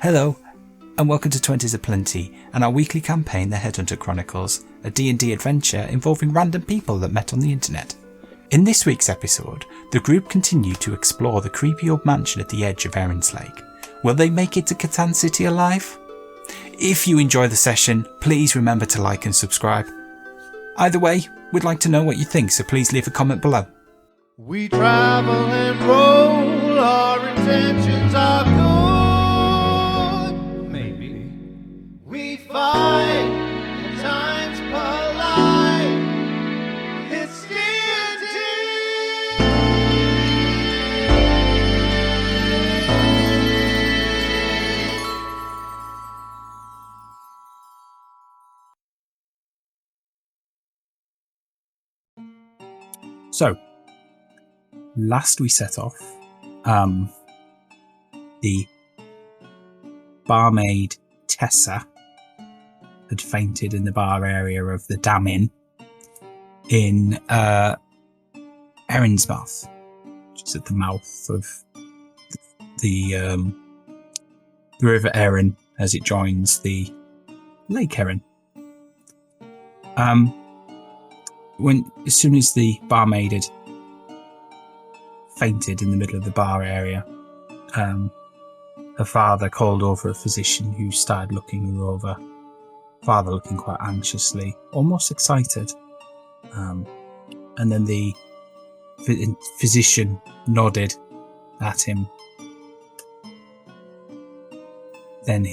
Hello, and welcome to Twenties Aplenty and our weekly campaign, the Headhunter Chronicles, a D&D adventure involving random people that met on the internet. In this week's episode, the group continue to explore the creepy old mansion at the edge of Errinslake. Will they make it to Katan City alive? If you enjoy the session, please remember to like and subscribe. Either way, we'd like to know what you think, so please leave a comment below. We travel and roll, our intentions are good. Maybe we fight, at times polite. It's DnD. So, last we set off, the barmaid Tessa had fainted in the bar area of the Dam Inn in Errinsmouth, which is at the mouth of the River Erin as it joins the Lake Erin. As soon as the barmaid had fainted in the middle of the bar area, her father called over a physician who started looking her over. Father looking quite anxiously, almost excited. And then the physician nodded at him. Then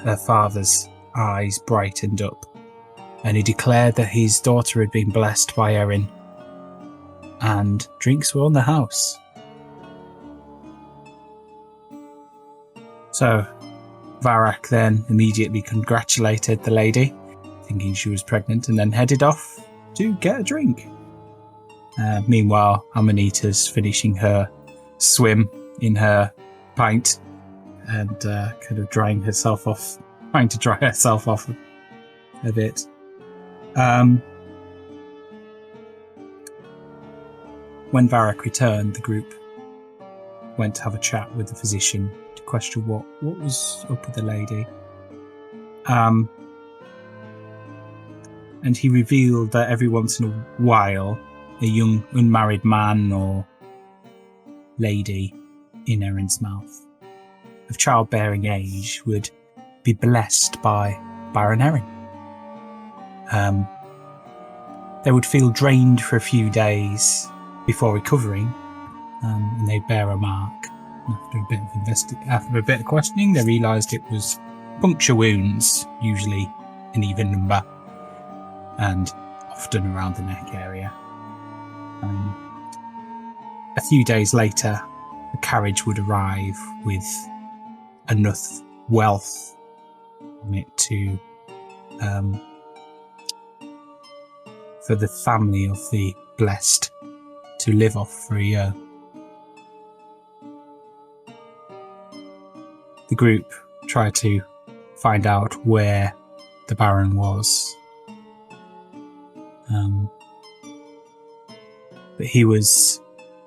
her father's eyes brightened up, and he declared that his daughter had been blessed by Erin, and drinks were on the house. So Varak then immediately congratulated the lady, thinking she was pregnant, and then headed off to get a drink. Meanwhile, Amanita's finishing her swim in her pint and kind of trying to dry herself off a bit. When Varak returned, the group went to have a chat with the physician to question what was up with the lady. And he revealed that every once in a while, a young unmarried man or lady in Errinsmouth of childbearing age would be blessed by Baron Erin. They would feel drained for a few days before recovering, and they bear a mark. After a bit of questioning, they realised it was puncture wounds, usually an even number, and often around the neck area. A few days later, a carriage would arrive with enough wealth on it to for the family of the blessed to live off for a year. The group tried to find out where the Baron was, but he was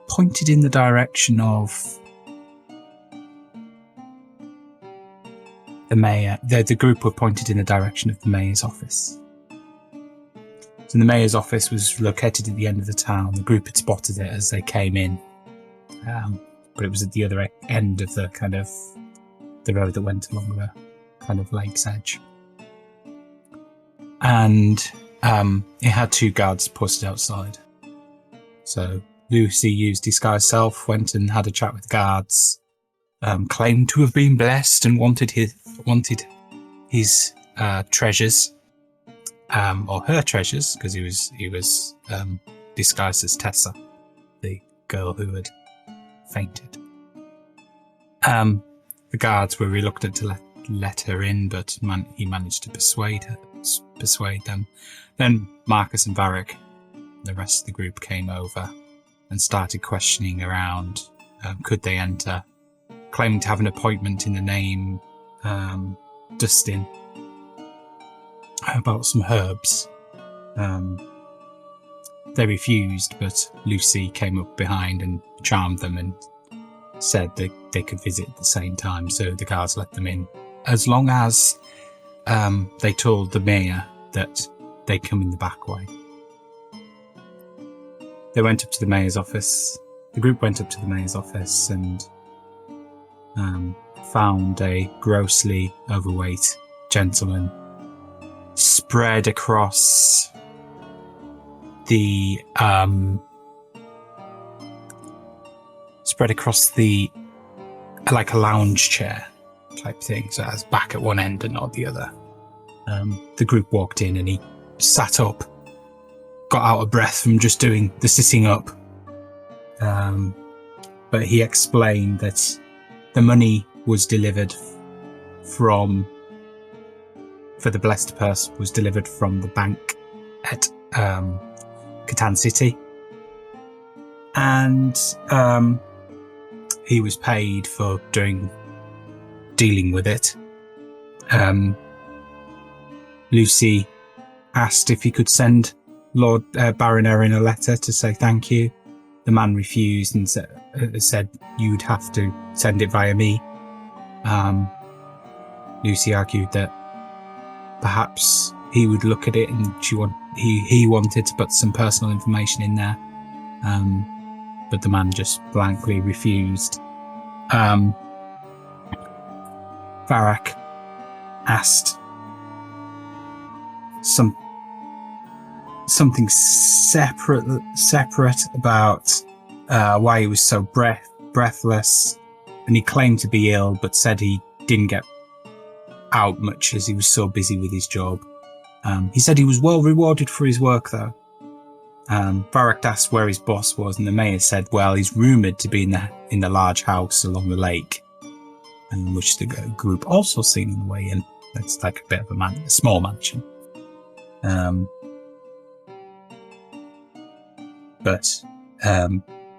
pointed in the direction of the mayor. The group were pointed in the direction of the mayor's office. So the mayor's office was located at the end of the town. The group had spotted it as they came in, but it was at the other end of the kind of the road that went along the kind of lake's edge. And it had two guards posted outside. So Lucy used disguise self, went and had a chat with the guards, claimed to have been blessed and wanted his treasures. Or her treasures, because he was disguised as Tessa, the girl who had fainted. The guards were reluctant to let her in, but he managed to persuade them. Then Marcus and Varak, the rest of the group, came over and started questioning around. Could they enter? Claiming to have an appointment in the name Dustin about some herbs. They refused, but Lucy came up behind and charmed them and said that they could visit at the same time, so the guards let them in, as long as they told the mayor that they come in the back way. They went up to the mayor's office. The group went up to the mayor's office and found a grossly overweight gentleman spread across the like a lounge chair type thing, so it has back at one end and not the other. The group walked in and he sat up, got out of breath from just doing the sitting up. But he explained that the money was delivered for the blessed purse was delivered from the bank at Katan City, and he was paid for dealing with it. Lucy asked if he could send Lord Baron Erin a letter to say thank you. The man refused and said you'd have to send it via me. Lucy argued that perhaps he would look at it and he wanted to put some personal information in there, but the man just blankly refused. Varrock asked something separate about why he was so breathless, and he claimed to be ill but said he didn't get out much as he was so busy with his job. He said he was well rewarded for his work though. Varrock asked where his boss was, and the mayor said, well, he's rumoured to be in the large house along the lake, which the group also seen on the way in. That's like a bit of a small mansion. But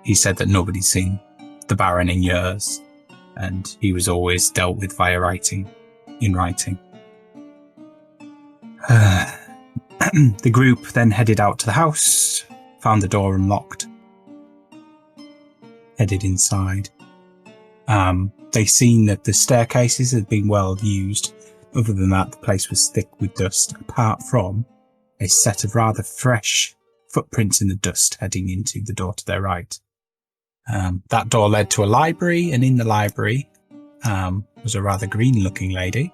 he said that nobody's seen the Baron in years, and he was always dealt with via in writing. The group then headed out to the house, found the door unlocked, headed inside. They seen that the staircases had been well used. Other than that, the place was thick with dust, apart from a set of rather fresh footprints in the dust heading into the door to their right. That door led to a library, and in the library was a rather green-looking lady.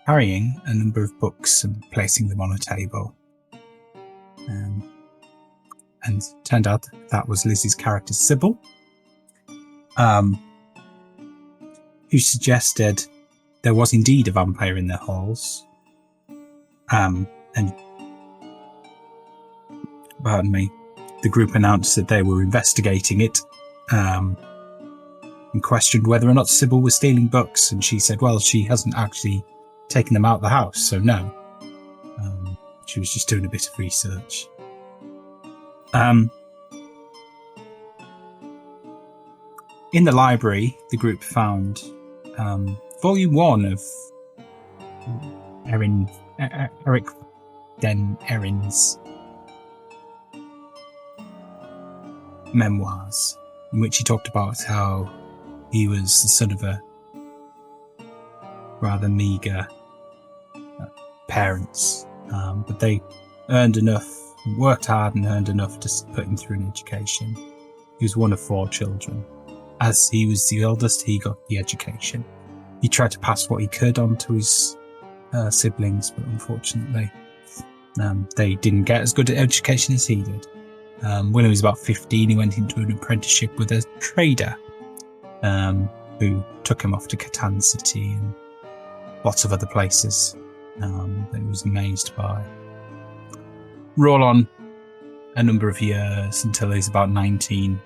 Carrying a number of books and placing them on a table. And it turned out that was Lizzie's character, Sybil, who suggested there was indeed a vampire in their halls. And pardon me, the group announced that they were investigating it, and questioned whether or not Sybil was stealing books, and she said, well, she hasn't actually taken them out of the house, so no. She was just doing a bit of research. In the library, the group found volume 1 of Eric Den Erin's memoirs, in which he talked about how he was the son of a rather meagre parents, but they earned enough, worked hard and earned enough to put him through an education. He was one of 4 children. As he was the eldest, he got the education. He tried to pass what he could on to his siblings, but unfortunately they didn't get as good an education as he did. When he was about 15, he went into an apprenticeship with a trader who took him off to Katan City and lots of other places that he was amazed by. Roll on a number of years until he's about 19.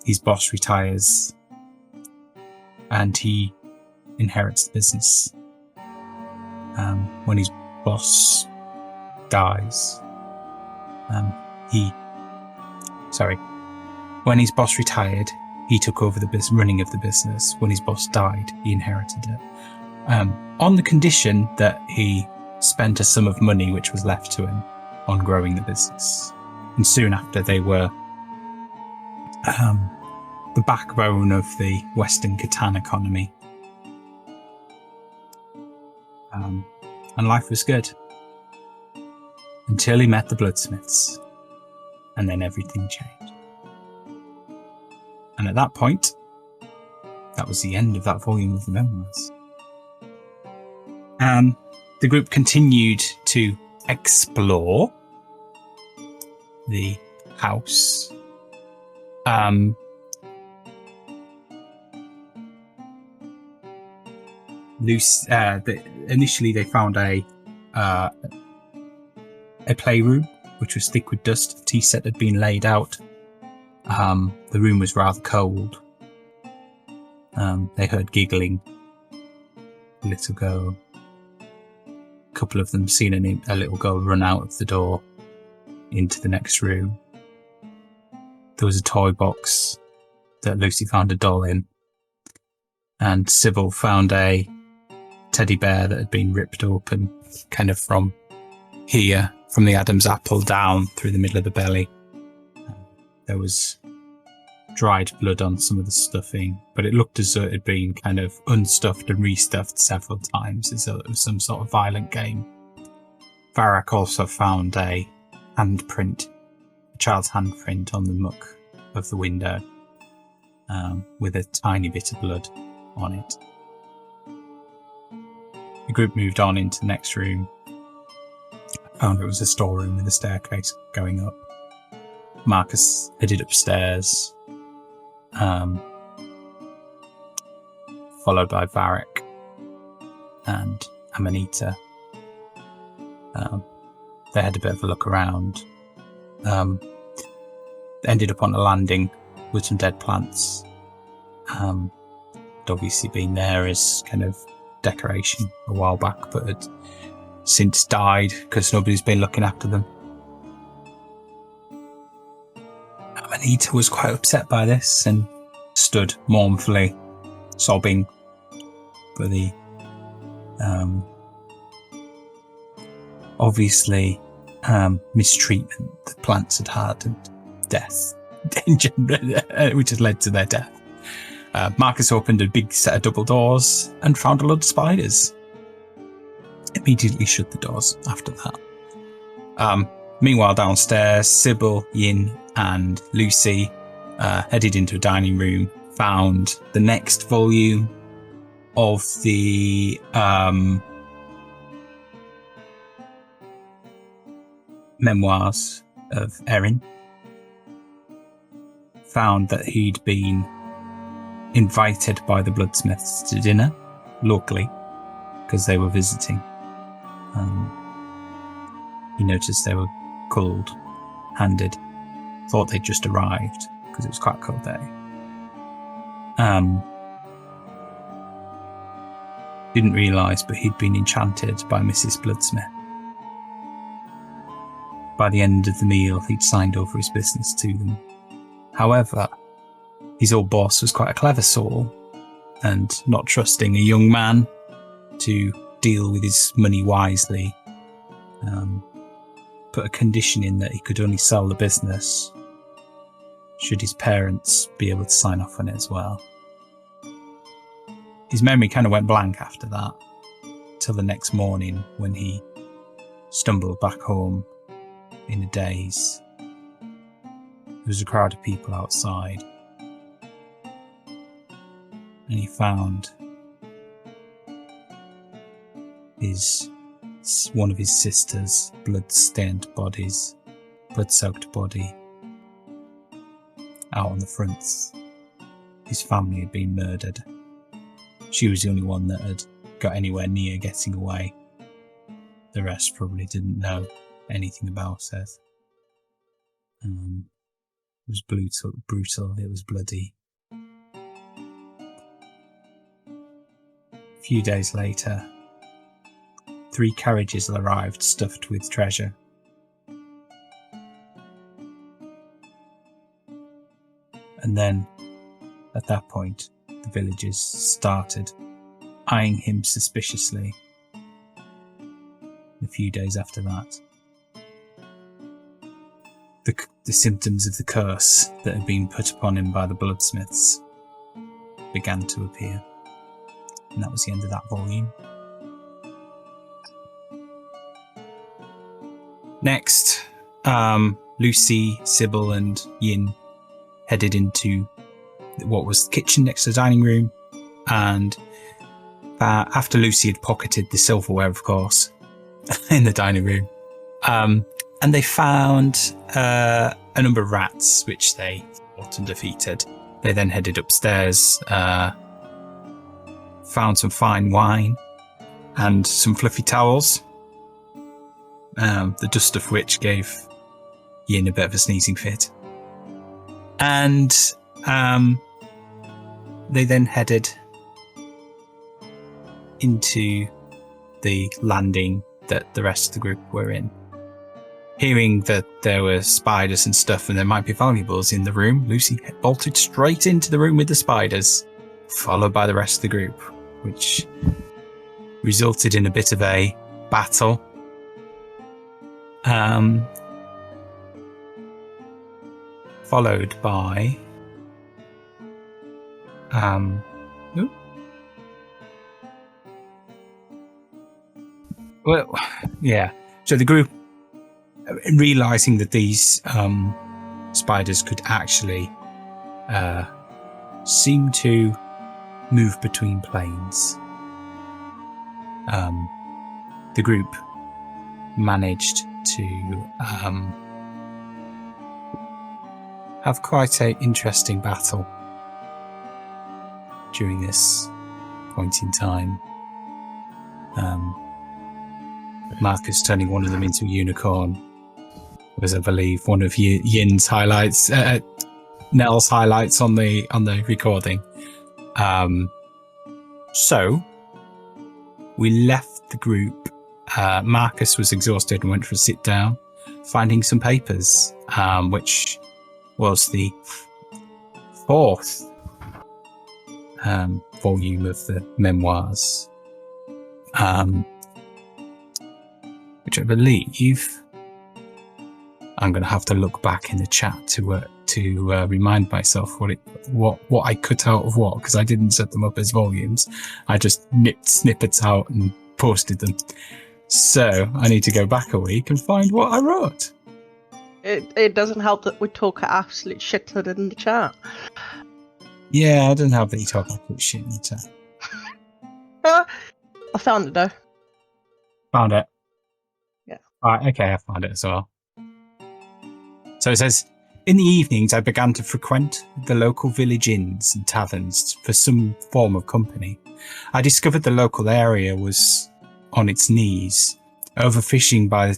His boss retires and he inherits the business. When his boss dies, when his boss retired, he took over the running of the business. When his boss died, he inherited it. On the condition that he spent a sum of money which was left to him on growing the business. And soon after, they were the backbone of the Western Katan economy. And life was good. Until he met the Bloodsmiths. And then everything changed. And at that point, that was the end of that volume of the memoirs. The group continued to explore the house. Initially, they found a playroom, which was thick with dust. A tea set had been laid out. The room was rather cold. They heard giggling. A little girl. A couple of them seen a little girl run out of the door into the next room. There was a toy box that Lucy found a doll in. And Sybil found a teddy bear that had been ripped open, kind of from here, from the Adam's apple down through the middle of the belly. There was dried blood on some of the stuffing, but it looked as though it had been kind of unstuffed and restuffed several times, as though it was some sort of violent game. Varric also found a handprint, a child's handprint on the muck of the window, with a tiny bit of blood on it. The group moved on into the next room. Found it was a storeroom with a staircase going up. Marcus headed upstairs, followed by Varric and Amanita. They had a bit of a look around. Ended up on a landing with some dead plants. Had obviously been there as kind of decoration a while back, but had since died because nobody's been looking after them. Amanita was quite upset by this and stood mournfully sobbing for the obviously mistreatment the plants had had and death, danger, which has led to their death. Marcus opened a big set of double doors and found a lot of spiders. Immediately shut the doors after that. Meanwhile, downstairs, Sybil, Yin, and Lucy headed into a dining room, found the next volume of the memoirs of Erin. Found that he'd been invited by the Bloodsmiths to dinner locally because they were visiting. He noticed they were cold handed, thought they'd just arrived because it was quite a cold day. Didn't realise, but he'd been enchanted by Mrs. Bloodsmith. By the end of the meal, he'd signed over his business to them. However, his old boss was quite a clever soul, and not trusting a young man to deal with his money wisely, put a condition in that he could only sell the business should his parents be able to sign off on it as well. His memory kind of went blank after that, till the next morning when he stumbled back home in a daze. There was a crowd of people outside, and he found one of his sister's blood-soaked body out on the fronts. His family had been murdered. She was the only one that had got anywhere near getting away. The rest probably didn't know anything about it. It was brutal, it was bloody. A few days later, 3 carriages arrived stuffed with treasure. And then, at that point, the villagers started eyeing him suspiciously. A few days after that, the symptoms of the curse that had been put upon him by the Bloodsmiths began to appear. And that was the end of that volume. Next, Lucy, Sybil, and Yin headed into what was the kitchen next to the dining room, and after Lucy had pocketed the silverware, of course, in the dining room, and they found a number of rats, which they fought and defeated. They then headed upstairs, found some fine wine and some fluffy towels, the dust of which gave Yin a bit of a sneezing fit. And they then headed into the landing that the rest of the group were in. Hearing that there were spiders and stuff and there might be valuables in the room, Lucy bolted straight into the room with the spiders, followed by the rest of the group, which resulted in a bit of a battle. Followed by well, yeah. So the group, realizing that these spiders could actually seem to move between planes, the group managed to have quite an interesting battle during this point in time. Marcus turning one of them into a unicorn was, I believe, one of Yin's highlights, Nell's highlights on the recording. So we left the group. Marcus was exhausted and went for a sit down, finding some papers, which was the fourth volume of the memoirs, which I believe I'm going to have to look back in the chat to remind myself what I cut out of what, because I didn't set them up as volumes. I just nipped snippets out and posted them. So I need to go back a week and find what I wrote. It doesn't help that we talk absolute shit in the chat. Yeah, it doesn't help that you talk absolute shit in the chat. I found it though. Found it? Yeah. Alright, okay, I found it as well. So it says, in the evenings I began to frequent the local village inns and taverns for some form of company. I discovered the local area was on its knees. Overfishing by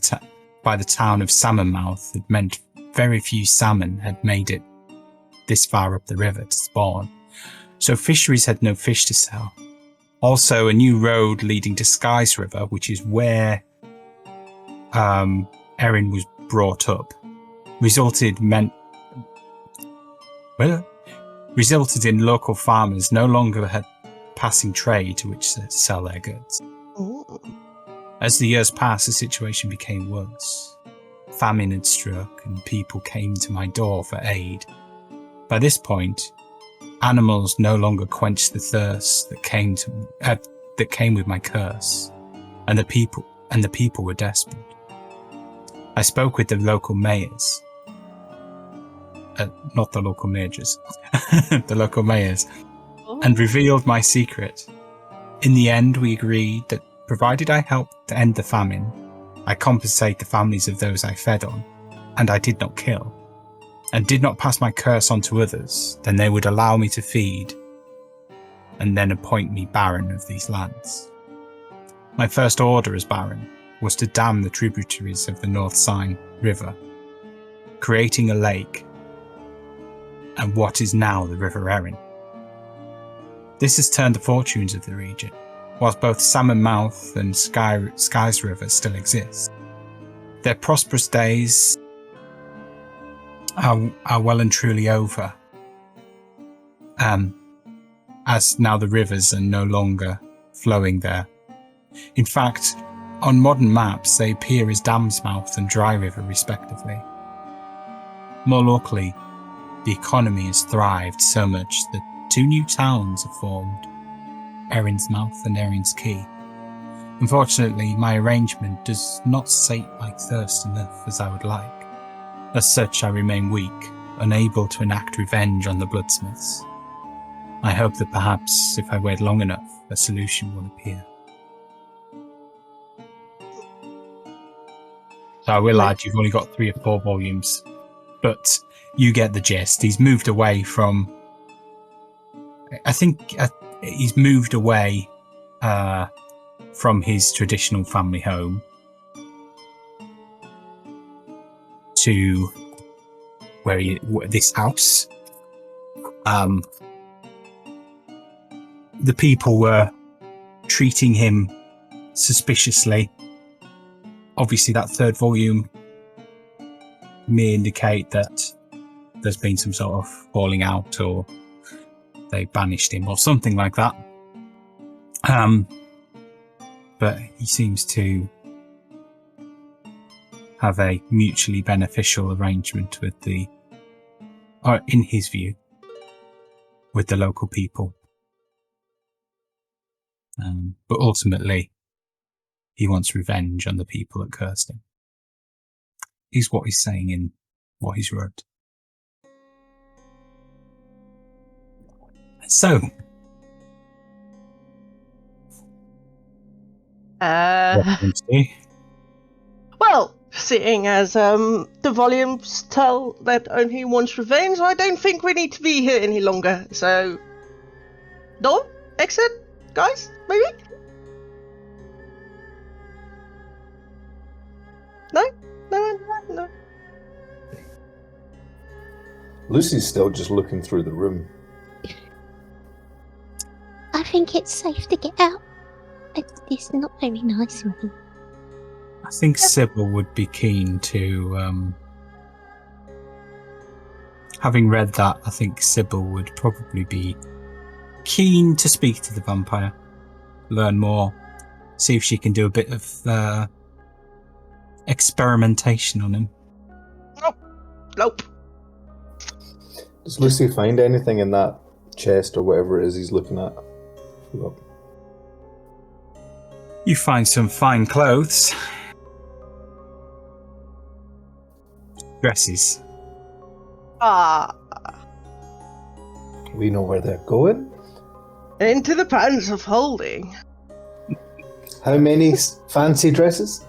the town of Salmonmouth had meant very few salmon had made it this far up the river to spawn, so fisheries had no fish to sell. Also, a new road leading to Skies River, which is where Erin was brought up, resulted in local farmers no longer had passing trade to which to sell their goods. Ooh. As the years passed, the situation became worse. Famine had struck and people came to my door for aid. By this point, animals no longer quenched the thirst that came with my curse, and the people were desperate. I spoke with the local mayors, not the local majors, the local mayors, and revealed my secret. In the end, we agreed that provided I helped to end the famine, I compensate the families of those I fed on, and I did not kill, and did not pass my curse on to others, then they would allow me to feed, and then appoint me Baron of these lands. My first order as Baron was to dam the tributaries of the North Seine River, creating a lake, and what is now the River Erin. This has turned the fortunes of the region, whilst both Salmonmouth and Skies River still exist. Their prosperous days are well and truly over, as now the rivers are no longer flowing there. In fact, on modern maps they appear as Damsmouth and Dry River respectively. More locally, the economy has thrived so much that 2 new towns have formed, Errinsmouth and Erin's Key. Unfortunately, my arrangement does not sate my thirst enough as I would like. As such, I remain weak, unable to enact revenge on the Bloodsmiths. I hope that perhaps, if I wait long enough, a solution will appear. So I will add, you've only got 3 or 4 volumes, but you get the gist. He's moved away from... I think he's moved away from his traditional family home to this house. The people were treating him suspiciously. Obviously, that 3rd volume may indicate that there's been some sort of falling out, or they banished him, or something like that. But he seems to have a mutually beneficial arrangement with in his view, with the local people. But ultimately, he wants revenge on the people that cursed him. Is what he's saying in what he's wrote. So, well, seeing as the volumes tell that only he wants revenge, I don't think we need to be here any longer. So, door, exit, guys, maybe? No? No. Lucy's still just looking through the room. I think it's safe to get out. It's not very nice in here. I think Sybil would be keen to... having read that, I think Sybil would probably be keen to speak to the vampire, learn more, see if she can do a bit of experimentation on him. Nope. Does Lucy find anything in that chest or whatever it is he's looking at? Look. You find some fine clothes. Dresses. We know where they're going. Into the pans of holding. How many fancy dresses?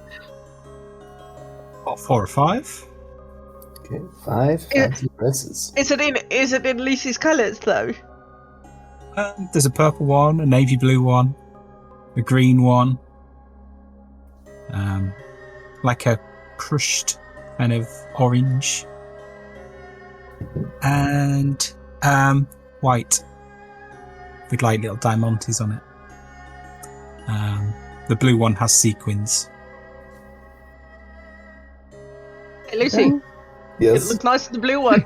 What, 4 or 5? Okay, 5 fancy dresses. Is it in Lucy's colours though? There's a purple one, a navy blue one, a green one, like a crushed kind of orange, and white with like little diamantes on it. The blue one has sequins. Hey, Lucy. Yes. It looks nice in the blue one.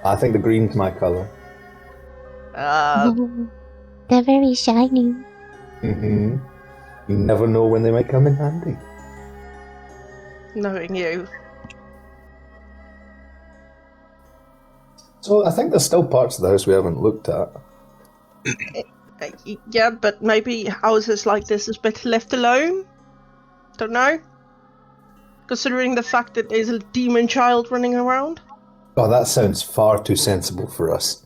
I think the green's my colour. They're very shiny. Mm-hmm. You never know when they might come in handy. Knowing you. So I think there's still parts of the house we haven't looked at. Yeah, but maybe houses like this is better left alone? Don't know. Considering the fact that there's a demon child running around? Oh, that sounds far too sensible for us.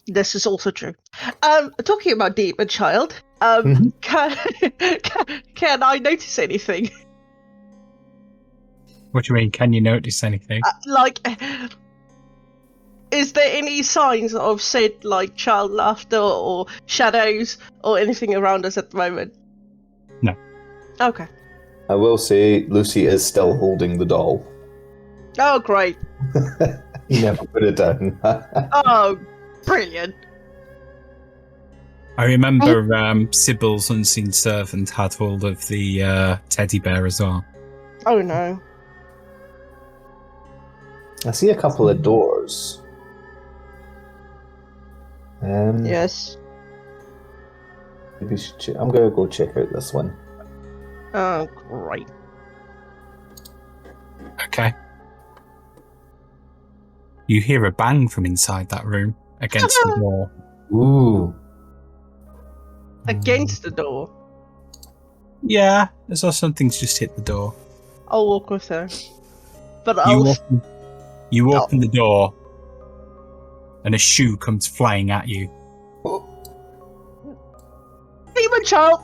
This is also true. Talking about demon child, can I notice anything? What do you mean, can you notice anything? Is there any signs of said, like, child laughter or shadows or anything around us at the moment? No. Okay. I will say Lucy is still holding the doll. Oh, great. You never put it down. Oh, brilliant. I remember Sybil's unseen servant had hold of the teddy bear as well. Oh, no. I see a couple of doors. Yes. Maybe we should I'm going to go check out this one. Oh, great. Okay. You hear a bang from inside that room against the door. Ooh. Against the door. Yeah, as though something's just hit the door. I'll walk with her. But I'll... You open the door, and a shoe comes flying at you. Demon child!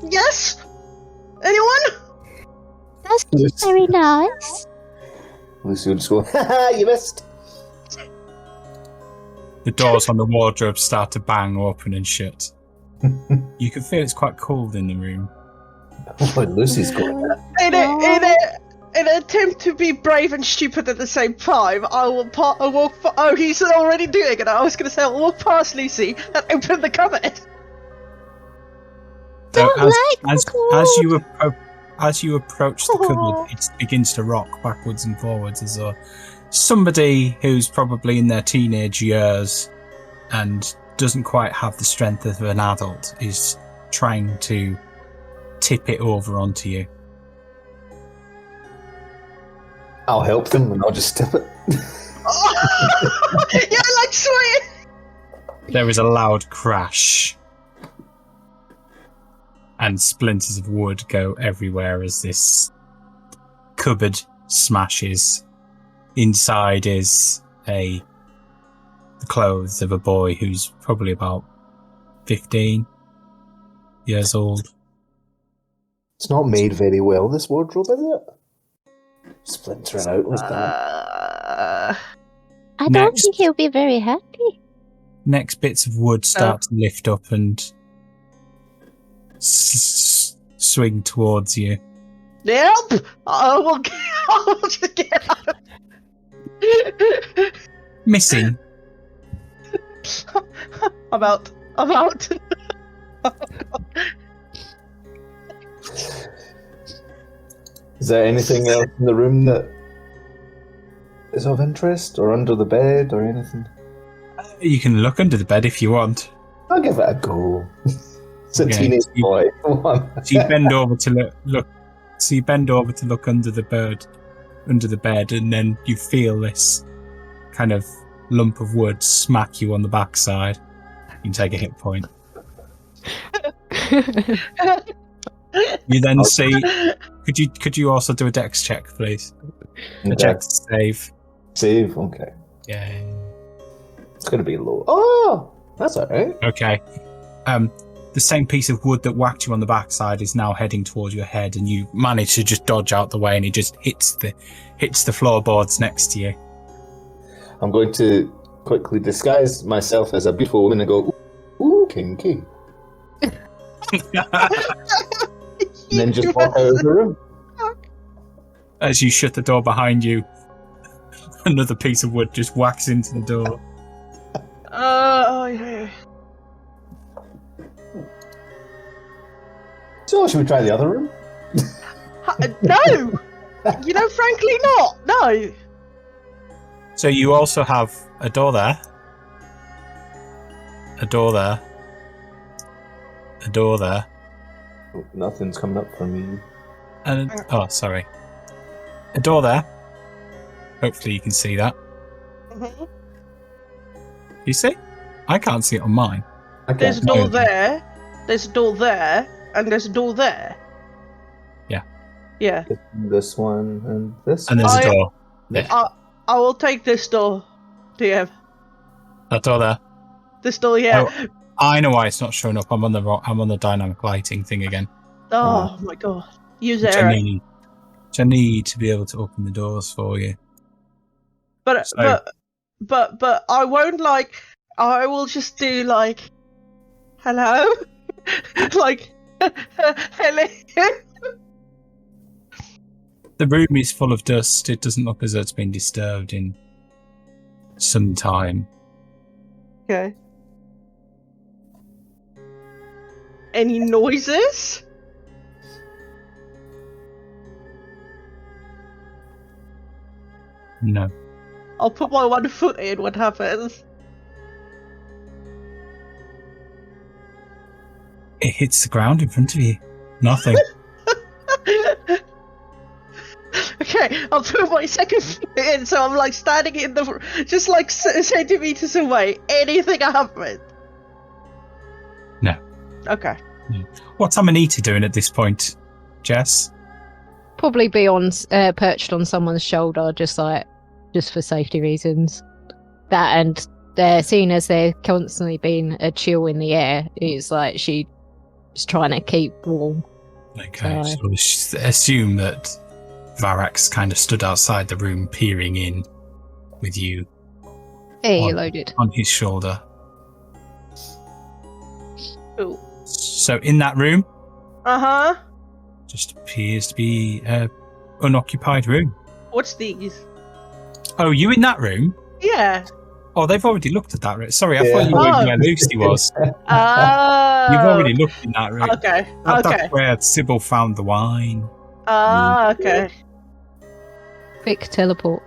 Yes? Anyone? That's very nice. Lucy would just go, haha, you missed. The doors on the wardrobe start to bang open and shut. You can feel it's quite cold in the room. Oh, Lucy's going. In an attempt to be brave and stupid at the same time, I will walk. Oh, he's already doing it. I was going to say I'll walk past Lucy and open the cupboard. So Don't as you approach the cupboard, it begins to rock backwards and forwards as though somebody who's probably in their teenage years and doesn't quite have the strength of an adult is trying to tip it over onto you. I'll help them and I'll just tip it. Yeah, like sweet. There is a loud crash, and splinters of wood go everywhere as this cupboard smashes. Inside is the clothes of a boy who's probably about 15 years old. It's not made very well, this wardrobe, is it? Splintering out like that. I don't think he'll be very happy. Next bits of wood start to lift up and swing towards you. Yep. I will just get out. Missing. I'm out. Is there anything else in the room that is of interest, or under the bed, or anything? You can look under the bed if you want. I'll give it a go. It's a Okay, teenage boy. Come on. So you bend over to look. So you bend over to look under the bed, and then you feel this kind of lump of wood smack you on the backside. You can take a hit point. You then see. Could you also do a dex check, please? A dex save. Save. Okay. Yeah. It's gonna be low. Oh, that's alright. Okay. The same piece of wood that whacked you on the backside is now heading towards your head, and you manage to just dodge out the way, and it just hits the floorboards next to you. I'm going to quickly disguise myself as a beautiful woman and go, ooh, kinky. And then just walk out of the room. As you shut the door behind you, another piece of wood just whacks into the door. Yeah. So, should we try the other room? No! Frankly not. No. So you also have a door there. A door there. A door there. Oh, nothing's coming up for me. And sorry. A door there. Hopefully you can see that. Mm-hmm. You see? I can't see it on mine. There's a door there. There's a door there. And there's a door there. Yeah. Yeah. This one and this And one. there's a door there. I will take this door. DM. That door there. This door, yeah. Oh, I know why it's not showing up. I'm on the dynamic lighting thing again. Oh my god. Use Which Errin. I need to be able to open the doors for you. But I won't I will just do hello? Hello? The room is full of dust. It doesn't look as though it's been disturbed in some time. Okay. Any noises? No. I'll put my one foot in. What happens? It hits the ground in front of you. Nothing. Okay, Okay, I'll put my second foot in, so I'm like standing in the, just like centimeters away. Anything happen? No. Okay. What's Unedited doing at this point, Jess? Probably be on perched on someone's shoulder, just for safety reasons. That and seeing as there constantly been a chill in the air, it's like she's trying to keep warm. Okay, so we assume that Varak's kind of stood outside the room, peering in with you Hey, loaded. on his shoulder. Ooh. So in that room, just appears to be an unoccupied room. What's these? Oh, you in that room? Yeah. Oh, they've already looked at that room. Sorry, I thought you were where Lucy was. You've already looked in that room. Okay. That's where Sybil found the wine. Okay. Quick teleport.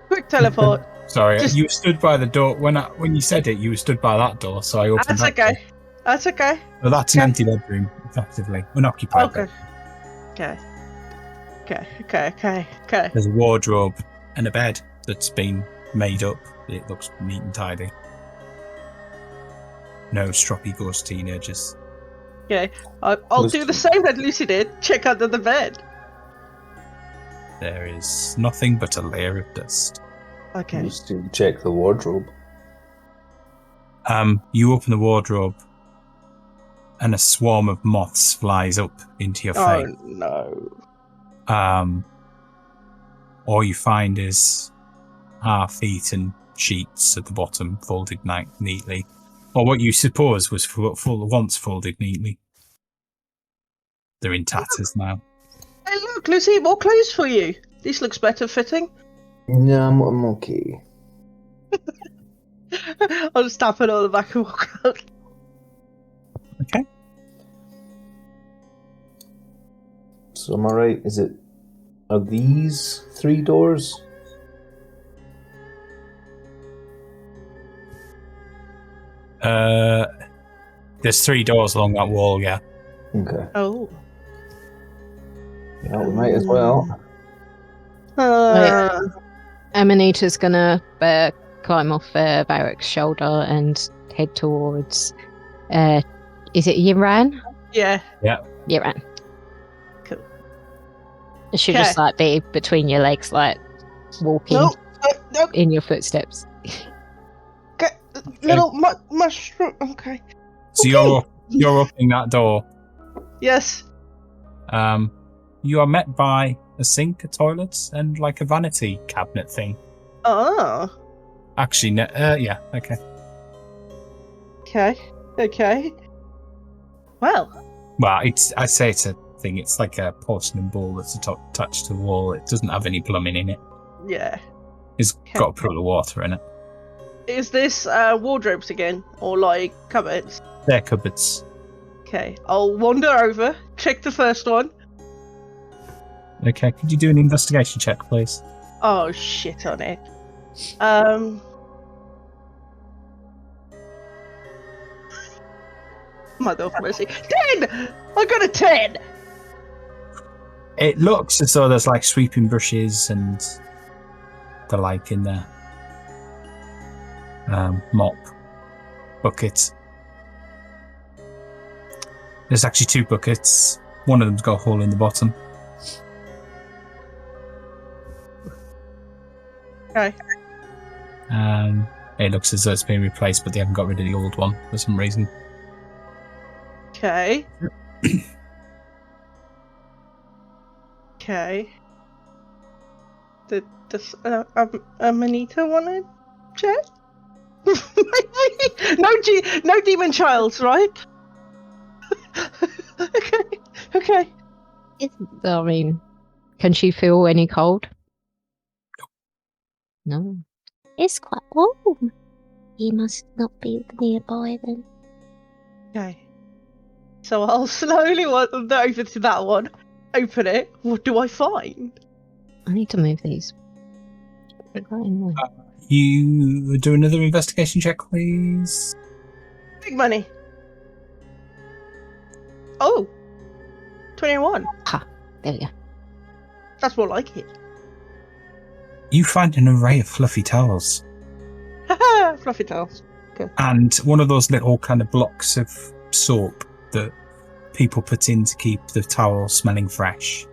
Quick teleport. Sorry, you stood by the door when you said it. You stood by that door, so I opened That's that okay. door. That's okay. So that's an empty bedroom, effectively unoccupied. Okay. Okay. There's a wardrobe and a bed that's been made up. It looks neat and tidy. No stroppy ghost teenagers. Okay. I'll do the same that Lucy did. Check under the bed. There is nothing but a layer of dust. Okay. Just to check the wardrobe. You open the wardrobe, and a swarm of moths flies up into your face. Oh no. All you find is half-eaten sheets at the bottom, folded neatly, or what you suppose was once folded neatly. They're in tatters now. Hey, look, Lucy, more clothes for you. This looks better fitting. No, I'm okay. I'll just tap it on the back and walk out. Okay. So am I right? Are these 3 doors? There's 3 doors along that wall, yeah. Okay. Oh. Yeah, we might as well. Amanita's gonna climb off Barak's shoulder and head towards. Is it Yiran? Yeah. Yiran. Cool. It should just like be between your legs, like walking Nope. in your footsteps. Little mushroom. Okay. So you're opening that door. Yes. You are met by a sink, a toilet, and like a vanity cabinet thing. Oh. Actually, yeah, okay. Okay. Well, I say it's a thing. It's like a porcelain bowl that's attached to the wall. It doesn't have any plumbing in it. yeah. It's got a pool of water in it. Is this wardrobes again, or like cupboards? They're cupboards. Okay, I'll wander over, check the first one. Okay, could you do an investigation check, please? Oh, shit on it. Mother of mercy. 10! I got a 10! It looks as though there's like sweeping brushes and the like in there. Mop. Bucket. There's actually 2 buckets. One of them's got a hole in the bottom. Okay. It looks as though it's been replaced, but they haven't got rid of the old one for some reason. Okay. Okay. Does Amanita want to check? Maybe. No demon childs, right? Okay. I mean, can she feel any cold? No. It's quite warm. He must not be nearby then. Okay. So I'll slowly wander over to that one. Open it. What do I find? I need to move these. You do another investigation check, please. Big money. Oh. 21. There we go. That's more like it. You find an array of fluffy towels. Haha, fluffy towels. And one of those little kind of blocks of soap that people put in to keep the towel smelling fresh.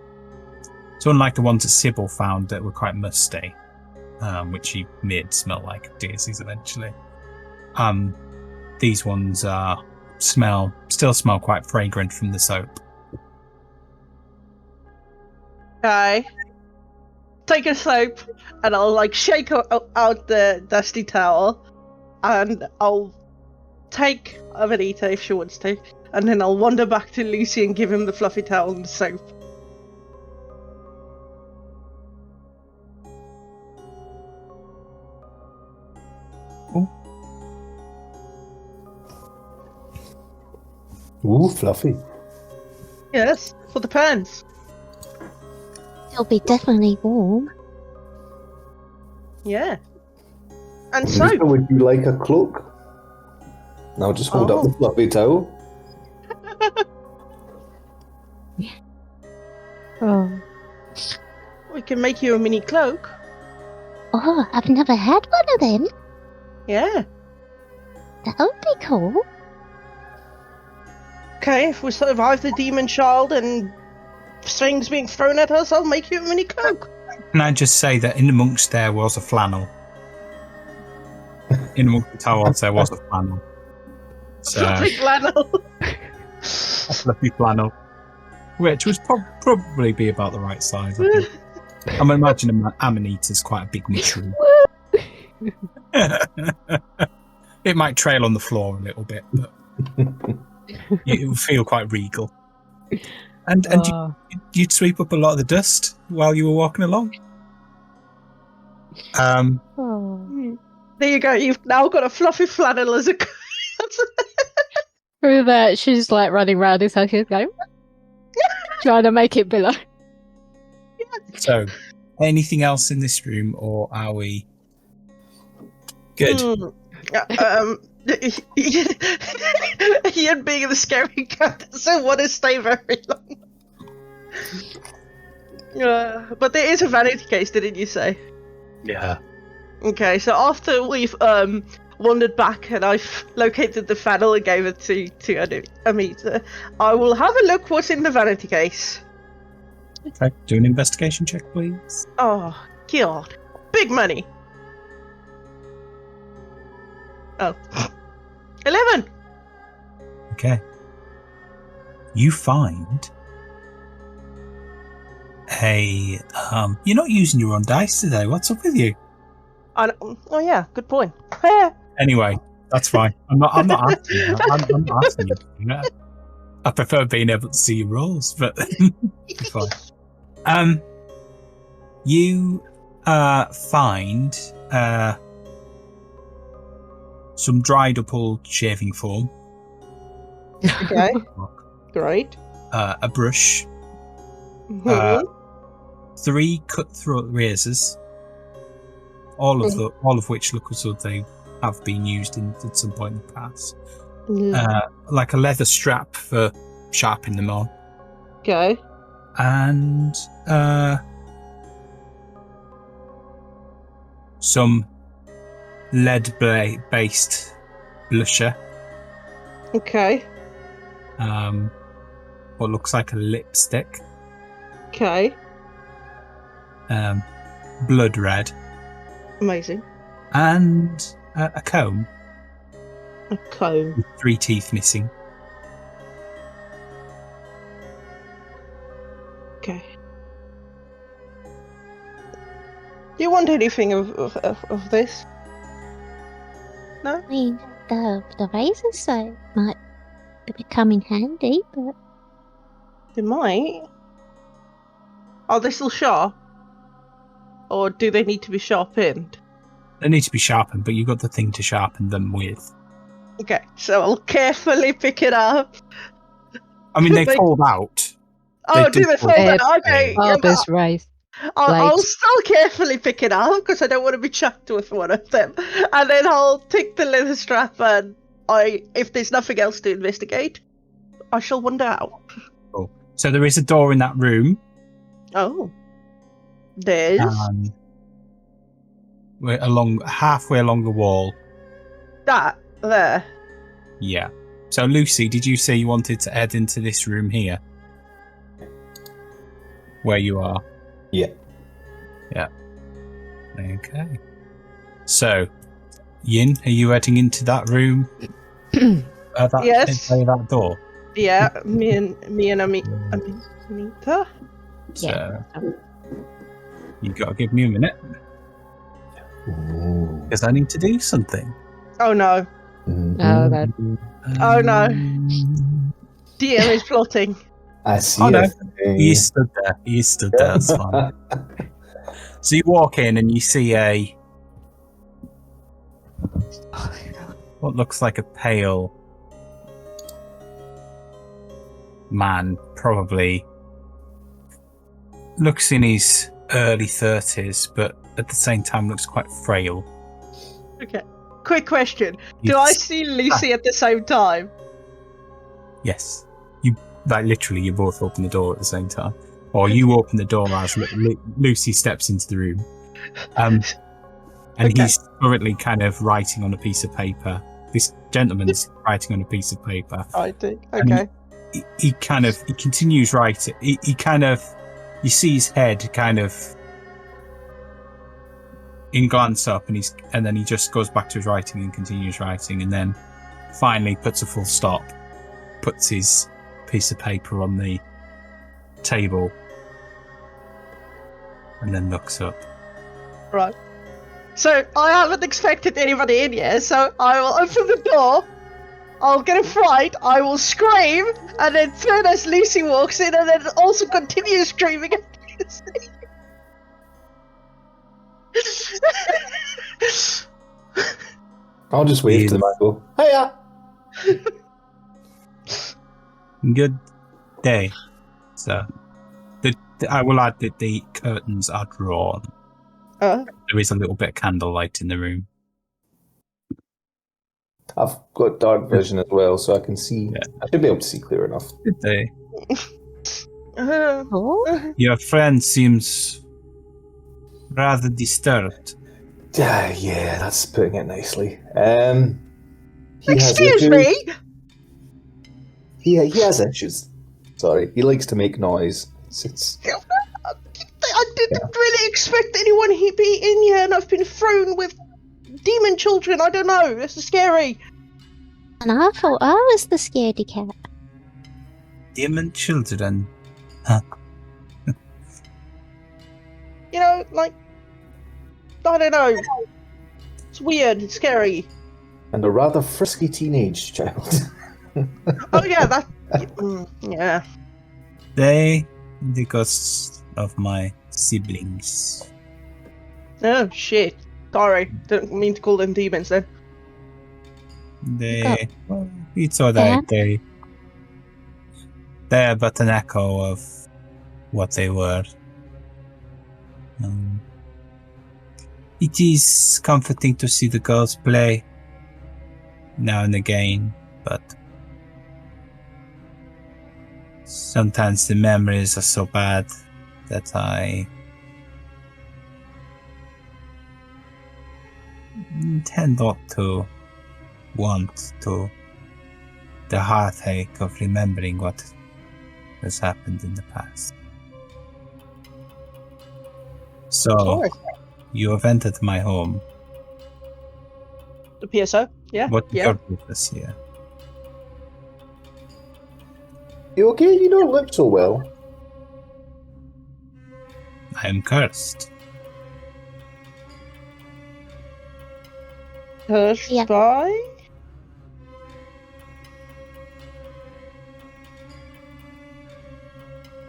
So unlike the ones that Sybil found that were quite musty, which she made smell like daisies eventually, these ones still smell quite fragrant from the soap. Okay. Take a soap and I'll like shake out the dusty towel, and I'll take Amanita if she wants to, and then I'll wander back to Lucy and give him the fluffy towel and the soap. Ooh, fluffy. Yes, for the pants. It'll be definitely warm. Yeah. And Lisa, soap. would you like a cloak? Now just hold up the fluffy towel. Oh. We can make you a mini cloak. Oh, I've never had one of them. Yeah. That would be cool. Okay, if we survive the demon child and things being thrown at us, I'll make you a mini cloak. Can I just say that in amongst there was a flannel? In amongst the towels there was a flannel. So, Fluffy flannel. a fluffy flannel. Which would probably be about the right size, I think. I'm imagining Amanita's quite a big mushroom. It might trail on the floor a little bit, but it would feel quite regal. And you'd sweep up a lot of the dust while you were walking along. There you go, you've now got a fluffy flannel as a Through that, she's like running around his house going, trying to make it billow. So, anything else in this room, or are we good? Ian being the scary cat doesn't want to stay very long. But there is a vanity case, didn't you say? Yeah. Okay, so after we've wandered back and I've located the funnel and gave it to Amita, I will have a look what's in the vanity case. Okay, do an investigation check, please. Oh, God. Big money. Oh. 11! Okay. You find a... you're not using your own dice today. What's up with you? Oh, yeah, good point. Anyway, that's fine. I'm not asking you. I'm not asking you. I prefer being able to see your rolls, but it's fine. You find some dried up old shaving foam. Okay. Great. A brush. Mhm. 3 cutthroat razors. All of which look as though they have been used at some point in the past. Like a leather strap for sharpening them on. Okay. And some lead-based blusher. Okay. What looks like a lipstick. Okay. Blood red. Amazing. And a comb A comb. with 3 teeth missing. Okay. Do you want anything of this? No? I mean, the razor so might become in handy, but They might. Are they still sharp? Or do they need to be sharpened? They need to be sharpened, but you've got the thing to sharpen them with. Okay, so I'll carefully pick it up. I mean, they Like- fall out. Oh, They do do they fall fold out. out? Okay. yeah, Barber's race. I'll blades. still carefully pick it up because I don't want to be chucked with one of them. And then I'll take the leather strap and if there's nothing else to investigate, I shall wander out. So there is a door in that room. Oh. There's... halfway along the wall. That there. Yeah. So, Lucy, did you say you wanted to head into this room here? Where you are? Yeah. Yeah. Okay. So, Yin, are you heading into that room? Yes. That door? Yeah, me and Anita. So, Yeah. you got to give me a minute. Ooh. Because I need to do something. Oh no. Mhm. Oh, God. Oh, no. DM is plotting. I see. Oh, no. everything. He stood there. That's fine. So you walk in and you see what looks like a pale man, probably looks in his early 30s, but at the same time looks quite frail. Okay. Quick question. Do I see Lucy at the same time? Yes. You literally, you both open the door at the same time. Or you open the door as Lucy steps into the room. And Okay. he's currently kind of writing on a piece of paper. This gentleman's writing on a piece of paper. I think. And Okay. He continues writing. He you see his head kind of glance up, and then he just goes back to his writing and continues writing, and then finally puts a full stop, puts his piece of paper on the table, and then looks up. Right. So I haven't expected anybody in yet, so I will open the door. I'll get a fright, I will scream, and then turn as Lucy walks in, and then also continue screaming at Lucy. I'll just wave to them and go, hiya! Good day. So, I will add that the curtains are drawn. There is a little bit of candlelight in the room. I've got dark vision as well, so I can see. Yeah. I should be able to see clear enough. Good day. Oh, Your friend seems rather disturbed. Yeah, that's putting it nicely. He has Excuse issues. me? He has issues. Sorry, he likes to make noise. It's I didn't really expect anyone to be in here, and I've been thrown with demon children. I don't know. This is scary. And I thought I was the scaredy cat. Demon children. You know, like, I don't know. It's weird. It's scary. and a rather frisky teenage child. Oh yeah, that. Yeah. They, the ghosts of my siblings. Oh shit. Sorry, didn't mean to call them demons then. They, well, it's alright. They are but an echo of what they were. It is comforting to see the girls play now and again, but sometimes the memories are so bad that I tend not to want to the heartache of remembering what has happened in the past. So, Sure. you have entered my home. The PSO? Yeah. What is yeah. your purpose here? You okay? You don't look so well. I am cursed. Cursed Yeah. by?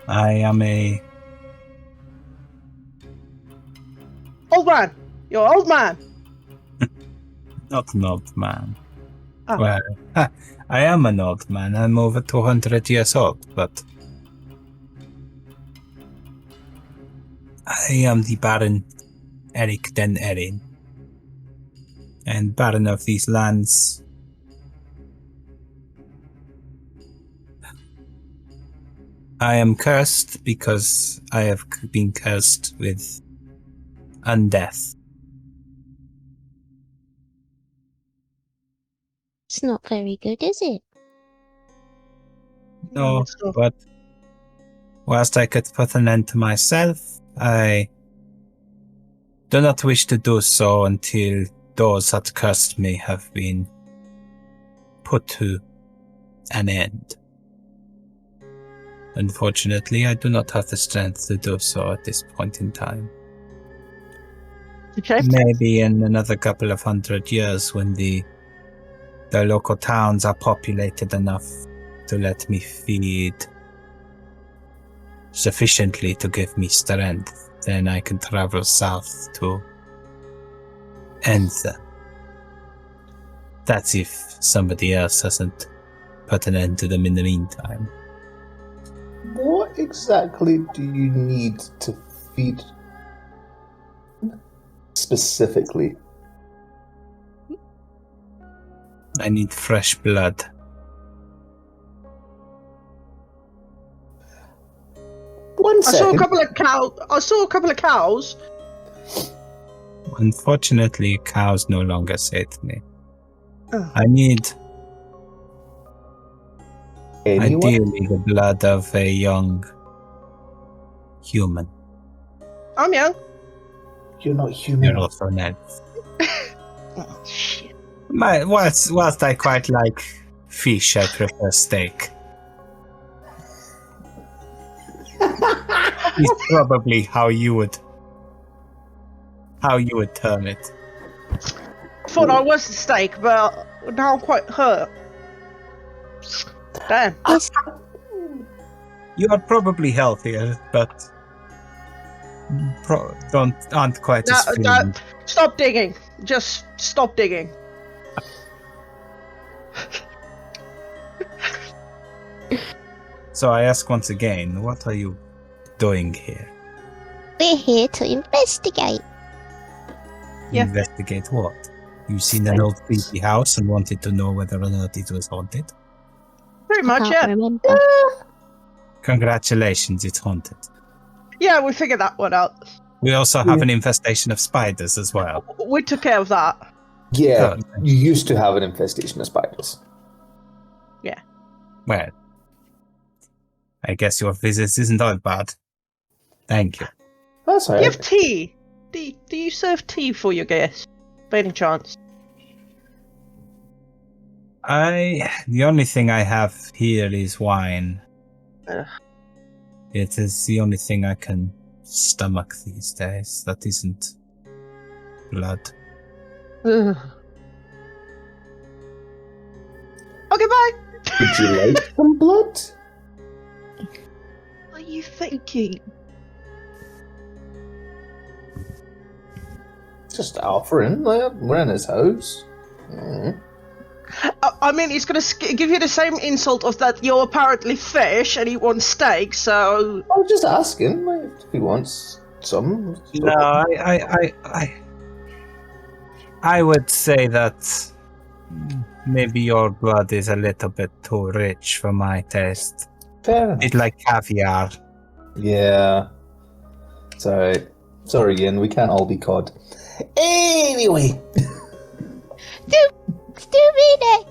I am a Old man! You're an old man! not an old man. Oh. Well, I am an old man. I'm over 200 years old, but I am the Baron Eric den Erin, and Baron of these lands. I am cursed because I have been cursed with undeath It's not very good, is it? No, it's not. but whilst I could put an end to myself, I do not wish to do so until those that cursed me have been put to an end. Unfortunately, I do not have the strength to do so at this point in time. Okay. Maybe in another couple of 100 years when the local towns are populated enough to let me feed sufficiently to give me strength, then I can travel south to end them. That's if somebody else hasn't put an end to them in the meantime. What exactly do you need to feed specifically? I need fresh blood. One I saw a second. couple of cows. Unfortunately, cows no longer save me. Oh. I need, Anyone? ideally, the blood of a young human. I'm young. You're not human. You're also an elf. Oh, shit. Whilst I quite like fish, I prefer steak. It's probably how you would term it. Thought I was a steak, but now I'm quite hurt. Damn. Yes. You are probably healthier, but aren't quite as filling. Stop digging. Just stop digging. So I ask once again, what are you doing here? We're here to investigate. Yeah. Investigate what? You seen an old creepy house and wanted to know whether or not it was haunted? Pretty much, Can't yeah. remember. Congratulations, it's haunted. Yeah, we figured that one out. We also have an infestation of spiders as well. We took care of that. Yeah, Oh. you used to have an infestation of spiders. Well, I guess your visit isn't all bad. Thank you. That's Do you alright. have tea? Do you serve tea for your guests? By any chance? The only thing I have here is wine. Ugh. It is the only thing I can stomach these days that isn't blood. Ugh. Okay, bye. Would you like some blood? What are you thinking? Just offering. We're in his house. Mm. I mean, he's gonna give you the same insult of that you're apparently fish and he wants steak, so... I was just asking if he wants some. No, I would say that maybe your blood is a little bit too rich for my taste. Fair enough. It's like caviar. Yeah. It's alright. Sorry, Ian, we can't all be cod. Anyway. Stupid!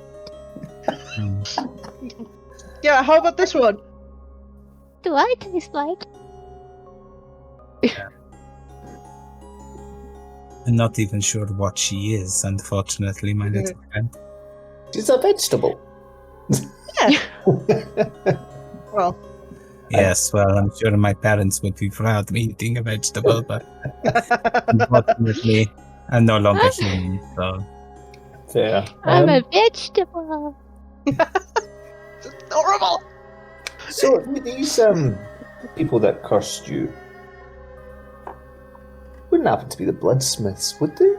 Yeah, how about this one? Do I taste like? I'm not even sure what she is, unfortunately, my little friend. She's a vegetable. Well, Yes, well, I'm sure my parents would be proud of me eating a vegetable, but unfortunately, I'm no longer human, so... Fair. I'm a vegetable. horrible! So these people that cursed you wouldn't happen to be the bloodsmiths, would they?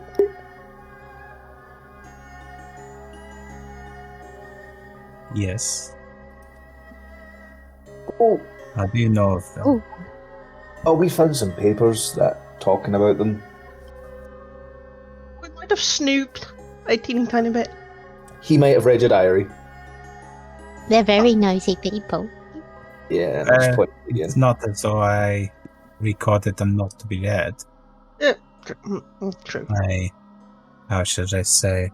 Yes. Oh, How do you know of them? Oh. we found some papers that talking about them. We might have snooped a teeny tiny bit. He might have read your diary. They're very nosy people. Yeah, that's quite again. It's not as though I recorded them not to be read. True. How should I say?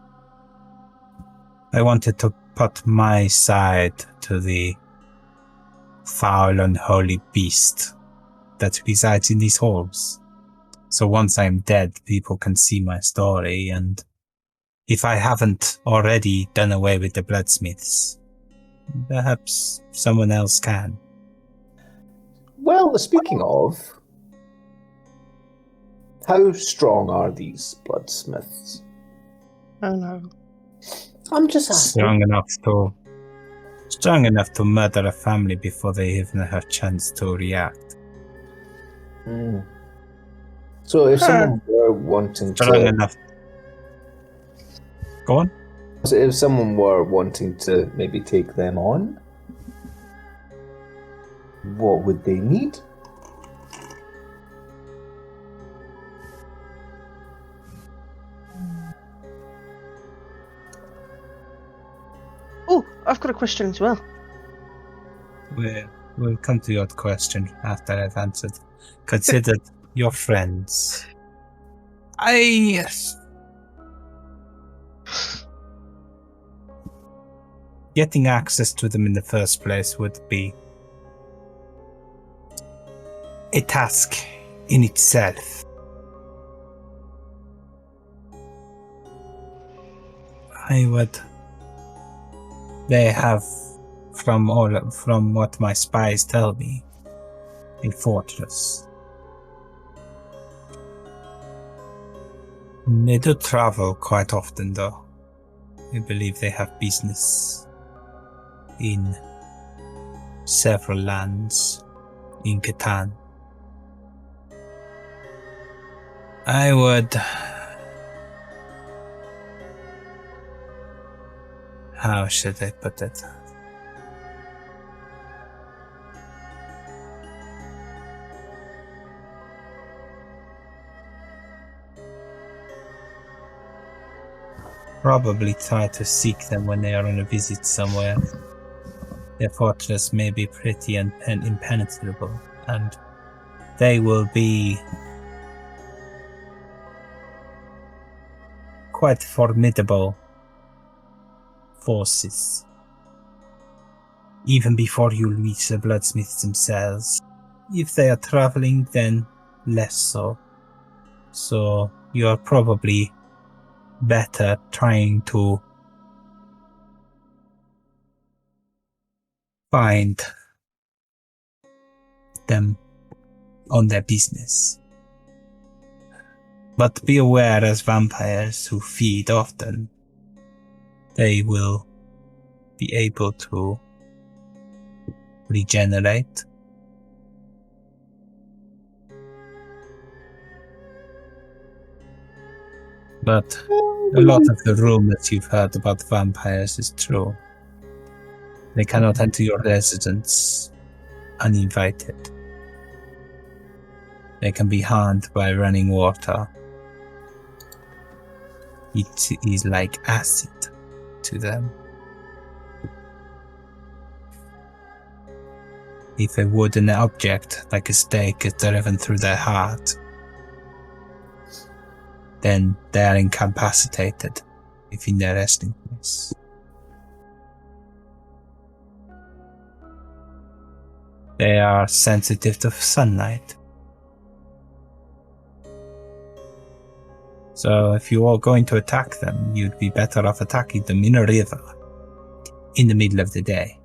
I wanted to put my side to the foul and holy beast that resides in these halls. So once I'm dead, people can see my story, and if I haven't already done away with the bloodsmiths, perhaps someone else can. Well, speaking of, how strong are these bloodsmiths? Oh no. I'm just asking. Strong enough to murder a family before they even have a chance to react. So if someone were wanting Strong to... enough. Go on. So if someone were wanting to maybe take them on, what would they need? Oh, I've got a question as well. We'll come to your question after I've answered. Considered your friends. Getting access to them in the first place would be a task in itself. They have, from what my spies tell me, a fortress. They do travel quite often, though. I believe they have business in several lands in Katan. I would... How should I put it? Probably try to seek them when they are on a visit somewhere. Their fortress may be pretty impenetrable, and they will be quite formidable forces. Even before you reach the bloodsmiths themselves. If they are traveling, then less so. So you are probably better trying to find them on their business. But be aware, as vampires who feed often, they will be able to regenerate. But a lot of the rumors you've heard about vampires is true. They cannot enter your residence uninvited. They can be harmed by running water. It is like acid to them. If a wooden object like a stake is driven through their heart, then they are incapacitated within their resting place. They are sensitive to sunlight. So if you are going to attack them, you'd be better off attacking them in a river in the middle of the day.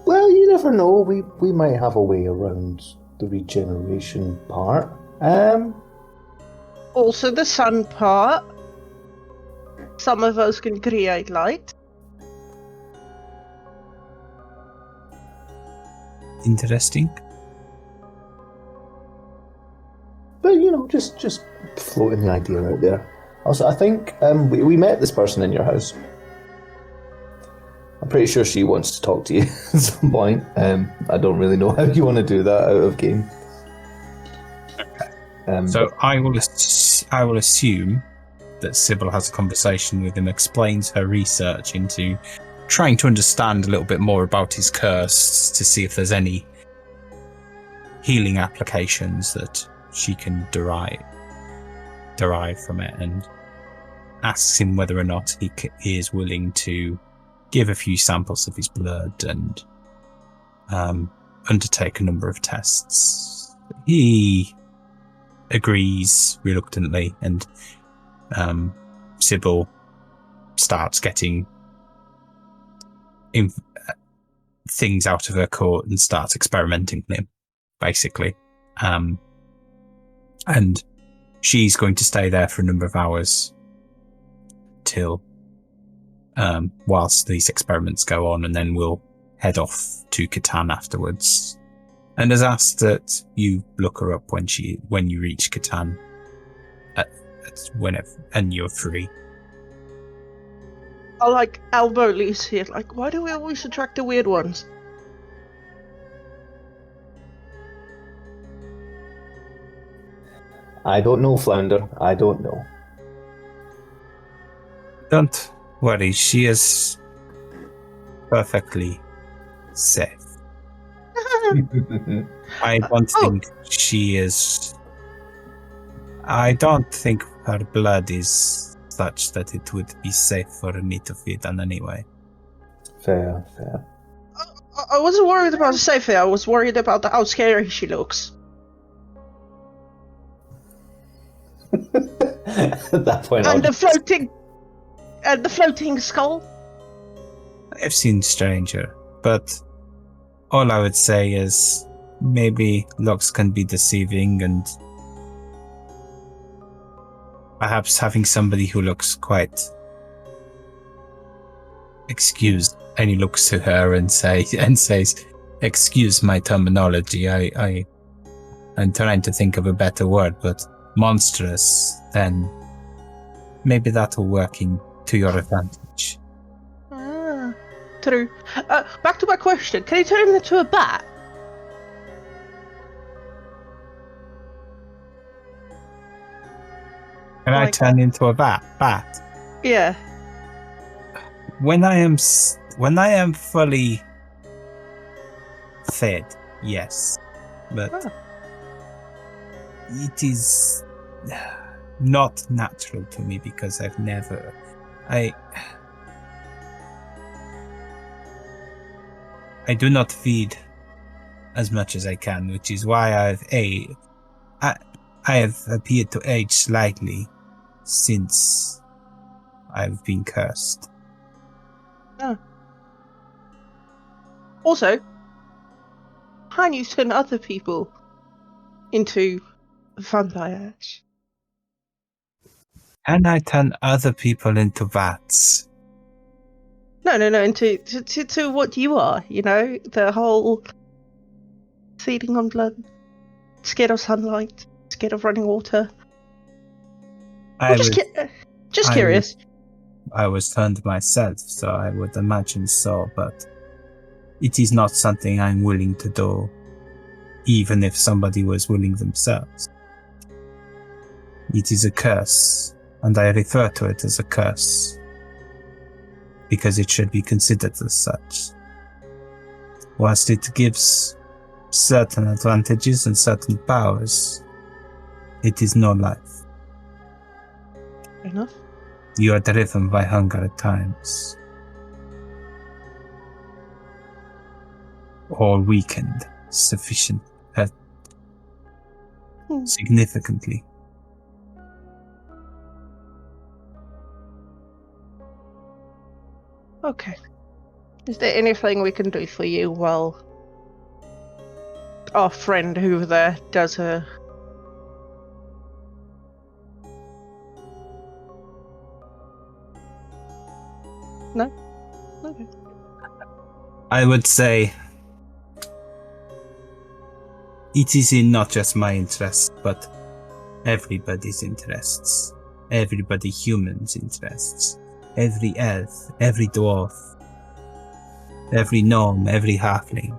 Well, you never know. We might have a way around the regeneration part. Also the sun part. Some of us can create light. Interesting. But, you know, just floating the idea out there. Also, I think we met this person in your house. I'm pretty sure she wants to talk to you at some point. I don't really know how you want to do that out of game. So I will assume that Sybil has a conversation with him, explains her research into trying to understand a little bit more about his curse to see if there's any healing applications that she can derive. derive from it, and asks him whether or not he is willing to give a few samples of his blood and undertake a number of tests. He agrees reluctantly, and Sybil starts getting things out of her coat and starts experimenting with him, basically. And she's going to stay there for a number of hours till whilst these experiments go on, and then we'll head off to Katan afterwards. And has asked that you look her up when you reach Katan, whenever, and you're free. I like elbow Lise here. Like, why do we always attract the weird ones? I don't know, Flounder. I don't know. Don't worry, she is perfectly safe. I don't think she is. I don't think her blood is such that it would be safe for me to feed on anyway. Fair. I wasn't worried about the safety. I was worried about how scary she looks. At that point, And the floating skull. I've seen stranger, but all I would say is maybe looks can be deceiving, and perhaps having somebody who looks quite and he looks to her and says, excuse my terminology, I'm trying to think of a better word, but monstrous, then maybe that'll work to your advantage. Ah, true. Back to my question. Can you turn him into a bat? Can I turn into a bat? Yeah. When I am fully fed, yes, but it is not natural to me because I've never. I do not feed as much as I can, which is why I have appeared to age slightly since I've been cursed. Oh. Also, can you turn other people into vampires? Can I turn other people into bats? No, into what you are, you know? The whole feeding on blood, scared of sunlight, scared of running water. Just curious. I was turned myself, so I would imagine so, but it is not something I'm willing to do, even if somebody was willing themselves. It is a curse, and I refer to it as a curse, because it should be considered as such. Whilst it gives certain advantages and certain powers, it is no life. Fair enough. You are driven by hunger at times, or weakened significantly. Okay. Is there anything we can do for you while our friend over there does her? No? Okay. I would say it is in not just my interests, but everybody's interests. Everybody human's interests. Every elf, every dwarf, every gnome, every halfling,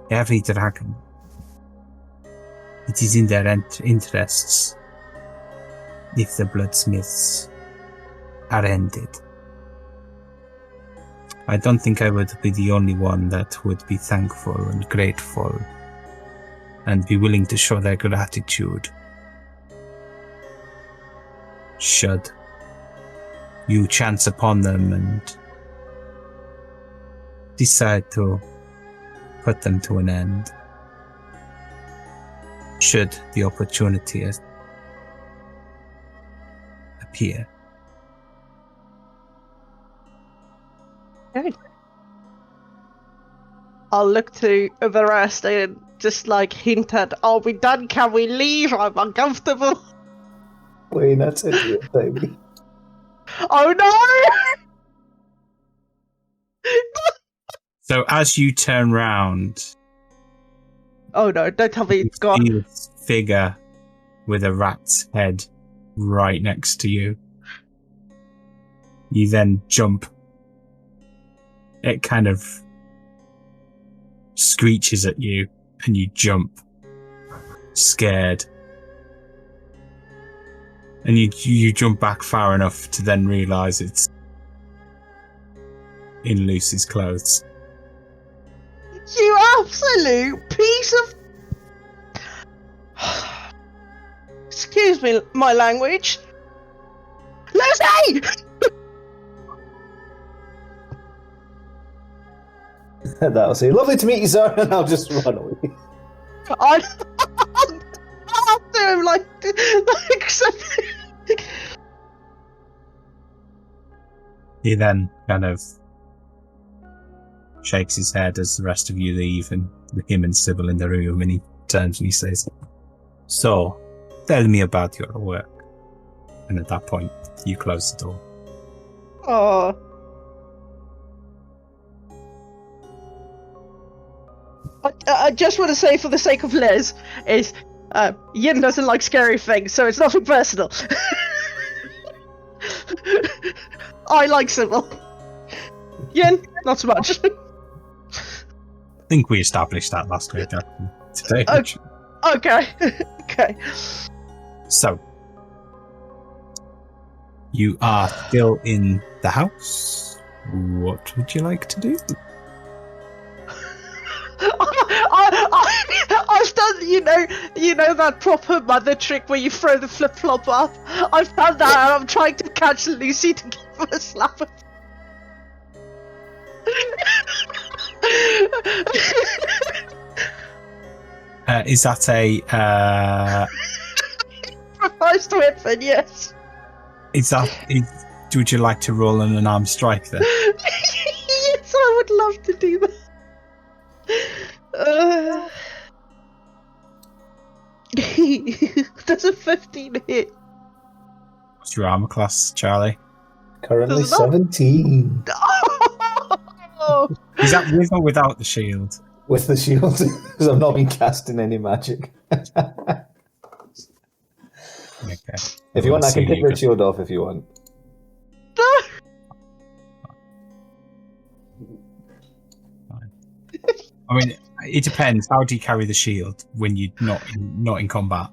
every dragon. It is in their interests if the bloodsmiths are ended. I don't think I would be the only one that would be thankful and grateful and be willing to show their gratitude should you chance upon them and decide to put them to an end, should the opportunity appear. Okay. I'll look to the rest and just like hint at, are we done? Can we leave? I'm uncomfortable. Wayne, that's it, baby. Oh no! So as you turn round, Oh no, don't tell me it's you gone. see this figure with a rat's head right next to you. You then jump. It kind of screeches at you, and you jump, scared. And you jump back far enough to then realise it's in Lucy's clothes. You absolute piece of... Excuse me, my language. Lucy! That'll say, lovely to meet you, sir, and I'll just run away. I'll do him like something. He then kind of shakes his head as the rest of you leave, and him and Sybil in the room, and he turns and he says, "So, tell me about your work." And at that point, you close the door. Oh. I just want to say, for the sake of Liz, is Yin doesn't like scary things, so it's nothing personal. I like Sybil. Yin, not so much. I think we established that last week, actually, today. Okay. Okay. So, you are still in the house. What would you like to do? I've done, you know that proper mother trick where you throw the flip flop up. I've done that, and I'm trying to catch Lucy to give her a slap. Is that a? Improvised weapon, yes. Would you like to roll an unarmed strike then? Yes, I would love to do that. Does a 15 hit? What's your armor class, Charlie? Currently Does it not? 17. Oh. Is that with or without the shield? With the shield, because I've not been casting any magic. Okay. If you want, I can take the the shield off if you want. I mean, it depends. How do you carry the shield when you're not in combat?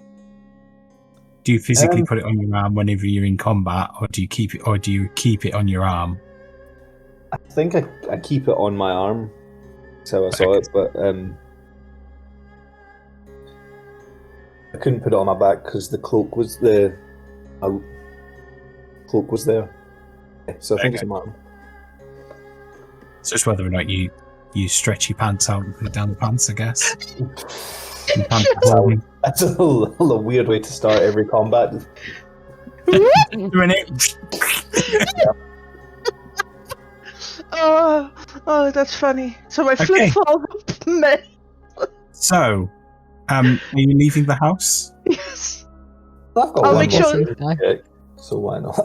Do you physically put it on your arm whenever you're in combat, or do you keep it on your arm? I think I keep it on my arm. That's how I saw it, but I couldn't put it on my back because the cloak was there. So I think it's on my arm. It's just whether or not you stretch your pants out and put it down the pants, I guess. That's a little weird way to start every combat. Doing it. Oh, that's funny. So my Okay. flip-flop met. So, are you leaving the house? Yes. I've got I'll one make more sure- check, so why not?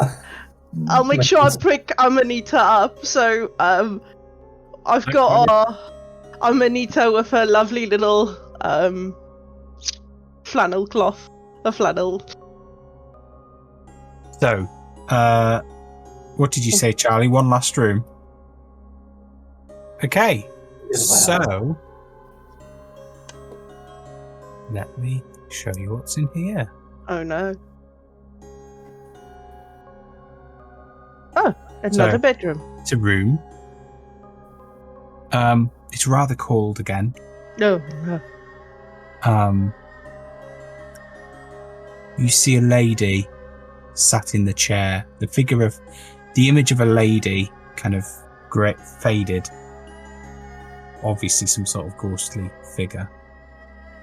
I'll make sure I pick Amanita up. So, I've got Amanita with her lovely little flannel cloth. A flannel. So, what did you say, Charlie? One last room. Okay, so let me show you what's in here. Oh no. Oh, another So- bedroom. It's a room. It's rather cold again. No. You see a lady sat in the chair. The image of a lady, kind of faded. Obviously some sort of ghostly figure.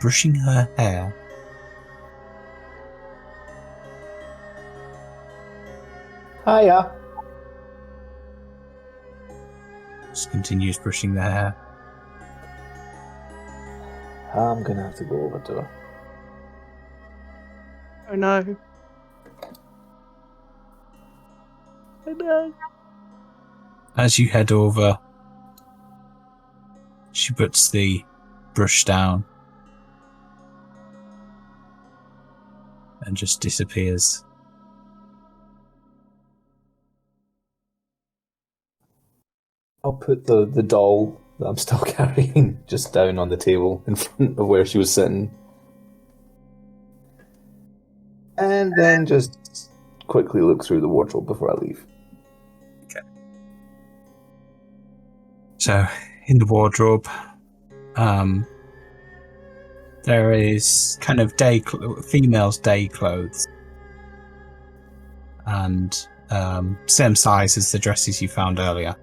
Brushing her hair. Hiya. Just continues brushing the hair. I'm gonna have to go over to her. Oh no. Oh no. As you head over, she puts the brush down and just disappears. I'll put the doll that I'm still carrying just down on the table in front of where she was sitting. And then just quickly look through the wardrobe before I leave. Okay. So, in the wardrobe, there is kind of female's day clothes. And same size as the dresses you found earlier.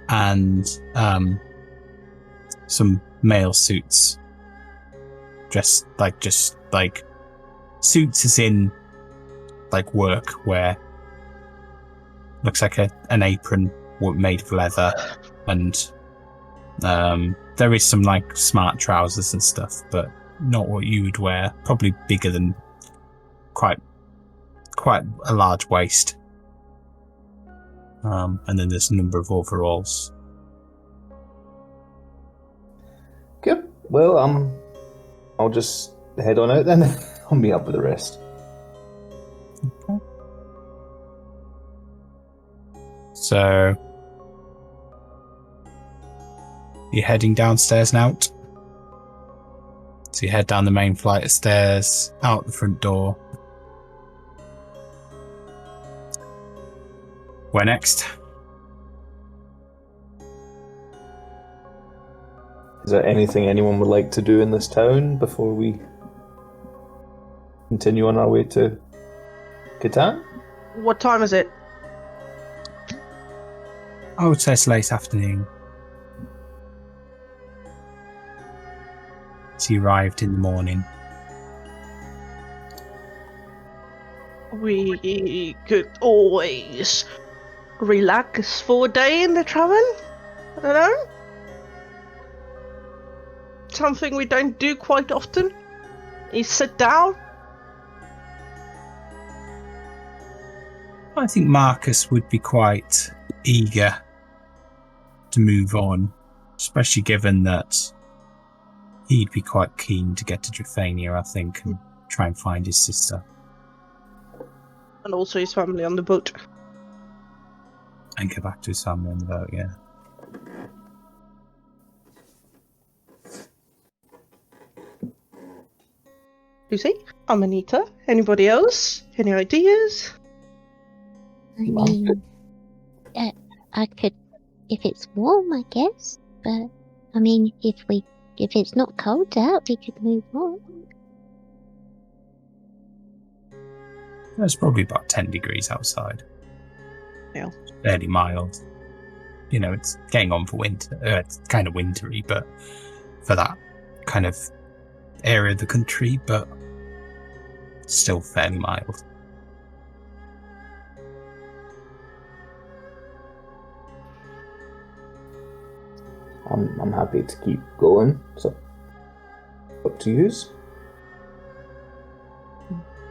And some male suits. Just like suits as in like work wear. Looks like an apron made of leather, and there is some like smart trousers and stuff, but not what you would wear. Probably bigger than quite a large waist. And then there's a number of overalls. Good. Well, I'll just head on out then. I'll meet up with the rest. Okay. So, you're heading downstairs and out. So you head down the main flight of stairs, out the front door. Where next? Is there anything anyone would like to do in this town before we continue on our way to Katan? What time is it? I would say it's late afternoon. So you arrived in the morning. We could always relax for a day in the tavern. I don't know. Something we don't do quite often is sit down. I think Marcus would be quite eager to move on, especially given that he'd be quite keen to get to Drifania, I think, and try and find his sister. And also his family on the boat. And go back to his family on the boat, yeah. Lucy? Amanita? Anybody else? Any ideas? I mean, I could, if it's warm, I guess. But I mean, if it's not cold out, we could move on. It's probably about 10 degrees outside. Yeah. It's fairly mild. You know, it's getting on for winter. It's kind of wintry, but for that kind of area of the country, but still fairly mild. I'm happy to keep going, so up to yous.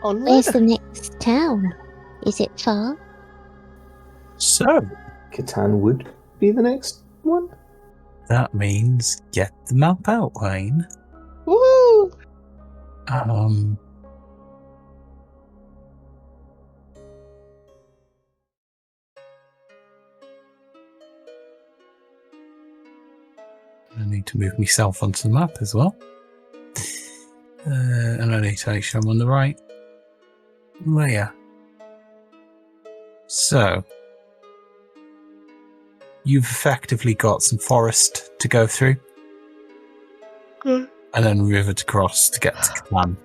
Where's the next town? Is it far? So, Katan would be the next one? that means get the map out, Wayne. Woo! I need to move myself onto the map as well. And I need to make sure I'm on the right layer. So, you've effectively got some forest to go through. Good. And then a river to cross to get to Katan.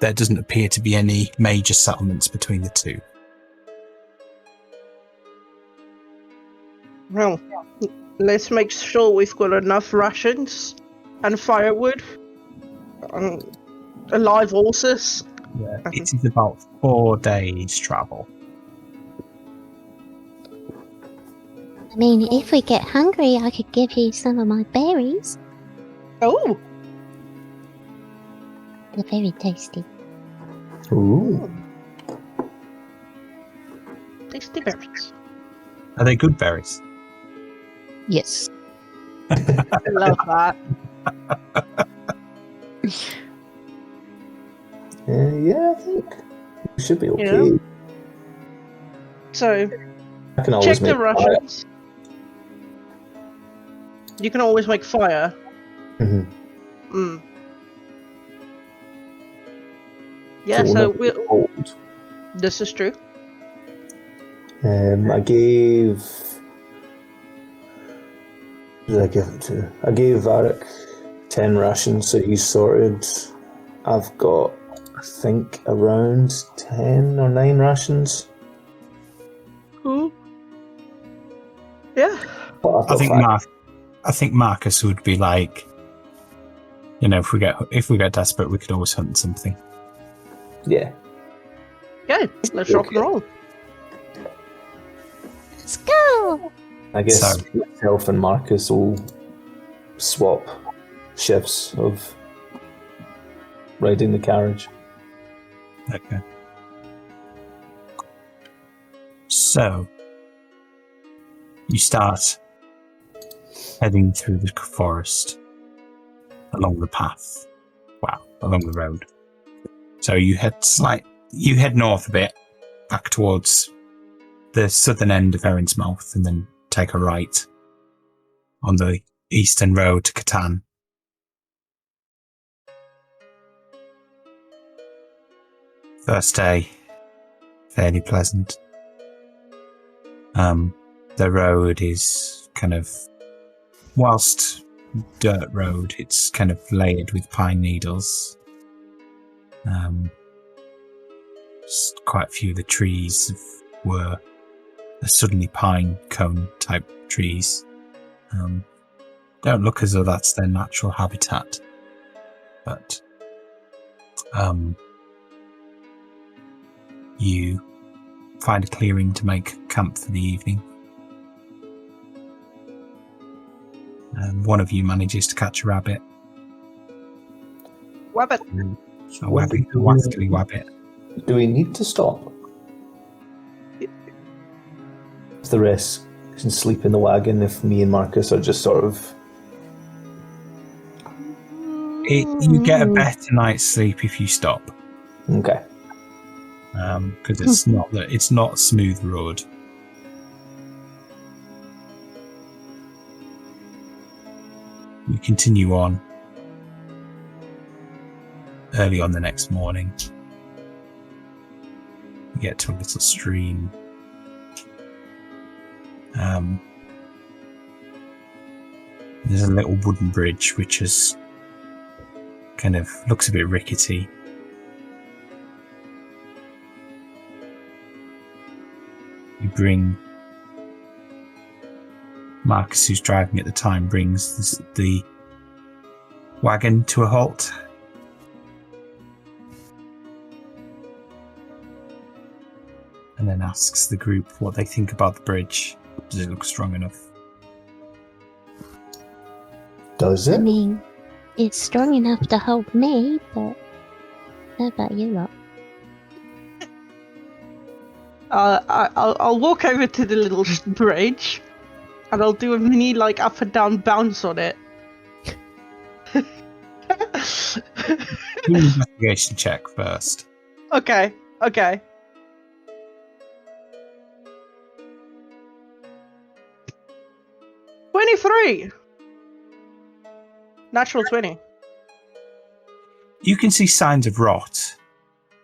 there doesn't appear to be any major settlements between the two. Well, let's make sure we've got enough rations and firewood and live horses. Yeah, it is about 4 days travel. I mean, if we get hungry, I could give you some of my berries. Oh, They're very tasty. Ooh. tasty berries. Are they good berries? Yes. I love that. Yeah, I think we should be okay. Yeah. So, I can always check make the rations. You can always make fire. Mhm. Mm. Yeah, so we'll never be cold. this is true. I gave. Who did I give it to? I gave Varric 10 rations, so he's sorted. I've got, I think, around 10 or 9 rations. Cool. Yeah. But I've got I think Marcus would be like, if we get desperate, we could always hunt something. Yeah. Okay, let's rock and roll. Let's go! I guess So- myself and Marcus will swap shifts of riding the carriage. Okay. So, you start heading through the forest along the path. Wow, along the road. So you head north a bit, back towards the southern end of Errinslake, and then take a right on the eastern road to Katan. First day, fairly pleasant. The road is kind of, whilst dirt road, it's kind of layered with pine needles. Quite a few of the trees were suddenly pine cone type trees. Don't look as though that's their natural habitat, but you find a clearing to make camp for the evening. One of you manages to catch a rabbit. Wabbit. A wabbly wabbit. Do we need to stop? If the rest can sleep in the wagon, if me and Marcus are just sort of... You get a better night's sleep if you stop, Okay. because it's not a smooth road. You continue on. Early on the next morning, you get to a little stream. There's a little wooden bridge which is kind of looks a bit rickety. You bring Marcus, who's driving at the time, brings the wagon to a halt. And then asks the group what they think about the bridge. Does it look strong enough? Does I it? mean, it's strong enough to hold me, but how about you lot? I'll walk over to the little bridge, and I'll do a mini up and down bounce on it. Do an investigation check first. Okay. 23. Natural 20. You can see signs of rot,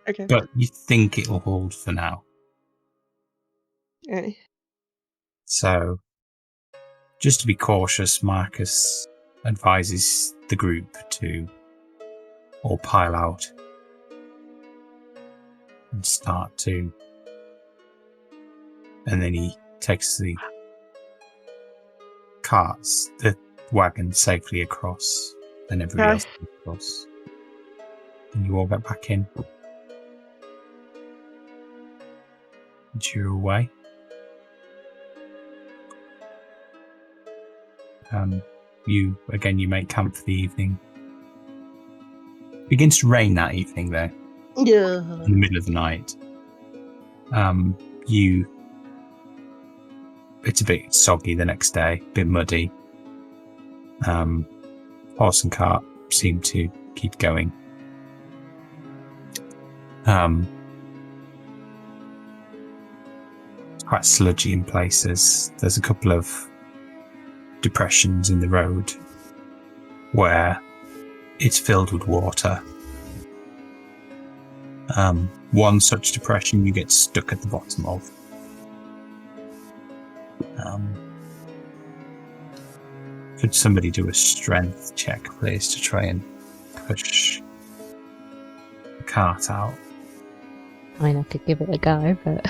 Okay. but you think it'll hold for now. Okay. So, just to be cautious, Marcus advises the group to all pile out and start to. And then he takes the wagon safely across, and everybody else goes across. And you all get back in. And you're away. You make camp for the evening. It begins to rain that evening, though. Yeah. In the middle of the night. It's a bit soggy the next day, a bit muddy. Horse and cart seem to keep going. It's quite sludgy in places. There's a couple of depressions in the road where it's filled with water. One such depression you get stuck at the bottom of. Could somebody do a strength check, please, to try and push the cart out? I mean, I could give it a go, but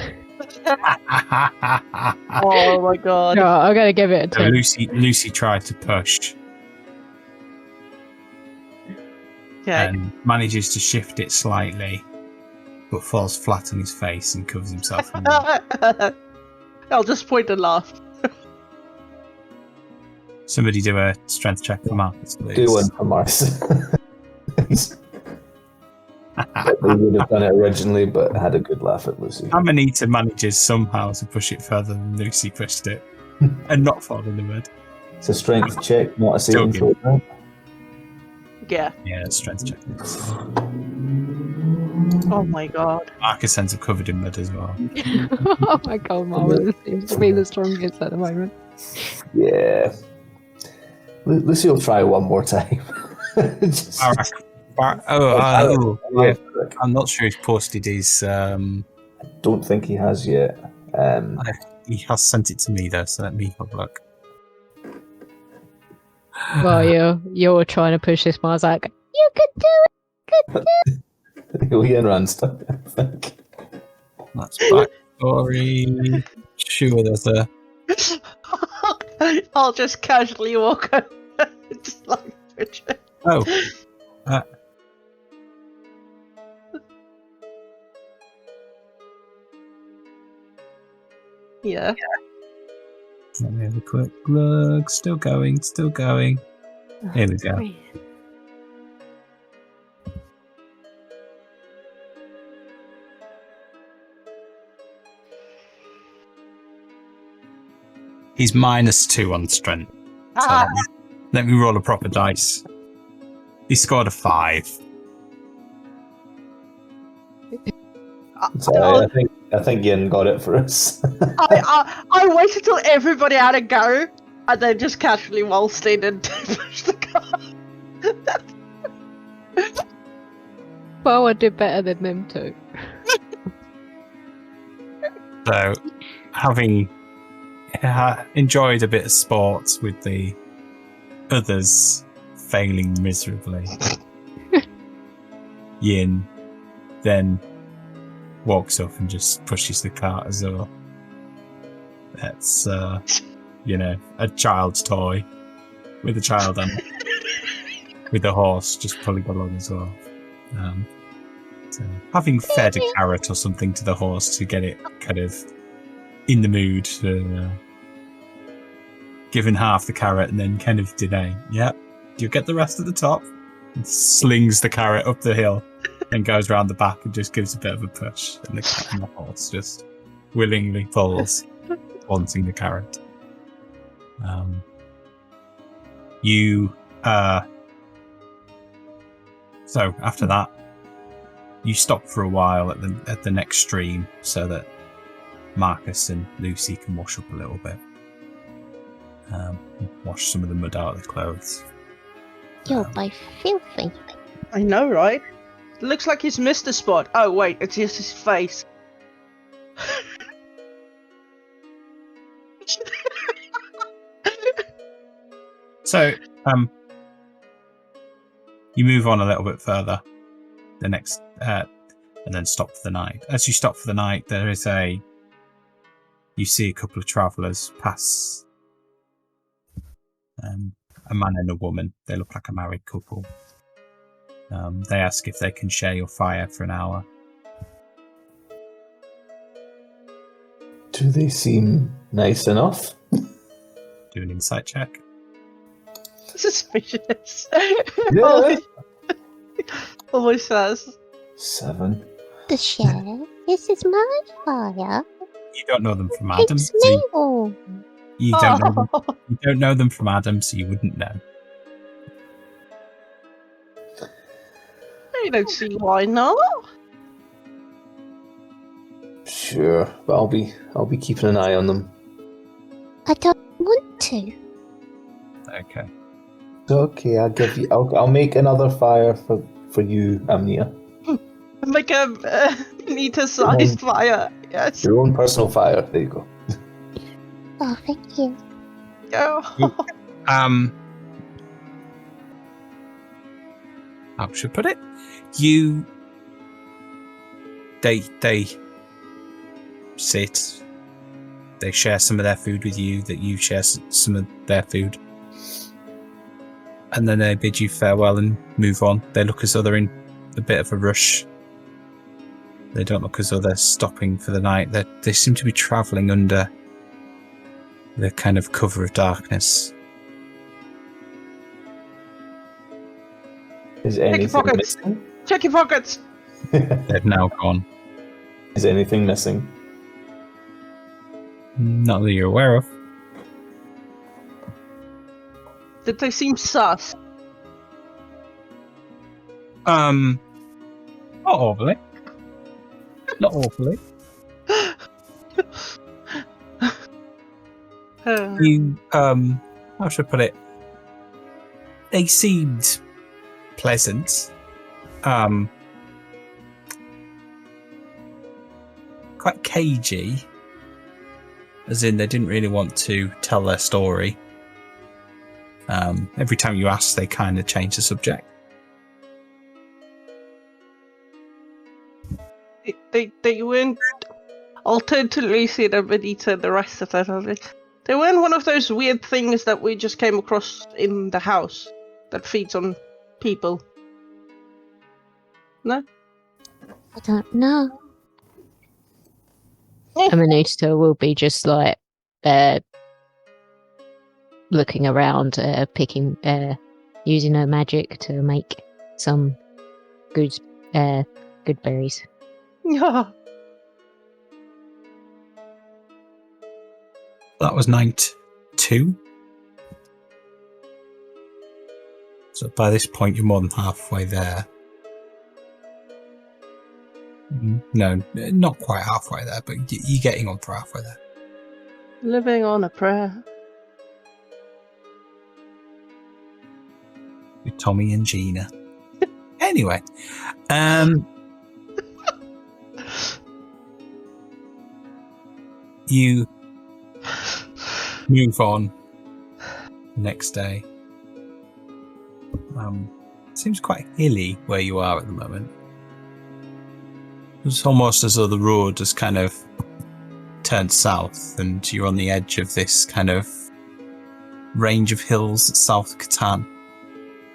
Oh my god. no, I'm gonna give it a So 10. Lucy tried to push Okay. and manages to shift it slightly, but falls flat on his face and covers himself in mud. I'll just point and laugh. Somebody do a strength check for Marcus, please. Do one for Mars. We would have done it originally, but had a good laugh at Lucy. Amanita manages somehow to push it further than Lucy pushed it and not fall in the mud. It's a strength check, not a saving Still throw. Right? Yeah. Yeah, it's strength check. Oh my god. Marcus ends up covered in mud as well. Oh my god, Marvel seems to be the strongest at the moment. Yeah. Lucy will try one more time. Just- I'm not sure he's posted his. I don't think he has yet. He has sent it to me though, so let me have a look. Well, you're trying to push this, Mars like, you could do it. He runs stuff, I think. That's backstory. Sure, there's a. I'll just casually walk over. Just like Richard. Oh. Yeah. Let me have a quick look. Still going. Here we go. He's -2 on strength. So let me roll a proper dice. He scored a 5. So I think Yin got it for us. I waited till everybody had a go, and then just casually waltzed in and pushed the car. Well, I did better than them two. So, having enjoyed a bit of sport with the others failing miserably, Yin then walks up and just pushes the cart as though that's, a child's toy with a child and with a horse just pulling along as well. So having fed a carrot or something to the horse to get it kind of in the mood for giving half the carrot and then kind of denying, yep, you get the rest at the top, and slings the carrot up the hill and goes round the back and just gives a bit of a push, and the horse just willingly pulls, wanting the carrot. So after that, you stop for a while at the next stream so that Marcus and Lucy can wash up a little bit. Wash some of the mud out of their clothes. You're both filthy. I know, right? Looks like he's missed a spot. Oh wait, it's just his face. So, you move on a little bit further. The next, and then stop for the night. As you stop for the night, you see a couple of travellers pass. A man and a woman. They look like a married couple. They ask if they can share your fire for an hour. Do they seem nice enough? Do an insight check. Suspicious. Yeah. Almost says. 7. The share. This is my fire. You don't know them from Adam. Keeps So me warm. you don't know them. You don't know them from Adam, so you wouldn't know. I don't see why not. Sure, but I'll be keeping an eye on them. I don't want to. Okay. Okay, I'll make another fire for you, Amnia. Make a meter-sized fire. Yes. Your own personal fire. There you go. Oh, thank you. Oh. How should I put it? They sit. They share some of their food with you. That you share some of their food, and then they bid you farewell and move on. They look as though they're in a bit of a rush. They don't look as though they're stopping for the night. They seem to be travelling under the kind of cover of darkness. Is Check your anything pockets. missing? Check your pockets. They've now gone. Is anything missing? Not that you're aware of. Did they seem sus? Not awfully. Not awfully. You, how should I put it? They seemed pleasant. Quite cagey. As in, they didn't really want to tell their story. Every time you asked, they kind of changed the subject. They weren't. I'll turn to Lucy and Benita and the rest of that. They weren't one of those weird things that we just came across in the house that feeds on people. No? I don't know. Amanita will be just like looking around, picking, using her magic to make some good berries. Yeah. That was night 2. So by this point, you're more than halfway there. No, not quite halfway there, but you're getting on for halfway there. Living on a prayer. With Tommy and Gina. Anyway, you move on next day. Seems quite hilly where you are at the moment. It's almost as though the road has kind of turned south and you're on the edge of this kind of range of hills at south of Katan.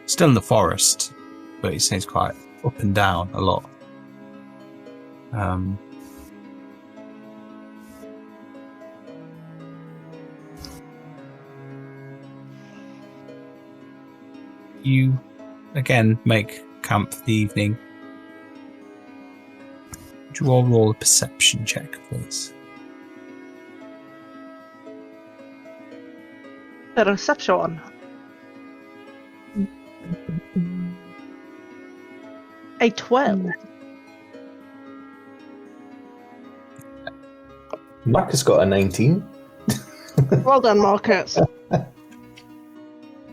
Still in the forest, but it seems quite up and down a lot. You again make camp for the evening. Would you all roll a perception check, please? The reception. A 12. Marcus got a 19. Well done, Marcus.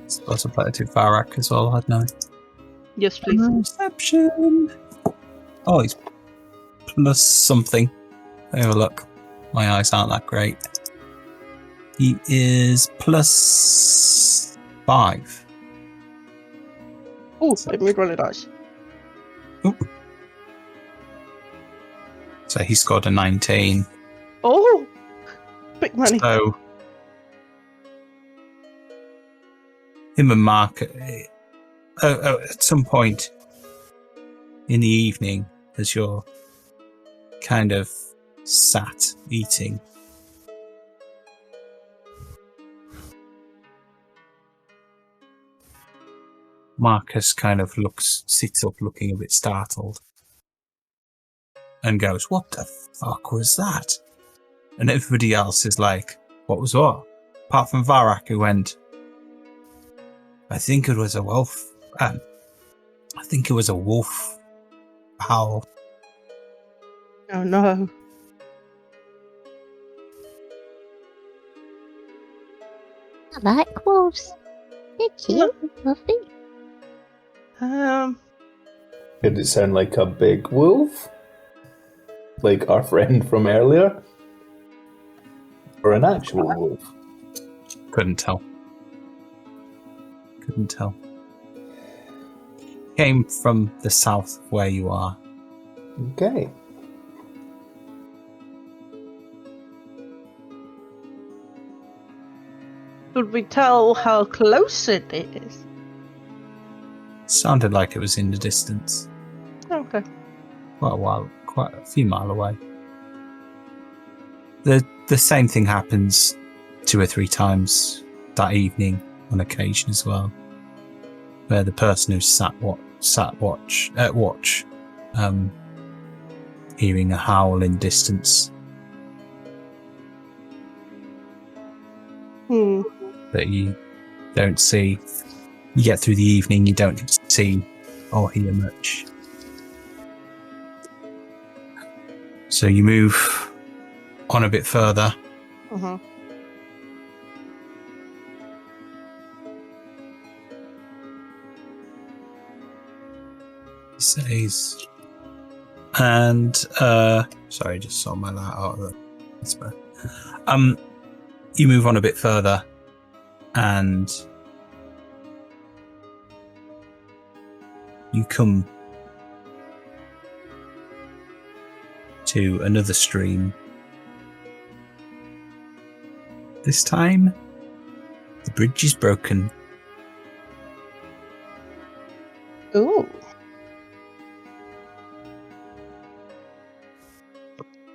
Suppose I played to Varak as well, hadn't I? Yes, please. Perception. Oh, he's plus something. Let me have a look. My eyes aren't that great. He is plus 5. Oh, let me roll a dice. Oop. So he scored a 19. Oh, big money. So him and Mark, at some point in the evening, as you're kind of sat eating, Marcus kind of sits up looking a bit startled and goes, "What the fuck was that?" And everybody else is like, "What was what?" Apart from Varak, who went, "I think it was a wolf. I think it was a wolf howl." Oh no. I like wolves. They're cute. Lovely. Did it sound like a big wolf? Like our friend from earlier? Or an actual wolf? Couldn't tell. Came from the south of where you are. Okay. Could we tell how close it is? Sounded like it was in the distance. Okay. Quite a few miles away. The same thing happens 2 or 3 times that evening on occasion as well, where the person who's sat watch, hearing a howl in distance, that you don't see. You get through the evening, you don't see or hear much. So you move on a bit further. Uh-huh. He says, and sorry, just saw my light out of the. You move on a bit further, and you come to another stream. This time, the bridge is broken. Ooh.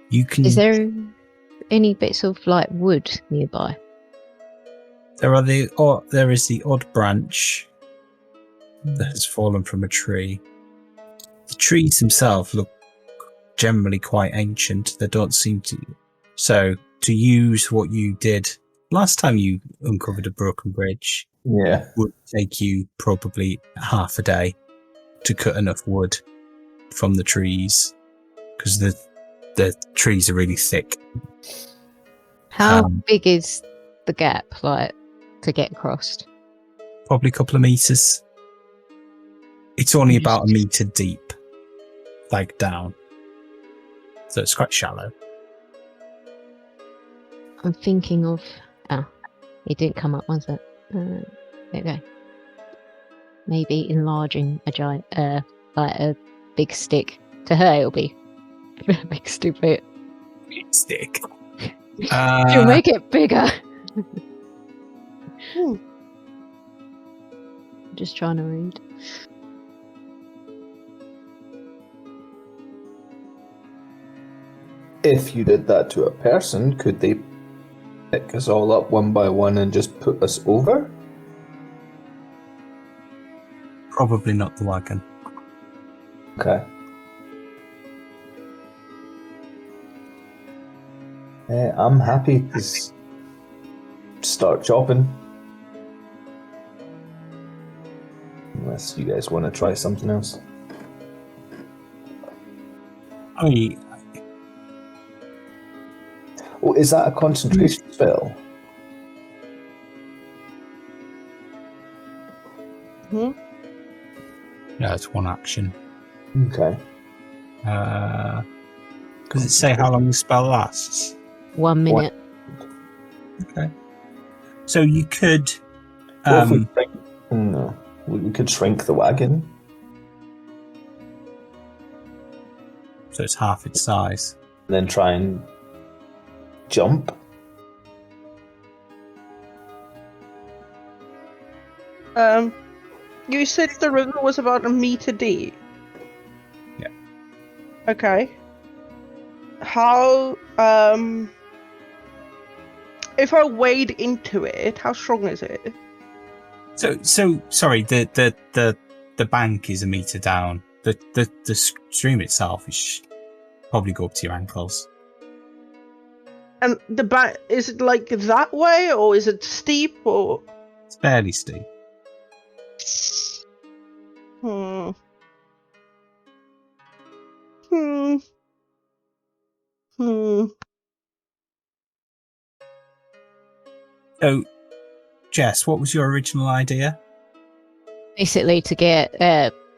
You can. Is there any bits of like wood nearby? There is the odd branch that has fallen from a tree. The trees themselves look generally quite ancient. They don't seem to. So to use what you did last time you uncovered a broken bridge, would take you probably half a day to cut enough wood from the trees, because the trees are really thick. How big is the gap, like, to get across? Probably a couple of meters. It's only about 1 meter deep, like down. So it's quite shallow. I'm thinking of... Oh, it didn't come up, was it? There we go. Maybe enlarging a giant, like a big stick. To her, it'll be a big stupid. Big stick. She'll make it bigger. Just trying to read. If you did that to a person, could they pick us all up one by one and just put us over? Probably not the wagon. Okay. I'm happy to start chopping. Unless you guys want to try something else. I mean, Oh, is that a concentration spell? Hmm? yeah, it's one action. Okay. Does it say how long the spell lasts? 1 minute. Okay. So you could. What if we shrink? No, we could shrink the wagon. So it's half its size. then try and jump. You said the river was about a meter deep. Yeah. Okay. How, if I wade into it, how strong is it? So sorry. The bank is a meter down. The stream itself is probably go up to your ankles. And the back, is it like that way, or is it steep, or? It's fairly steep. Hmm. So, Jess, what was your original idea? Basically, to get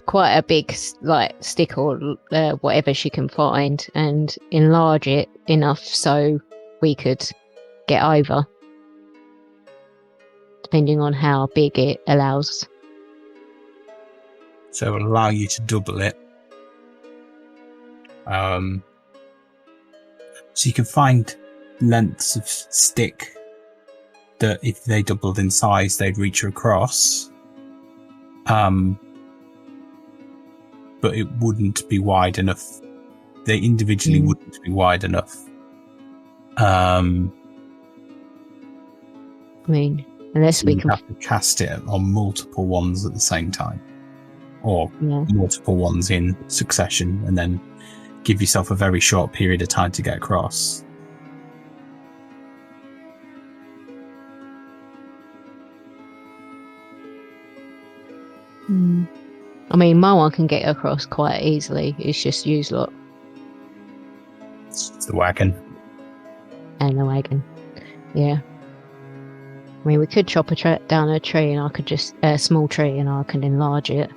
quite a big stick or whatever she can find, and enlarge it enough so we could get over, depending on how big it allows. So it'll allow you to double it. So you can find lengths of stick that if they doubled in size, they'd reach across. But it wouldn't be wide enough. They individually wouldn't be wide enough. I mean, unless So we you can. have to cast it on multiple ones at the same time, or Yeah. multiple ones in succession, and then give yourself a very short period of time to get across. I mean, my one can get across quite easily. It's just use lot It's the wagon. and the wagon. Yeah. I mean, we could chop down a tree, and I could just a small tree, and I can enlarge it.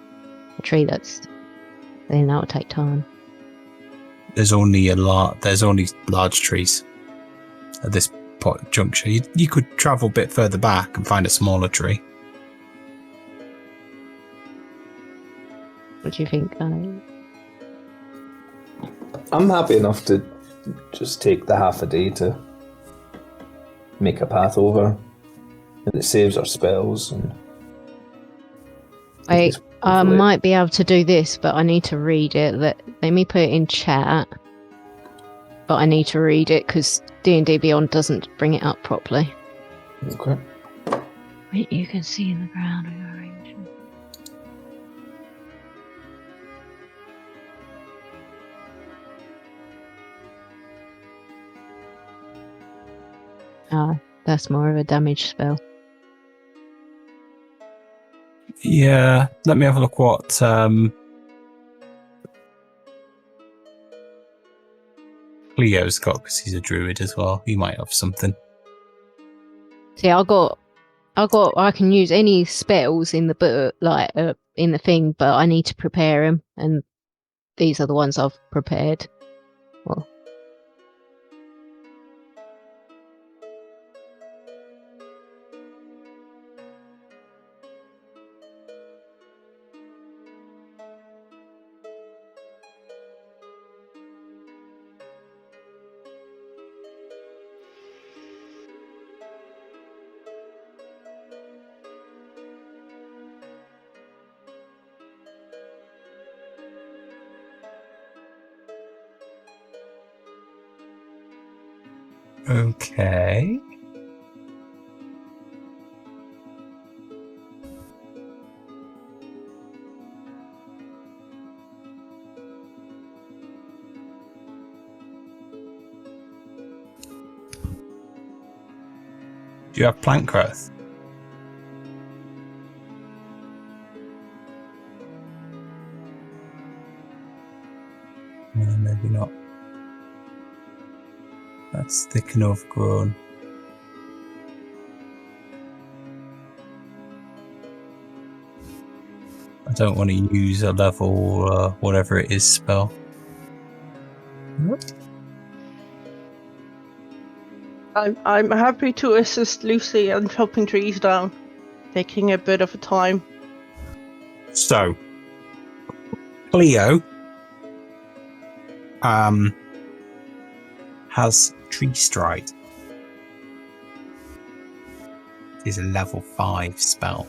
A tree then that would take time. There's only large trees at this juncture. You could travel a bit further back and find a smaller tree. What do you think? I'm happy enough to just take the half a day to make a path over, and it saves our spells. And I might be able to do this, but I need to read it. Let me put it in chat. But I need to read it because D&D Beyond doesn't bring it up properly. Okay. Wait, you can see in the ground. That's more of a damage spell. Yeah, let me have a look what Cleo's got, because he's a druid as well. He might have something. See, I can use any spells in the book, in the thing, but I need to prepare them, and these are the ones I've prepared. Well. Okay. Do you have plant growth? No, maybe not. That's thick and overgrown. I don't want to use a level whatever it is spell. I'm happy to assist Lucy in chopping trees down, taking a bit of a time. So, Cleo, has Tree Stride. It is a level 5 spell.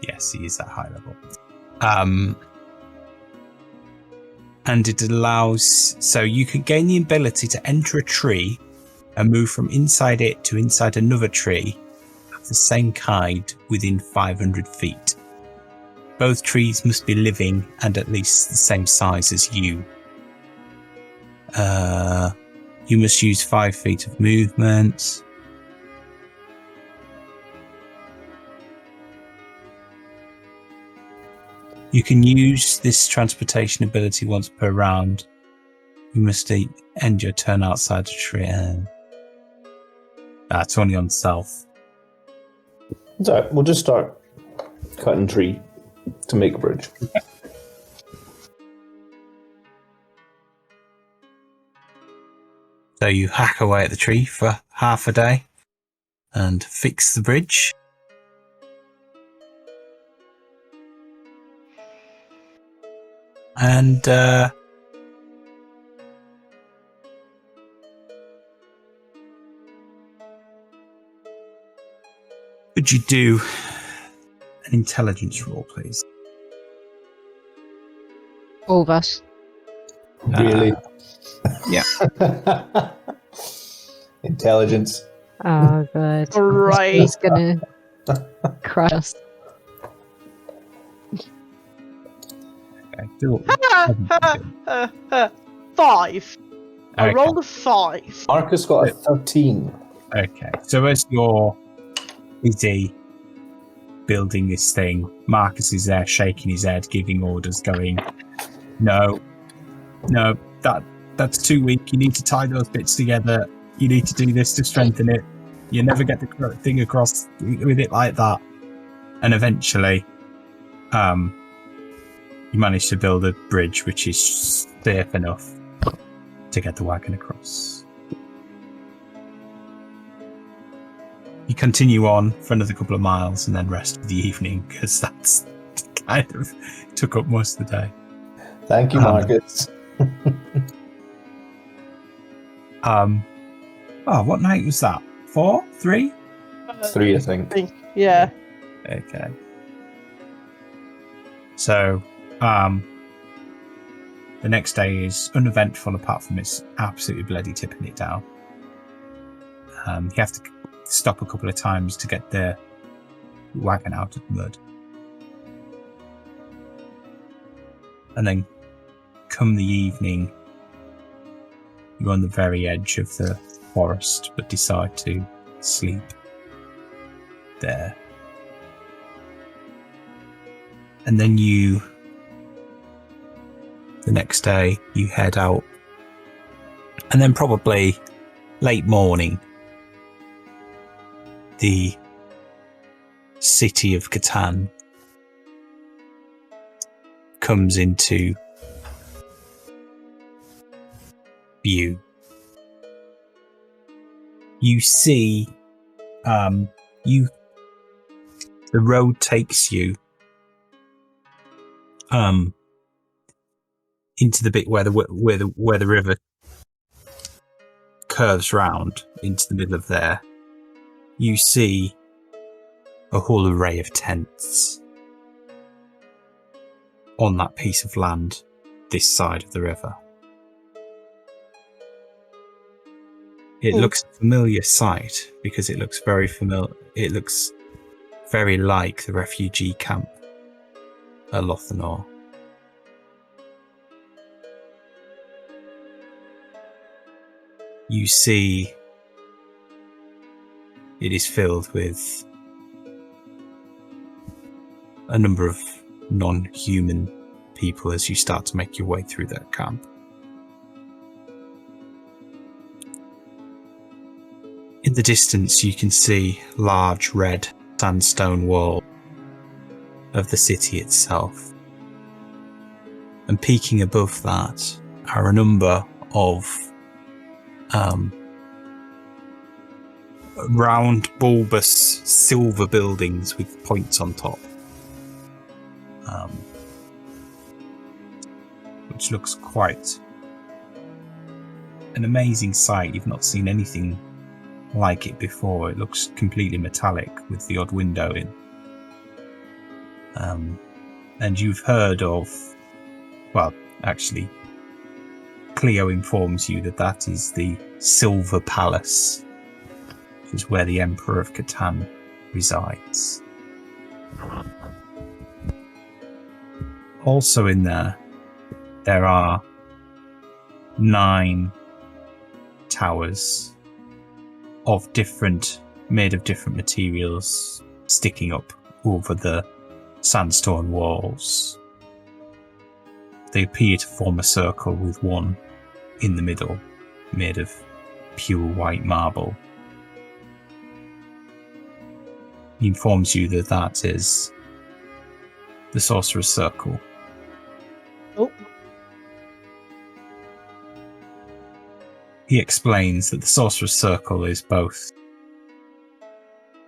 Yes, he is at high level. And it allows, so you can gain the ability to enter a tree and move from inside it to inside another tree of the same kind within 500 feet. Both trees must be living and at least the same size as you. You must use 5 feet of movement. You can use this transportation ability once per round. You must end your turn outside the tree. That's only on stealth. It's alright, we'll just start cutting tree to make a bridge. So you hack away at the tree for half a day and fix the bridge. And could you do an intelligence roll, please? All of us. Really? Yeah. Intelligence. Oh, God. Right. He's gonna crush us. Okay. Do it. 5. I Okay. rolled a 5. Marcus got a 13. Okay, so as you're busy building this thing, Marcus is there shaking his head, giving orders, going, no, that's too weak. You need to tie those bits together. You need to do this to strengthen it. You never get the thing across with it like that. And eventually, you manage to build a bridge which is safe enough to get the wagon across. You continue on for another couple of miles and then rest for the evening, because that's kind of took up most of the day. Thank you, Marcus. What night was that? 4? 3? 3, I think. Yeah. Okay. So, the next day is uneventful apart from it's absolutely bloody tipping it down. You have to stop a couple of times to get the wagon out of the mud. And then come the evening, you're on the very edge of the forest, but decide to sleep there. And then the next day, you head out. And then probably late morning, the city of Katan comes into view. You see, the road takes you into the bit where the river curves round into the middle of there. You see a whole array of tents on that piece of land this side of the river. It looks a familiar sight because it looks very familiar. It looks very like the refugee camp at Lothanor. You see it is filled with a number of non-human people as you start to make your way through that camp. In the distance, you can see large red sandstone wall of the city itself. And peeking above that are a number of round, bulbous silver buildings with points on top, which looks quite an amazing sight. You've not seen anything like it before. It looks completely metallic with the odd window in. And you've heard of, well, actually, Cleo informs you that that is the Silver Palace, which is where the Emperor of Catan resides. Also in there are 9 towers made of different materials sticking up over the sandstone walls. They appear to form a circle with one in the middle, made of pure white marble. He informs you that that is the Sorcerer's Circle. Oh. He explains that the Sorcerer's Circle is both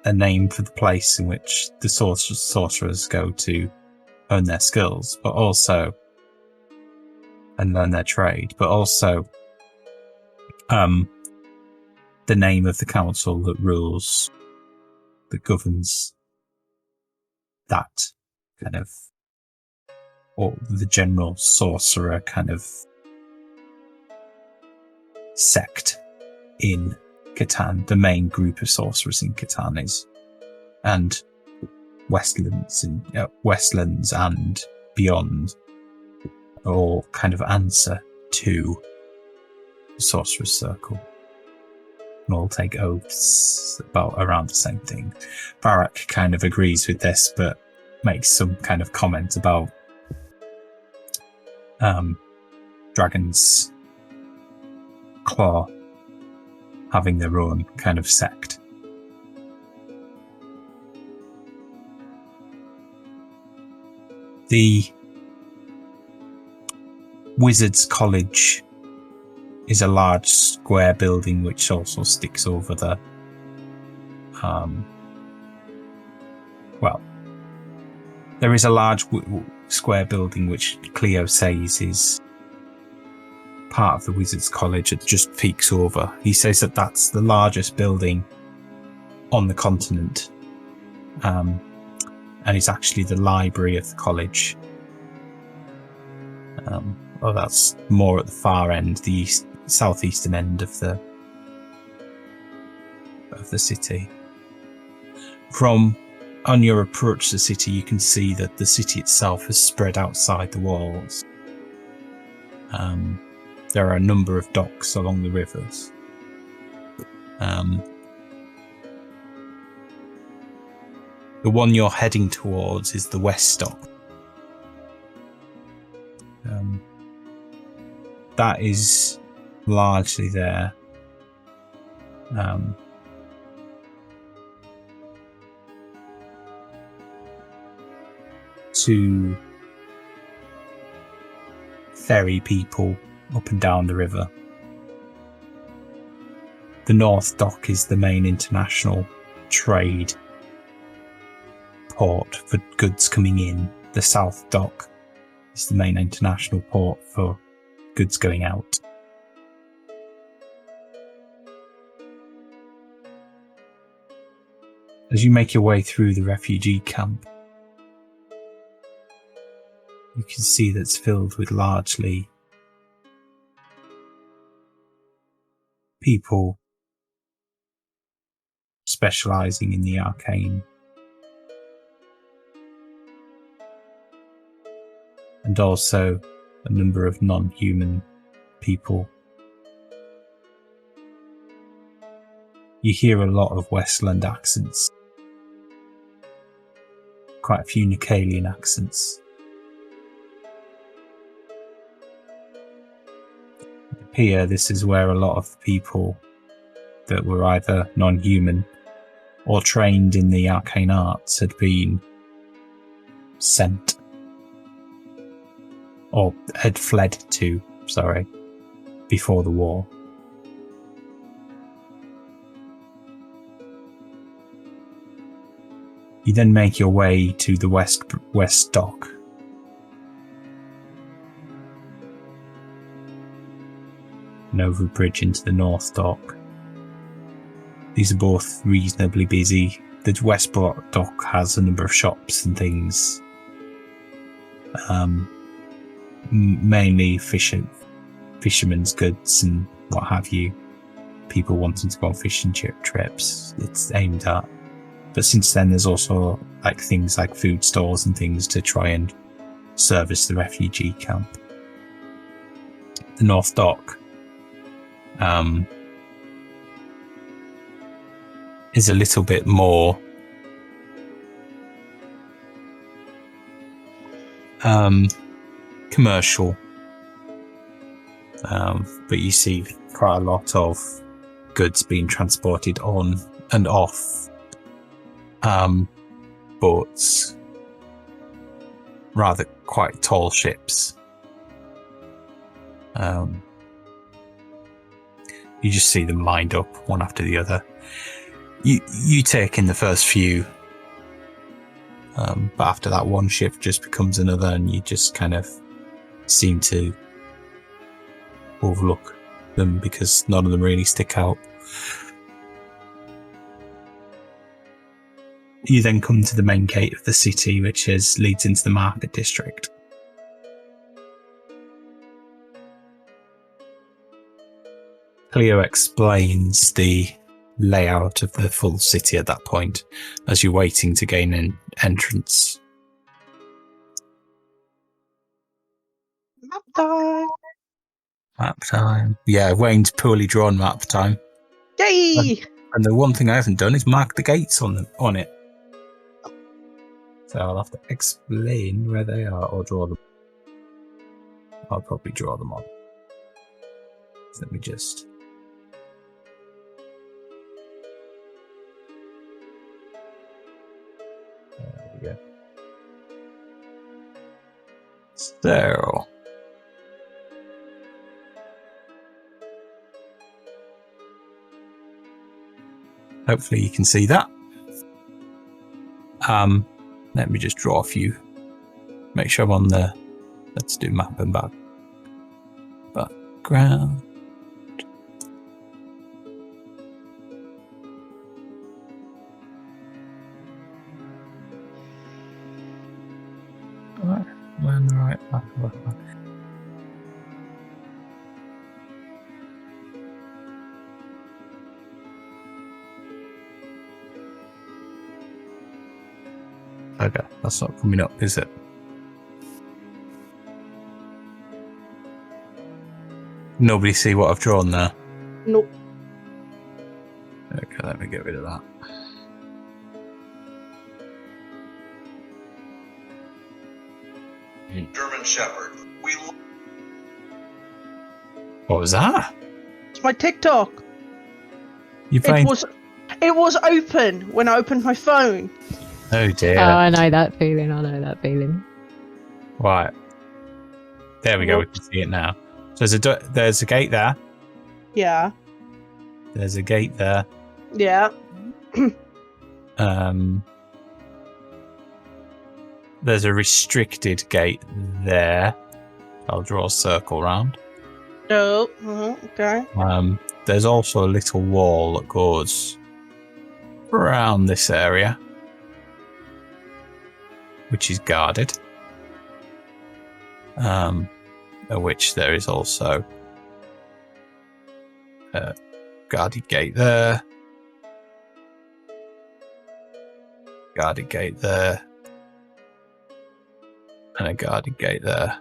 a name for the place in which the sorcerers go to earn their skills, but also and learn their trade, but also the name of the council that governs that kind of, or the general sorcerer kind of sect in Catan. The main group of sorcerers in Catan is, and Westlands and beyond are all kind of answer to the Sorcerer's Circle, and all take oaths around the same thing. Barak kind of agrees with this, but makes some kind of comment about Dragon's Claw having their own kind of sect. The Wizards College is a large square building which also sticks over the there is a large square building which Cleo says is part of the Wizards College. It just peeks over. He says that that's the largest building on the continent, and it's actually the library of the college. That's more at the far end, the southeastern end of the city. On your approach to the city, you can see that the city itself is spread outside the walls. There are a number of docks along the rivers. The one you're heading towards is the West Dock. That is largely there. To ferry people up and down the river. The North Dock is the main international trade port for goods coming in. The South Dock is the main international port for goods going out. As you make your way through the refugee camp, you can see that's filled with largely people specialising in the arcane, and also a number of non-human people. You hear a lot of Westland accents, quite a few Nicalian accents. Here, this is where a lot of people that were either non-human or trained in the arcane arts had been sent, or had fled to, before the war. You then make your way to the West Dock. and over a bridge into the North Dock. These are both reasonably busy. The West Dock has a number of shops and things. Mainly fishermen's goods and what have you. People wanting to go on fishing trips, it's aimed at. But since then, there's also like things like food stores and things to try and service the refugee camp. The North Dock is a little bit more commercial, but you see quite a lot of goods being transported on and off boats, rather quite tall ships. You just see them lined up one after the other. You take in the first few, but after that, one ship just becomes another, and you just kind of seem to overlook them because none of them really stick out. You then come to the main gate of the city, which leads into the market district. Cleo explains the layout of the full city at that point as you're waiting to gain an entrance. Map time. Map time. Yeah, Wayne's poorly drawn map time. Yay! And the one thing I haven't done is mark the gates on it. So I'll have to explain where they are or draw them. I'll probably draw them on. So let me just... There we go. So... hopefully you can see that. Let me just draw a few. Make sure I'm on the... Let's do map and background. Right, we're on the right map. Okay, that's not coming up, is it? Nobody see what I've drawn there? Nope. Okay, let me get rid of that. German Shepherd. What was that? It's my TikTok. You playing? It was open when I opened my phone. Oh dear. Oh, I know that feeling. Right. There we go. We can see it now. So there's a gate there. Yeah. There's a gate there. Yeah. There's a restricted gate there. I'll draw a circle round. Oh. Okay. There's also a little wall that goes around this area, which is guarded. At which there is also a guarded gate there, guarded gate there, and a guarded gate there.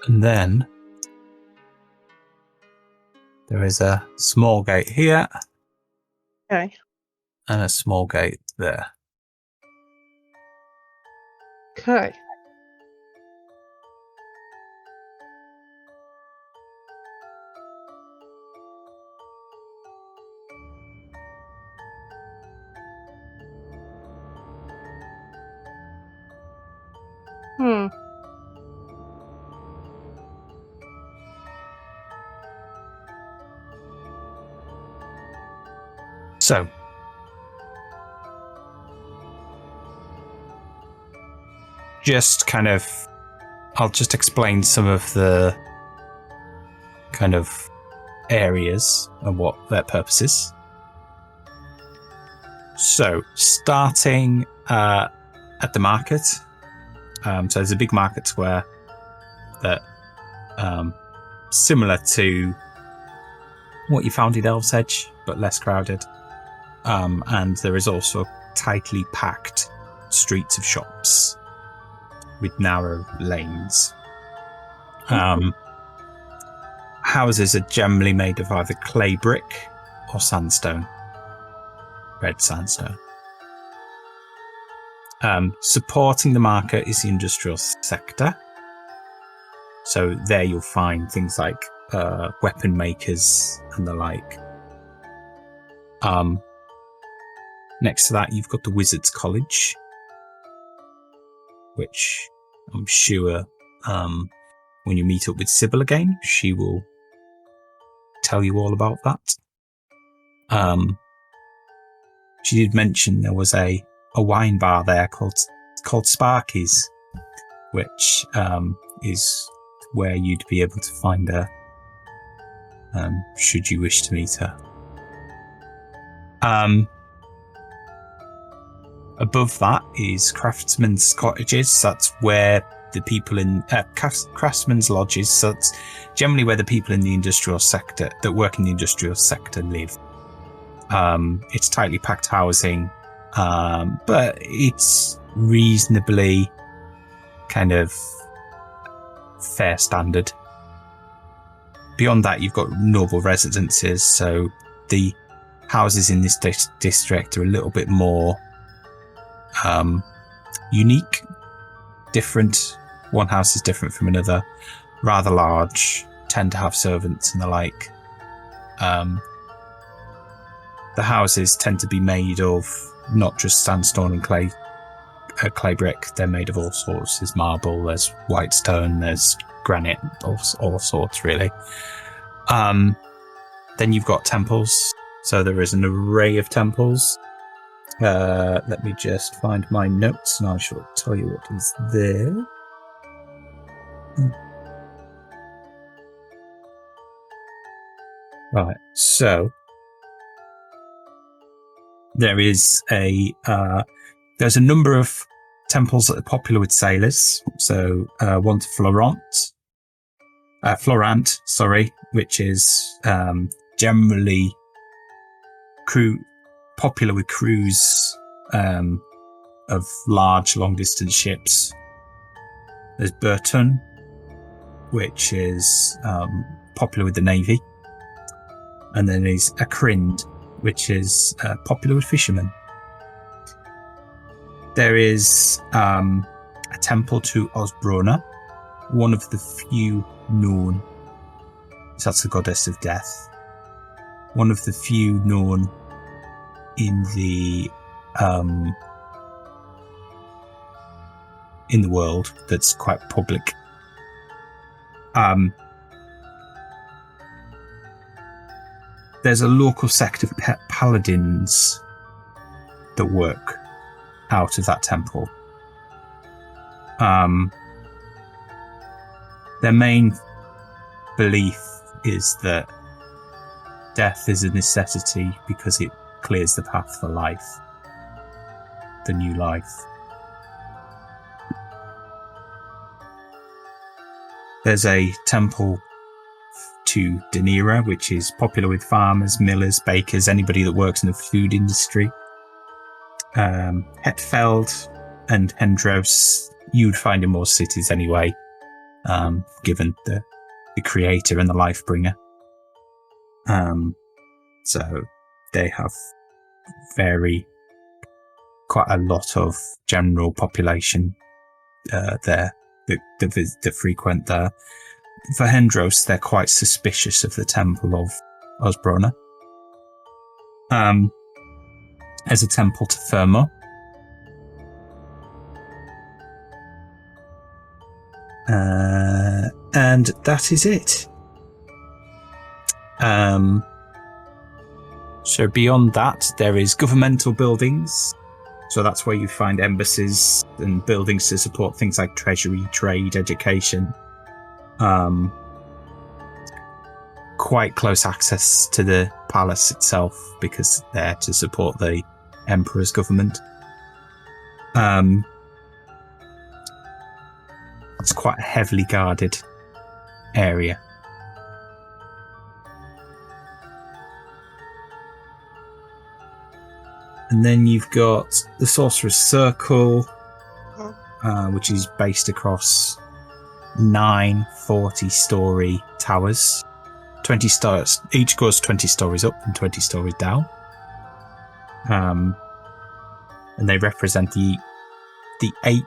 And then there is a small gate here. Okay. And a small gate there. Okay. So, just kind of I'll just explain some of the kind of areas and what their purpose is. So, starting at the market. So there's a big market square that similar to what you found in Elves Edge, but less crowded. And there is also tightly packed streets of shops with narrow lanes. Houses are generally made of either clay brick or sandstone, red sandstone. Supporting the market is the industrial sector. So there you'll find things like weapon makers and the like. Next to that, you've got the Wizards College, which I'm sure when you meet up with Sybil again, she will tell you all about that. She did mention there was a wine bar there called Sparky's, which is where you'd be able to find her should you wish to meet her. Above that is craftsmen's cottages. That's where the people in craftsmen's lodges. So that's generally where the people in the industrial sector that work in the industrial sector live. It's tightly packed housing, but it's reasonably kind of fair standard. Beyond that, you've got noble residences. So the houses in this district are a little bit more unique, different. One house is different from another, rather large, tend to have servants and the like. The houses tend to be made of not just sandstone and clay brick. They're made of all sorts. There's marble, there's white stone, there's granite, all sorts really. Then you've got temples. So there is an array of temples. Let me just find my notes and I shall tell you what is there. Right, so there's a number of temples that are popular with sailors. So one to Florant, which is generally popular with crews of large, long-distance ships. There's Burton, which is popular with the Navy. And then there's Akrind, which is popular with fishermen. There is a temple to Osbrona, one of the few known. So that's the goddess of death. One of the few known in the world that's quite public. There's a local sect of paladins that work out of that temple. Their main belief is that death is a necessity because it clears the path for life, the new life. There's a temple to Danira, which is popular with farmers, millers, bakers, anybody that works in the food industry. Hetfeld and Hendros, you'd find in most cities anyway, given the creator and the life bringer. So they have quite a lot of general population there that frequent there. For Hendros, they're quite suspicious of the temple of Osbrona. There's a temple to Fermo. And that is it. So beyond that, there is governmental buildings. So that's where you find embassies and buildings to support things like treasury, trade, education. Quite close access to the palace itself because they're to support the emperor's government. It's quite a heavily guarded area. And then you've got the Sorcerer's Circle, which is based across 9 40-story towers. 20 stars. Each goes 20 stories up and 20 stories down. And they represent the 8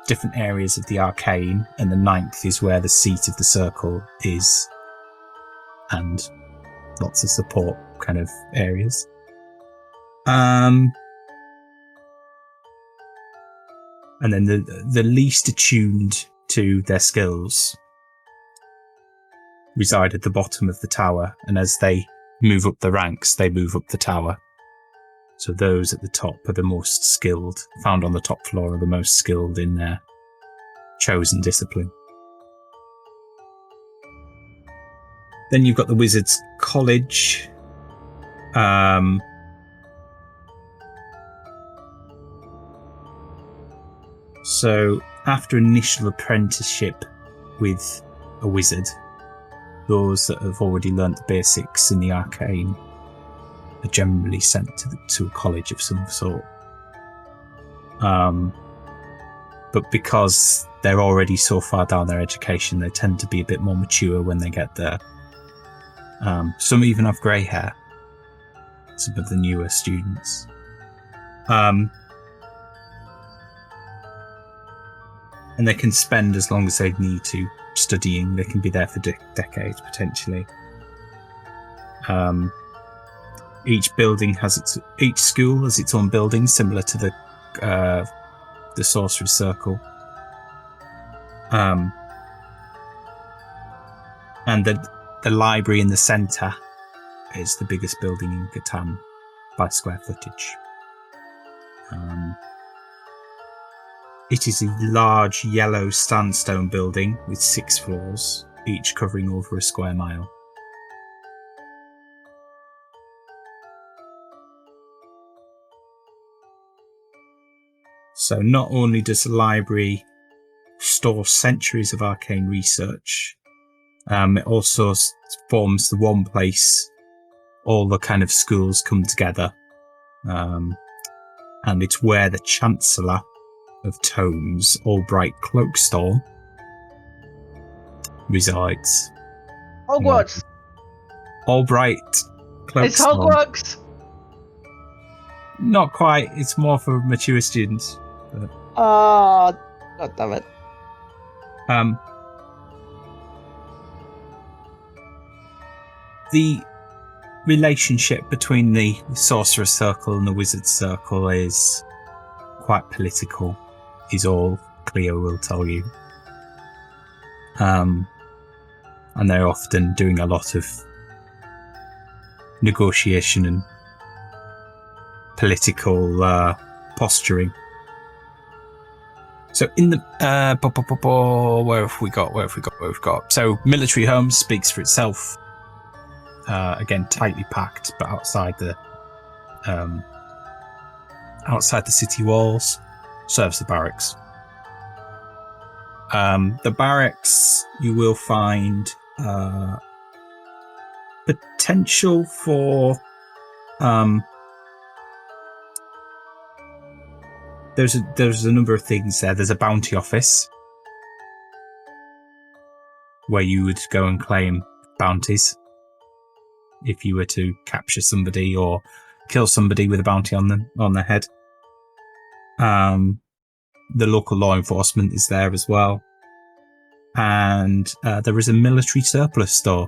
different areas of the arcane, and the 9th is where the seat of the circle is, and lots of support kind of areas. And then the least attuned to their skills reside at the bottom of the tower, and as they move up the ranks, they move up the tower. So those at the top are the most skilled, found on the top floor are the most skilled in their chosen discipline. Then you've got the Wizard's College. So after initial apprenticeship with a wizard, those that have already learnt the basics in the arcane are generally sent to a college of some sort. But because they're already so far down their education, they tend to be a bit more mature when they get there. Some even have grey hair, some of the newer students. And they can spend as long as they need to studying. They can be there for decades, potentially. Each school has its own building, similar to the Sorcerer's Circle. And the library in the centre is the biggest building in Katan by square footage. It is a large yellow sandstone building with 6 floors, each covering over a square mile. So not only does the library store centuries of arcane research, it also forms the one place all the kind of schools come together. And it's where the Chancellor of Tomes, Albright Cloakstorm, resides. Hogwarts. Albright Cloakstorm. It's Hogwarts. Not quite. It's more for mature students. But, Oh, God damn it. The relationship between the Sorcerer's Circle and the Wizard's Circle is quite political, is all Cleo will tell you. And they're often doing a lot of negotiation and political posturing. So in the where have we got? So Military Homes speaks for itself. Again, tightly packed, but outside the city walls, serves the barracks. The barracks, you will find potential for there's a number of things there. There's a bounty office where you would go and claim bounties if you were to capture somebody or kill somebody with a bounty on their head. The local law enforcement is there as well. And there is a military surplus store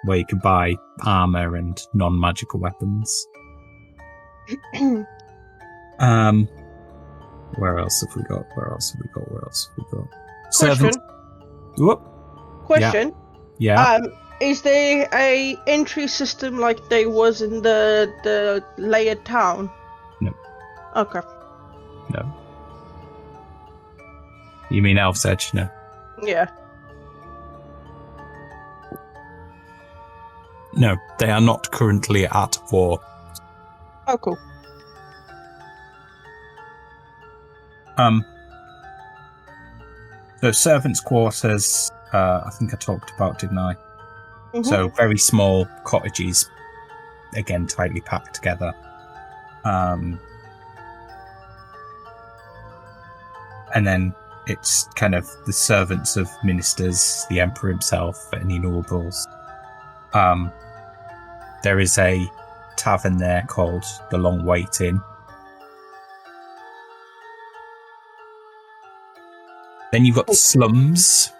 where you can buy armor and non-magical weapons. Where else have we got? Question. Whoop. Question. Yeah. Is there a entry system like there was in the layered town? No. Okay. No. You mean Elf's Edge? No. Yeah. No, they are not currently at war. Oh, cool. The servants' quarters, I think I talked about, didn't I? Mhm. So very small cottages, again tightly packed together. And then it's kind of the servants of ministers, the emperor himself, any nobles. There is a tavern there called the Long Wait Inn. Then you've got the slums.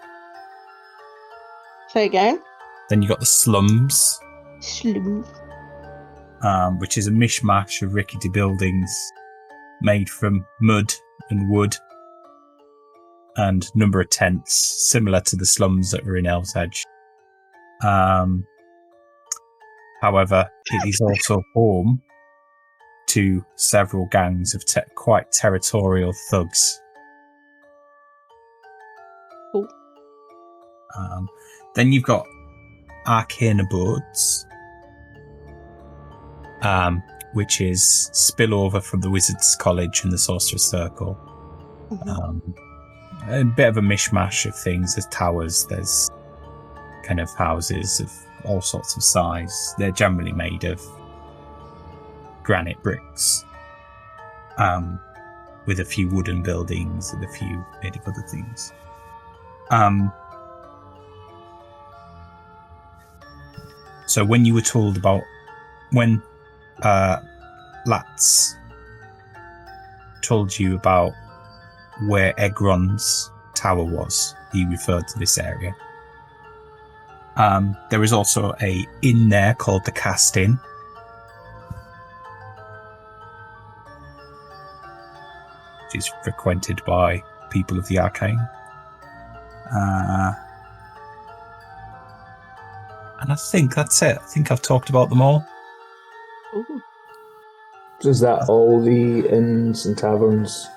Say again. Then you've got the slums, Slum. Which is a mishmash of rickety buildings made from mud and wood and a number of tents, similar to the slums that are in Elf's Edge. However, it is also home to several gangs of quite territorial thugs. Cool. Then you've got arcane abodes, which is spillover from the Wizards College and the Sorcerer's Circle. A bit of a mishmash of things. There's towers, there's kind of houses of all sorts of size. They're generally made of granite bricks, with a few wooden buildings and a few made of other things. So when you were told about when Latz told you about where Egron's tower was, he referred to this area. There is also a inn there called the Cast Inn, which is frequented by people of the arcane. And I think that's it. I think I've talked about them all. Ooh. Is that all the inns and taverns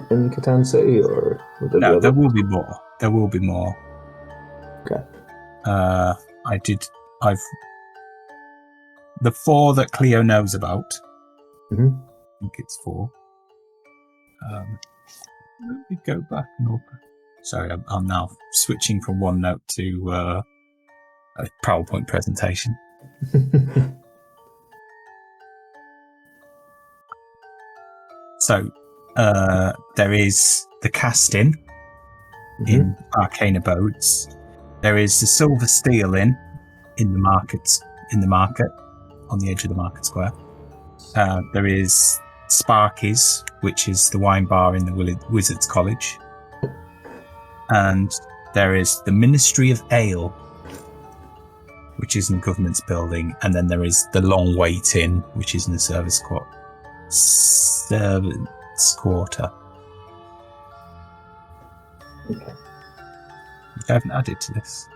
in Katan City, or would there be No, other? there will be more. There will be more. Okay. The 4 that Cleo knows about. Mhm. I think it's 4. Let me go back and open. Sorry, I'm now switching from OneNote to a PowerPoint presentation. So there is the Cast Inn in Arcane Abodes. There is the Silver Steel Inn in the market on the edge of the market square. There is Sparky's, which is the wine bar in the Wizards College. And there is the Ministry of Ale, which is in the government's building. And then there is the Long Wait Inn, which is in the servants' quarter. Okay. Which I haven't added to this.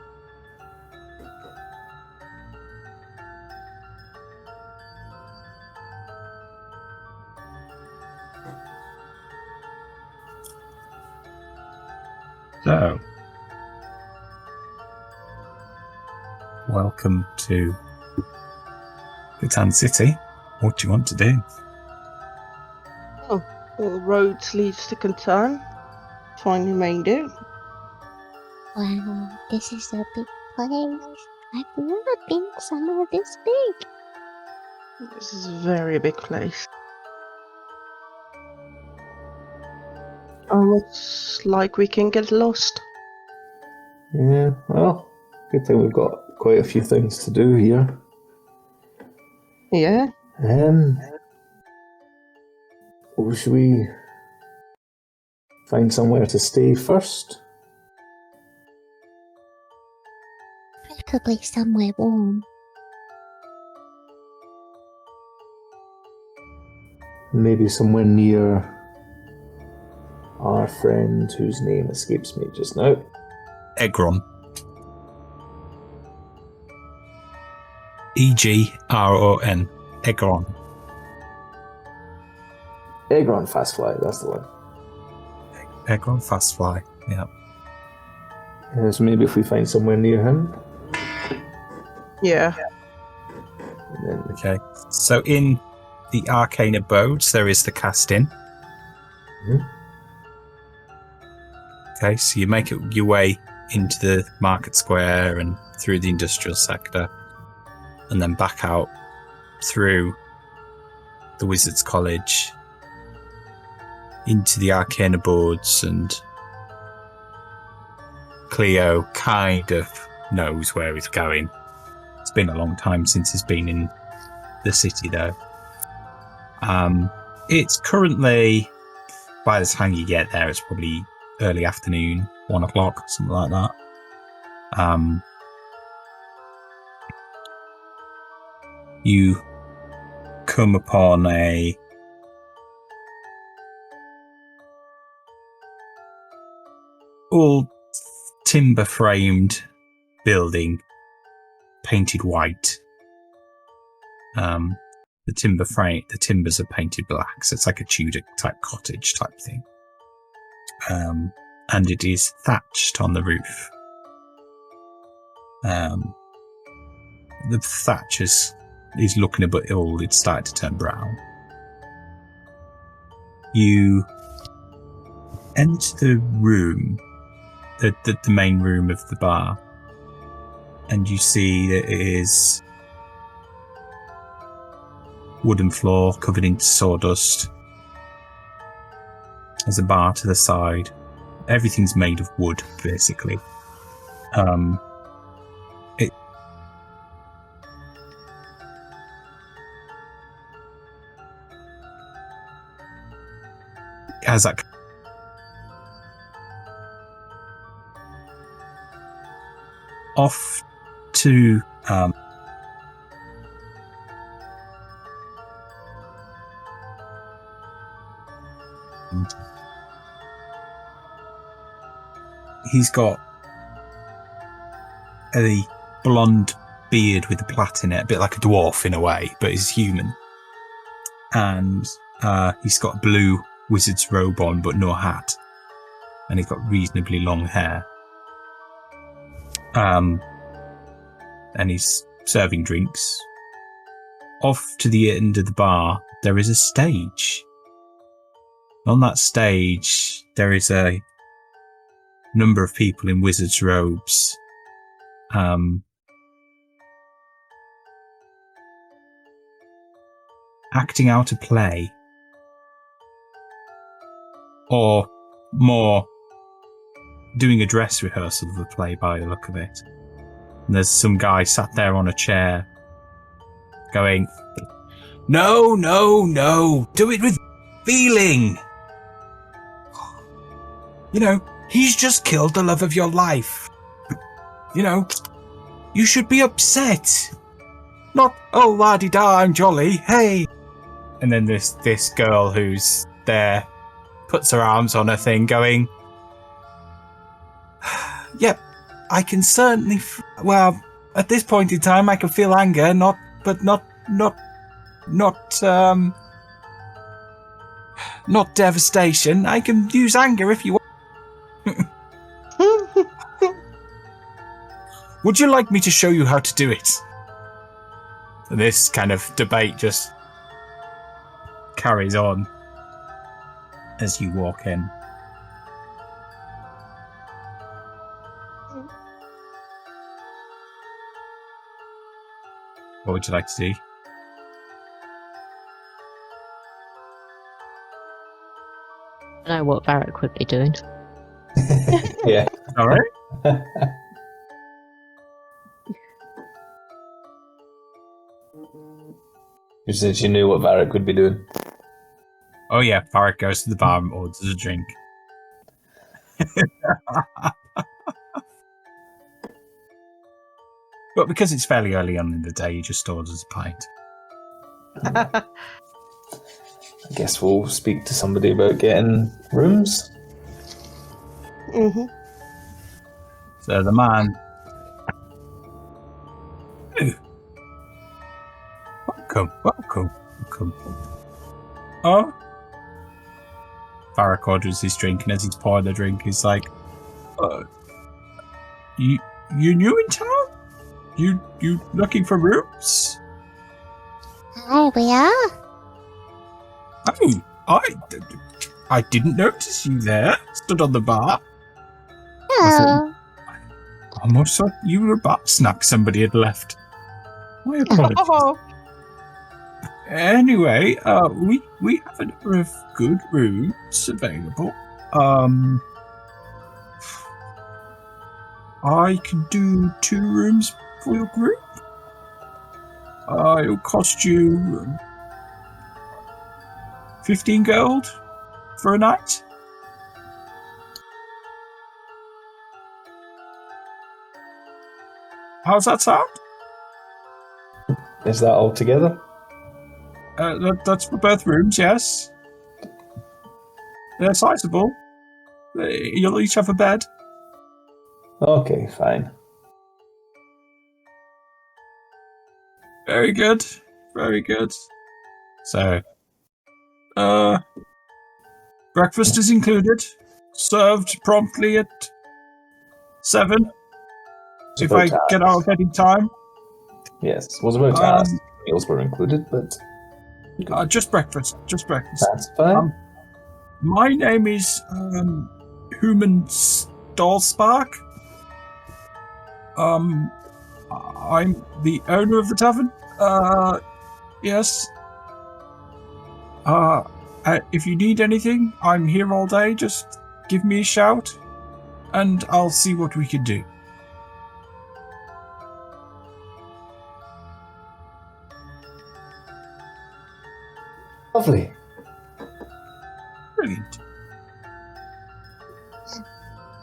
So, welcome to Katan City. What do you want to do? All roads leads to Katan. Finally made it. Wow, this is a big place. I've never been somewhere this big. This is a very big place. Looks like we can get lost. Yeah, well, good thing we've got quite a few things to do here. Yeah. Or should we find somewhere to stay first? Preferably somewhere warm. Maybe somewhere near our friend whose name escapes me just now. Egron. Egron. Egron. Egron Fast Fly, that's the one. Egron Fast Fly, yeah. So maybe if we find somewhere near him. Yeah. And then Okay. So in the arcane abodes, there is the casting. Mhm. Okay, so you make your way into the market square and through the industrial sector, and then back out through the Wizards College into the arcane abodes, and Cleo kind of knows where he's going. It's been a long time since he's been in the city, though. It's currently, by the time you get there, it's probably early afternoon, 1 o'clock, something like that. You come upon a all timber framed building, painted white. The timbers are painted black, so it's like a Tudor type cottage type thing. And it is thatched on the roof. The thatch is looking a bit old, it's started to turn brown. You enter the room, the main room of the bar, and you see that it is wooden floor covered in sawdust. There's a bar to the side. Everything's made of wood, basically. It has that off to he's got a blonde beard with a plait in it, a bit like a dwarf in a way, but he's human. And he's got a blue wizard's robe on, but no hat. And he's got reasonably long hair. And he's serving drinks. Off to the end of the bar, there is a stage. On that stage, there is a number of people in wizard's robes. Acting out a play. Or more, doing a dress rehearsal of a play by the look of it. And there's some guy sat there on a chair going, "No, no, no, do it with feeling. You know, he's just killed the love of your life. You know, you should be upset. Not, oh, la-di-da, I'm jolly, hey." And then this girl who's there puts her arms on her thing going, "Yep, I can certainly, well, at this point in time, I can feel anger, not devastation. I can use anger if you want. Would you like me to show you how to do it?" And this kind of debate just carries on as you walk in. What would you like to do? I know what Varric would be doing. Yeah. All right. You said you knew what Varric would be doing. Oh yeah, Varric goes to the bar and orders a drink. But because it's fairly early on in the day, he just orders a pint. I guess we'll speak to somebody about getting rooms. Mm-hmm. So the man Welcome. Oh. Varric orders his drink, and as he's pouring the drink, he's like, you new in town? You looking for rooms? Hi, we are. Oh, I didn't notice you there. Stood on the bar. Hello. I almost thought you were a bar snack somebody had left. My apologies. Oh, Anyway, we have a number of good rooms available. I can do 2 rooms for your group. It'll cost you 15 gold for a night. How's that sound? Is that all together? That's for both rooms, yes. They're sizable. You'll each have a bed. Okay, fine. Very good. Very good. So, breakfast is included. Served promptly at 7. If I get out of any time. Yes, was about to ask if meals were included, but Just breakfast. Just breakfast. that's fine. My name is Human Stallspark. I'm the owner of the tavern. Yes. If you need anything, I'm here all day. Just give me a shout, and I'll see what we can do. Lovely. Brilliant.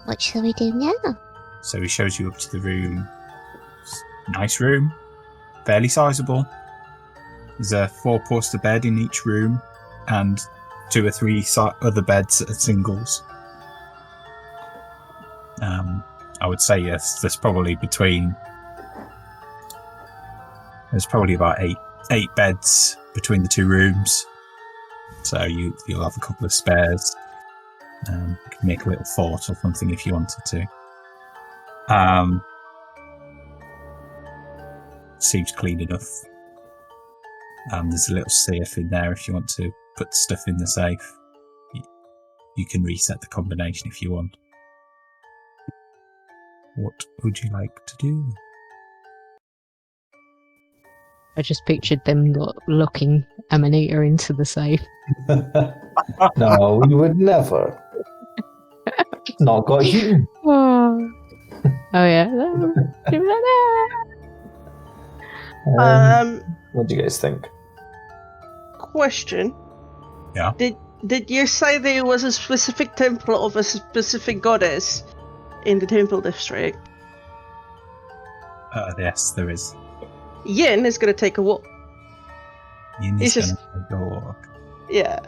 What shall we do now? So he shows you up to the room. Nice room. Fairly sizable. There's a 4-poster bed in each room and 2 or 3 other beds that are singles. I would say yes, there's probably about 8 beds between the 2 rooms. So you'll have a couple of spares. You can make a little fort or something if you wanted to. Seems clean enough. There's a little safe in there if you want to put stuff in the safe. You can reset the combination if you want. What would you like to do? I just pictured them looking Amanita into the safe. No, we would never. Not got heating. Oh yeah. What do you guys think? question. Yeah. Did you say there was a specific temple of a specific goddess in the temple district? Yes, there is. Yin is going to take a walk. Yin He's is just- going to take a walk. Yeah.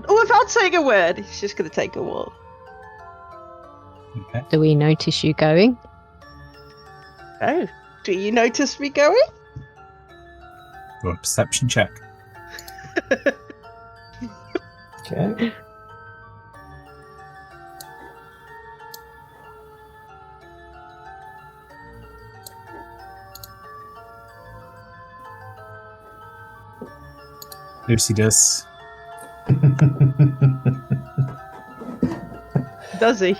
Without saying a word, he's just going to take a walk. Okay. Do we notice you going? Oh, do you notice me going? Roll a perception check. Okay. Lucy does. Does he?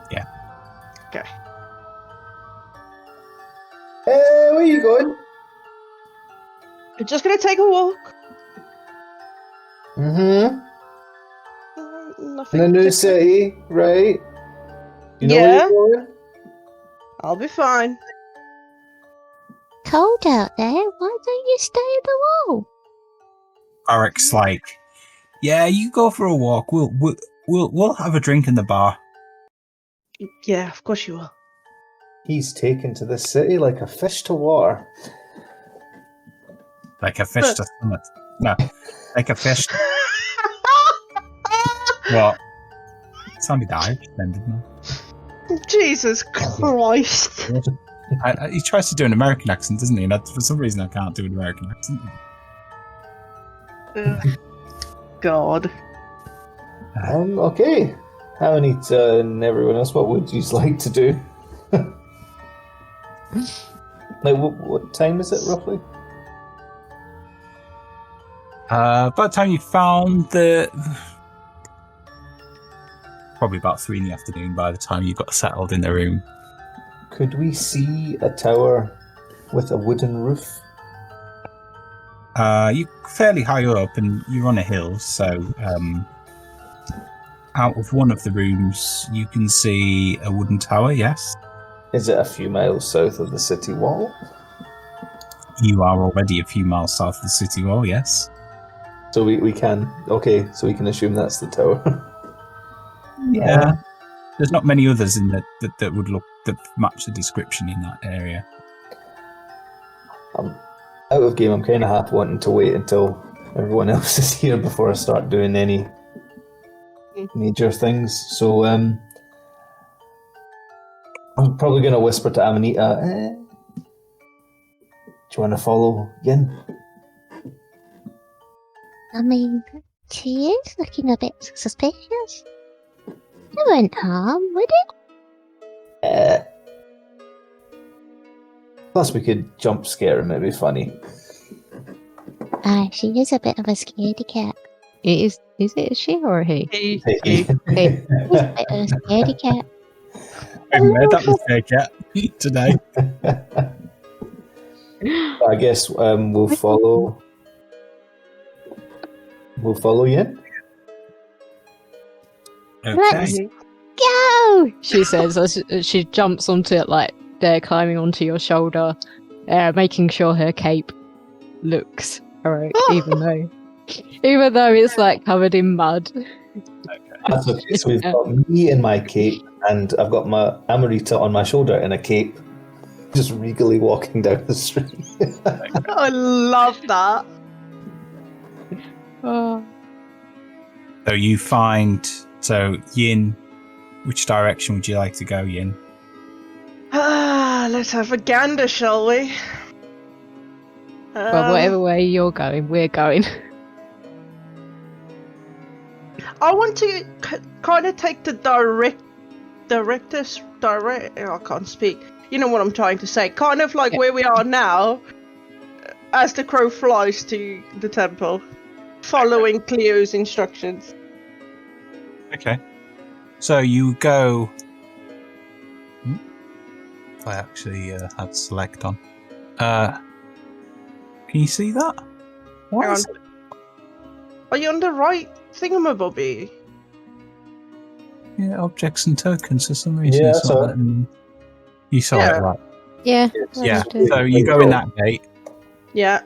Yeah. Okay. Where are you going? I'm just going to take a walk. Mm-hmm. Nothing. In a new just- city, right? You know Yeah. where you're going? I'll be fine. Cold out there. Why don't you stay at the wall? Eric's like, yeah, you go for a walk. We'll have a drink in the bar. Yeah, of course you will. He's taken to the city like a fish to water. Like a fish to summit. No, like a fish. What? Somebody died then, didn't Jesus Christ. He tries to do an American accent, doesn't he? And for some reason, I can't do an American accent. God. Okay. How many and everyone else? What would you like to do? Like, what time is it roughly? By the time you found probably about 3 in the afternoon. By the time you got settled in the room, Could we see a tower with a wooden roof? you're fairly high up, and you're on a hill. So, out of one of the rooms, you can see a wooden tower. Yes, Is it a few miles south of the city wall? you are already a few miles south of the city wall. Yes. So we can... Okay, so we can assume that's the tower. Yeah. There's not many others in that would look that match the description in that area. I'm out of game. I'm kind of half wanting to wait until everyone else is here before I start doing any major things. So I'm probably going to whisper to Amanita, do you want to follow Yin? I mean, she is looking a bit suspicious. It wouldn't harm, would it? Plus we could jump scare and it'd be funny. She is a bit of a scaredy cat. Is it a she or a he? He. She's a bit of a scaredy cat. I made that mistake yet today. I guess we'll follow Yin. Okay. Let's go! She says as she jumps onto it, like they're climbing onto your shoulder, making sure her cape looks alright, even though it's like covered in mud. That's okay. So we've got me in my cape, and I've got my Amarita on my shoulder in a cape, just regally walking down the street. I love that. Oh. So you find Yin. Which direction would you like to go, Yin? Let's have a gander, shall we? Well, whatever way you're going, we're going. I want to kind of take the direct. I can't speak. You know what I'm trying to say. Kind of like where we are now, as the crow flies to the temple, following Cleo's instructions. Okay. So you go. I actually had select on. Can you see that? What Hang is on. Are you on the right thingamabobby? Yeah, objects and tokens for some reason. Yeah, it's not so- letting- You saw Yeah. it, right? Yeah. Yeah. do. So you go in that gate. Yeah.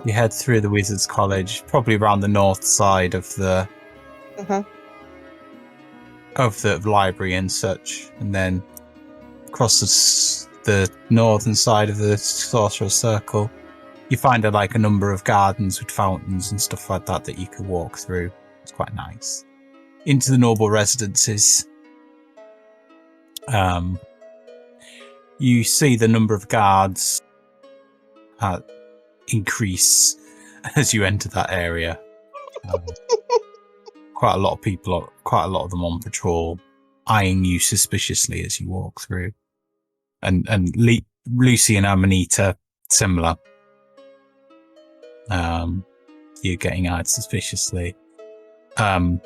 You head through the Wizards College, probably around the north side of the Uh-huh. of the library and such, and then across the northern side of the Sorcerer's Circle. You find a number of gardens with fountains and stuff like that you could walk through. It's quite nice. Into the noble residences. You see the number of guards increase as you enter that area. Quite a lot of people, quite a lot of them on patrol, eyeing you suspiciously as you walk through. And Lucy and Amanita, similar. You're getting eyed suspiciously. As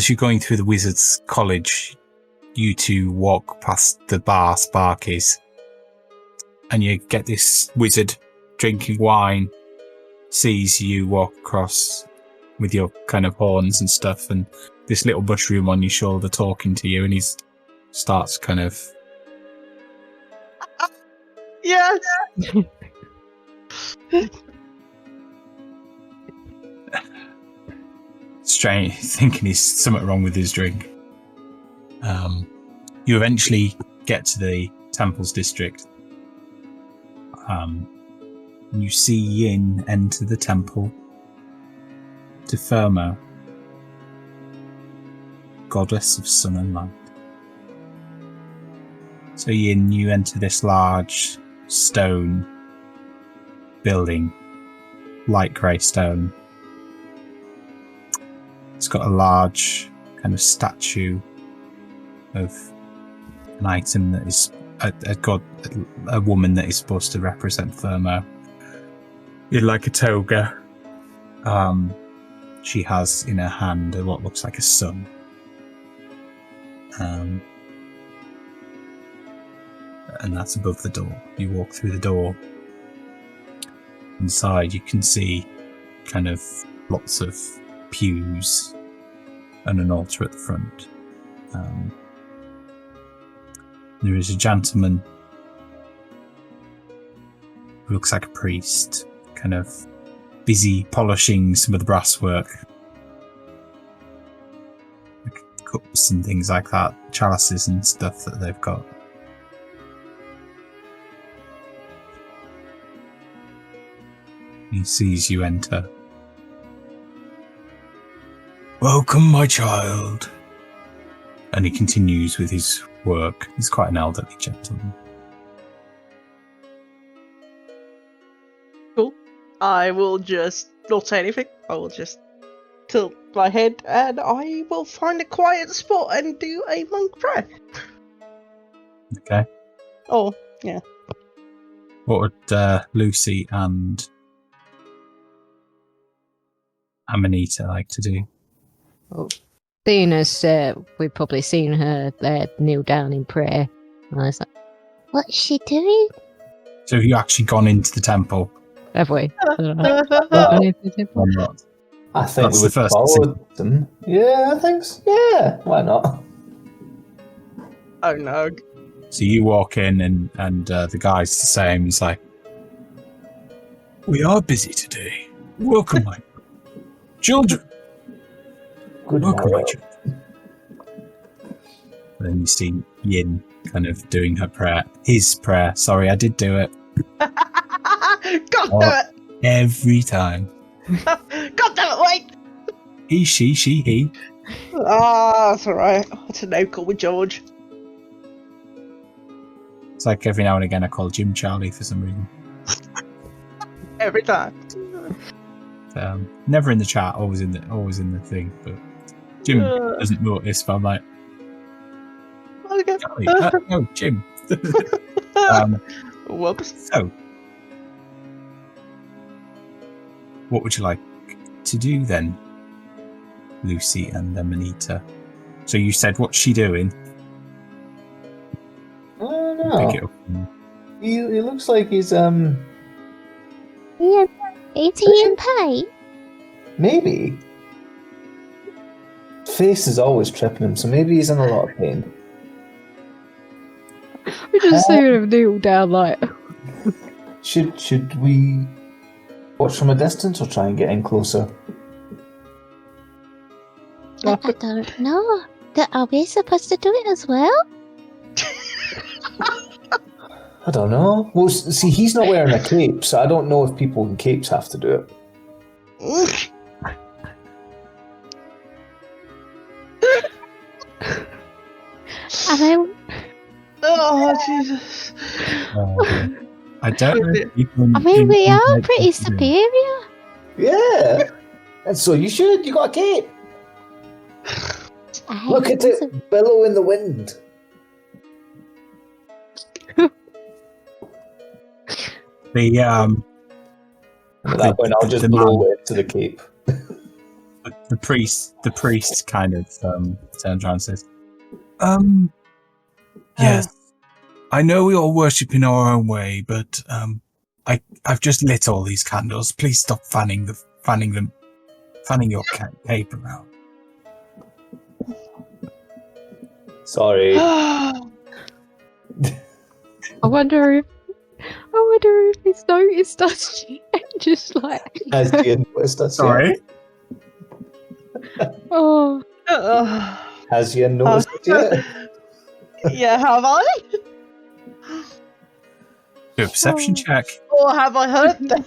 you're going through the Wizards College, you two walk past the bar Sparky's, and you get this wizard drinking wine, sees you walk across with your kind of horns and stuff, and this little mushroom on your shoulder talking to you, and he starts kind of... Yes. strange, thinking he's something wrong with his drink. You eventually get to the Temples District. You see Yin enter the temple to Firma, goddess of sun and light. So you enter this large stone building, light grey stone. It's got a large kind of statue of an item that is a woman that is supposed to represent Thermo in like a toga. She has in her hand what looks like a sun. And that's above the door. You walk through the door. Inside you can see kind of lots of pews and an altar at the front. There is a gentleman who looks like a priest, kind of busy polishing some of the brasswork, like cups and things like that, chalices and stuff that they've got. He sees you enter. "Welcome, my child." And he continues with his work. He's quite an elderly gentleman. Cool. I will just not say anything. I will just tilt my head and I will find a quiet spot and do a monk prayer. Okay. Oh, yeah. What would Lucy and Amanita like to do? Well, seeing as we've probably seen her there kneel down in prayer, I was like, What's she doing? So have you actually gone into the temple have we? I don't know. or not? I think That's we the would first follow them. Yeah, I think so. Yeah, why not? Oh no. So you walk in and the guy's the same. He's like, "We are busy today. Welcome, my children. Good Welcome, my morning. children." And then you see Yin kind of doing her prayer. His prayer. Sorry, I did do it. God Oh. damn Every time. it! God damn it, wait! He, she, he. Ah, that's alright. It's a no call with George. It's like every now and again I call Jim Charlie for some reason. Every time. Never in the chat, always in the thing. But Jim doesn't notice. But I'm like, Okay. Charlie, no, Jim. Whoops. So, what would you like to do then, Lucy and Amanita? So you said, what's she doing? I don't Pick it know. up. and- He looks like he's Yeah, is he in pain? maybe. Face is always tripping him, so maybe he's in a lot of pain. We just see him kneel down like. Should we watch from a distance or try and get in closer? I don't know. Are we supposed to do it as well? I don't know. Well, see, he's not wearing a cape, so I don't know if people in capes have to do it. And I, Oh, Jesus. I don't know. If people I mean, we in- are in- pretty superior. Yeah. And so you should. You got a cape. I Look at it billow in the wind. The And at that point, I'll just the blow man- it to the cape. the priest kind of turns around and says, yes, I know we all worship in our own way, but I've just lit all these candles. Please stop fanning your cape around. Sorry. I wonder if he's noticed us yet. Just like, As Ian noticed us. Sorry. oh, Has Ian noticed it yet? Yeah, have I? Do a perception check. Or have I heard them?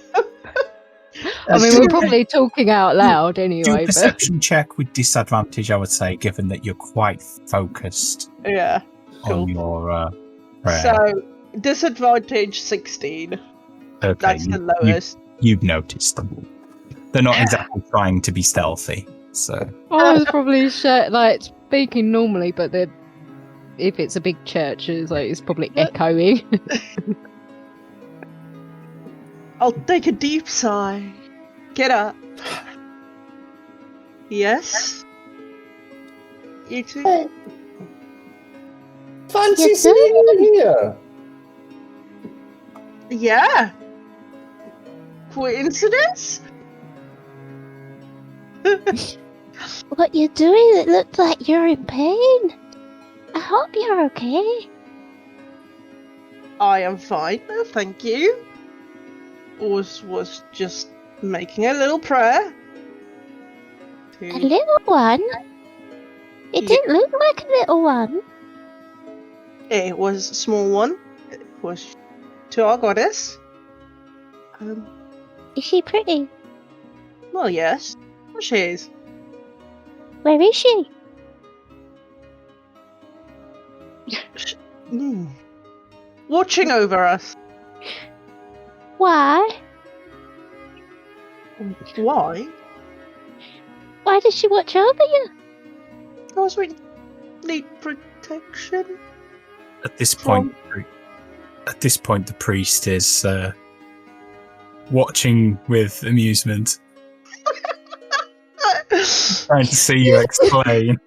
I mean, we're probably talking out loud Do a anyway. But perception check with disadvantage, I would say, given that you're quite focused Yeah. on Cool. your Right. So, disadvantage 16. Okay. That's the lowest. You've noticed them. They're not exactly trying to be stealthy, so. I was probably like speaking normally, but if it's a big church, it's probably echoing. I'll take a deep sigh. Get up. Yes? You two? Fancy Yes, seeing you here. Yeah. Coincidence? What you're doing? It looks like you're in pain. I hope you're okay. I am fine, thank you. Was just making a little prayer. A little one? It Yeah. didn't look like a little one. It was a small one. It was to our goddess. Is she pretty? Well, yes. She is. Where is she? Watching over us. Why? Why? Why does she watch over you? Because we need protection. At this point, the priest is watching with amusement, trying to see you explain.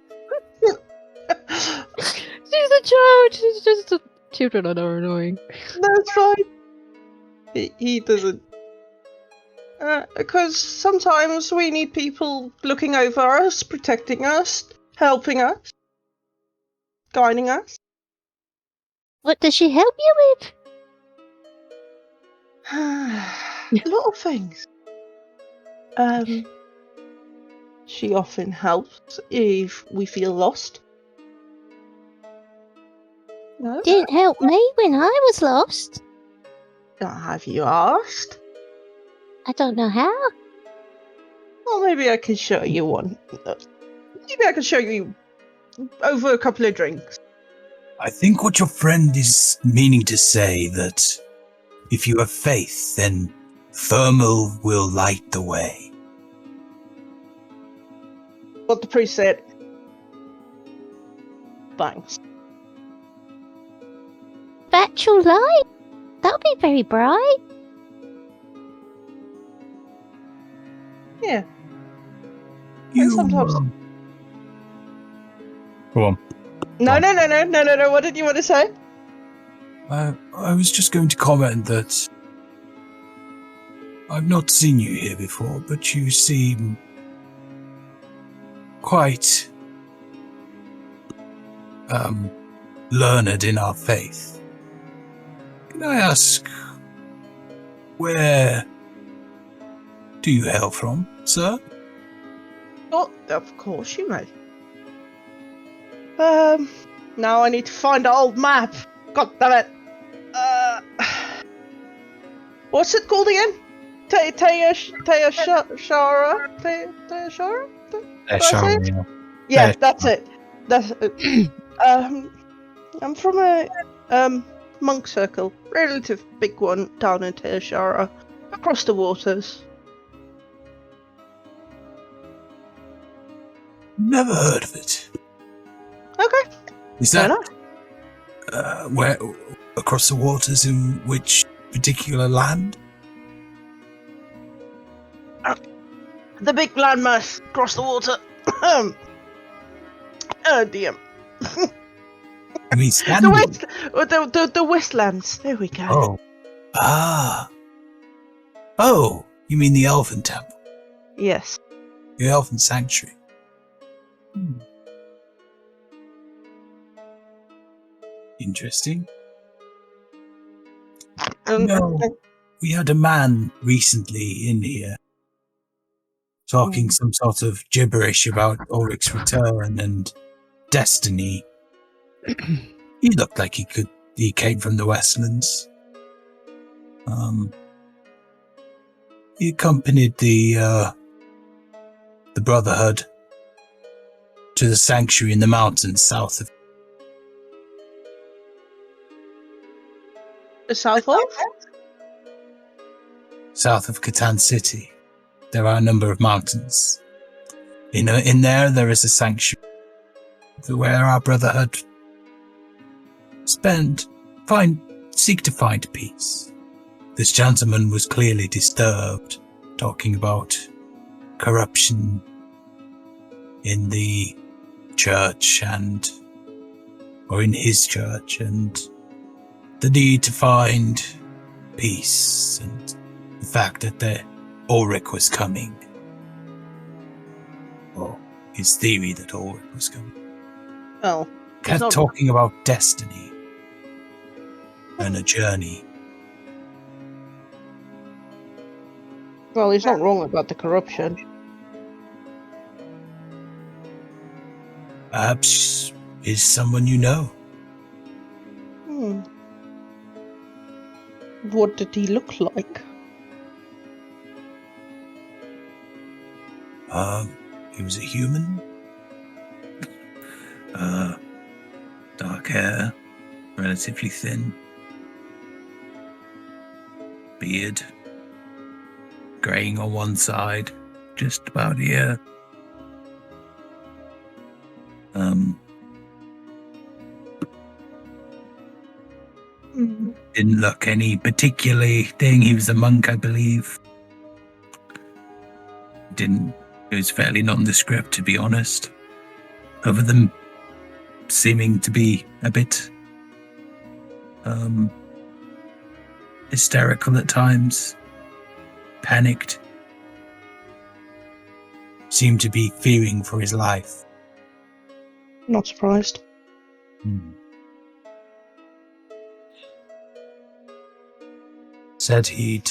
She's a child. She's just children are annoying. That's fine. He doesn't. Because sometimes we need people looking over us, protecting us, helping us, guiding us. What does she help you with? A lot of things. She often helps if we feel lost. No? Didn't help me when I was lost. Have you asked? I don't know how. Well, maybe I can show you one. Maybe I can show you over a couple of drinks. I think what your friend is meaning to say that if you have faith, then Thermal will light the way. What the priest said. Thanks. Factual light? That'll be very bright. Yeah. You, sometimes- Go on. No. What did you want to say? I was just going to comment that I've not seen you here before, but you seem quite learned in our faith. Can I ask, where do you hail from, sir? Oh, of course you may. Now I need to find the old map. God damn it. What's it called again? Teashara? Yeah, that's it. That's it. I'm from a monk circle, relative big one down in Teashara, across the waters. Never heard of it. Okay. Is Fair that where across the waters in which particular land? The big landmass across the water. Oh dear. I mean, standing. The Westlands. There we go. Oh. Ah. Oh, you mean the Elven Temple? Yes. The Elven Sanctuary. Interesting. No, we had a man recently in here talking some sort of gibberish about Ulrich's return and destiny. He looked like he came from the Westlands. He accompanied the Brotherhood to the sanctuary in the mountains south of. South of? South of Katan City, there are a number of mountains. In there is a sanctuary where our brotherhood seek to find peace. This gentleman was clearly disturbed, talking about corruption in the church or in his church, and the need to find peace, and the fact that the Ulrich was coming. Or his theory that Ulrich was coming. Oh. Kept talking about destiny and a journey. Well, he's not wrong about the corruption. Perhaps is someone you know. What did he look like? He was a human. Dark hair, relatively thin. Beard, greying on one side, just about here. Didn't look any particularly thing. He was a monk, I believe. It was fairly nondescript, to be honest. Other than seeming to be a bit hysterical at times. Panicked. Seemed to be fearing for his life. Not surprised. Said he'd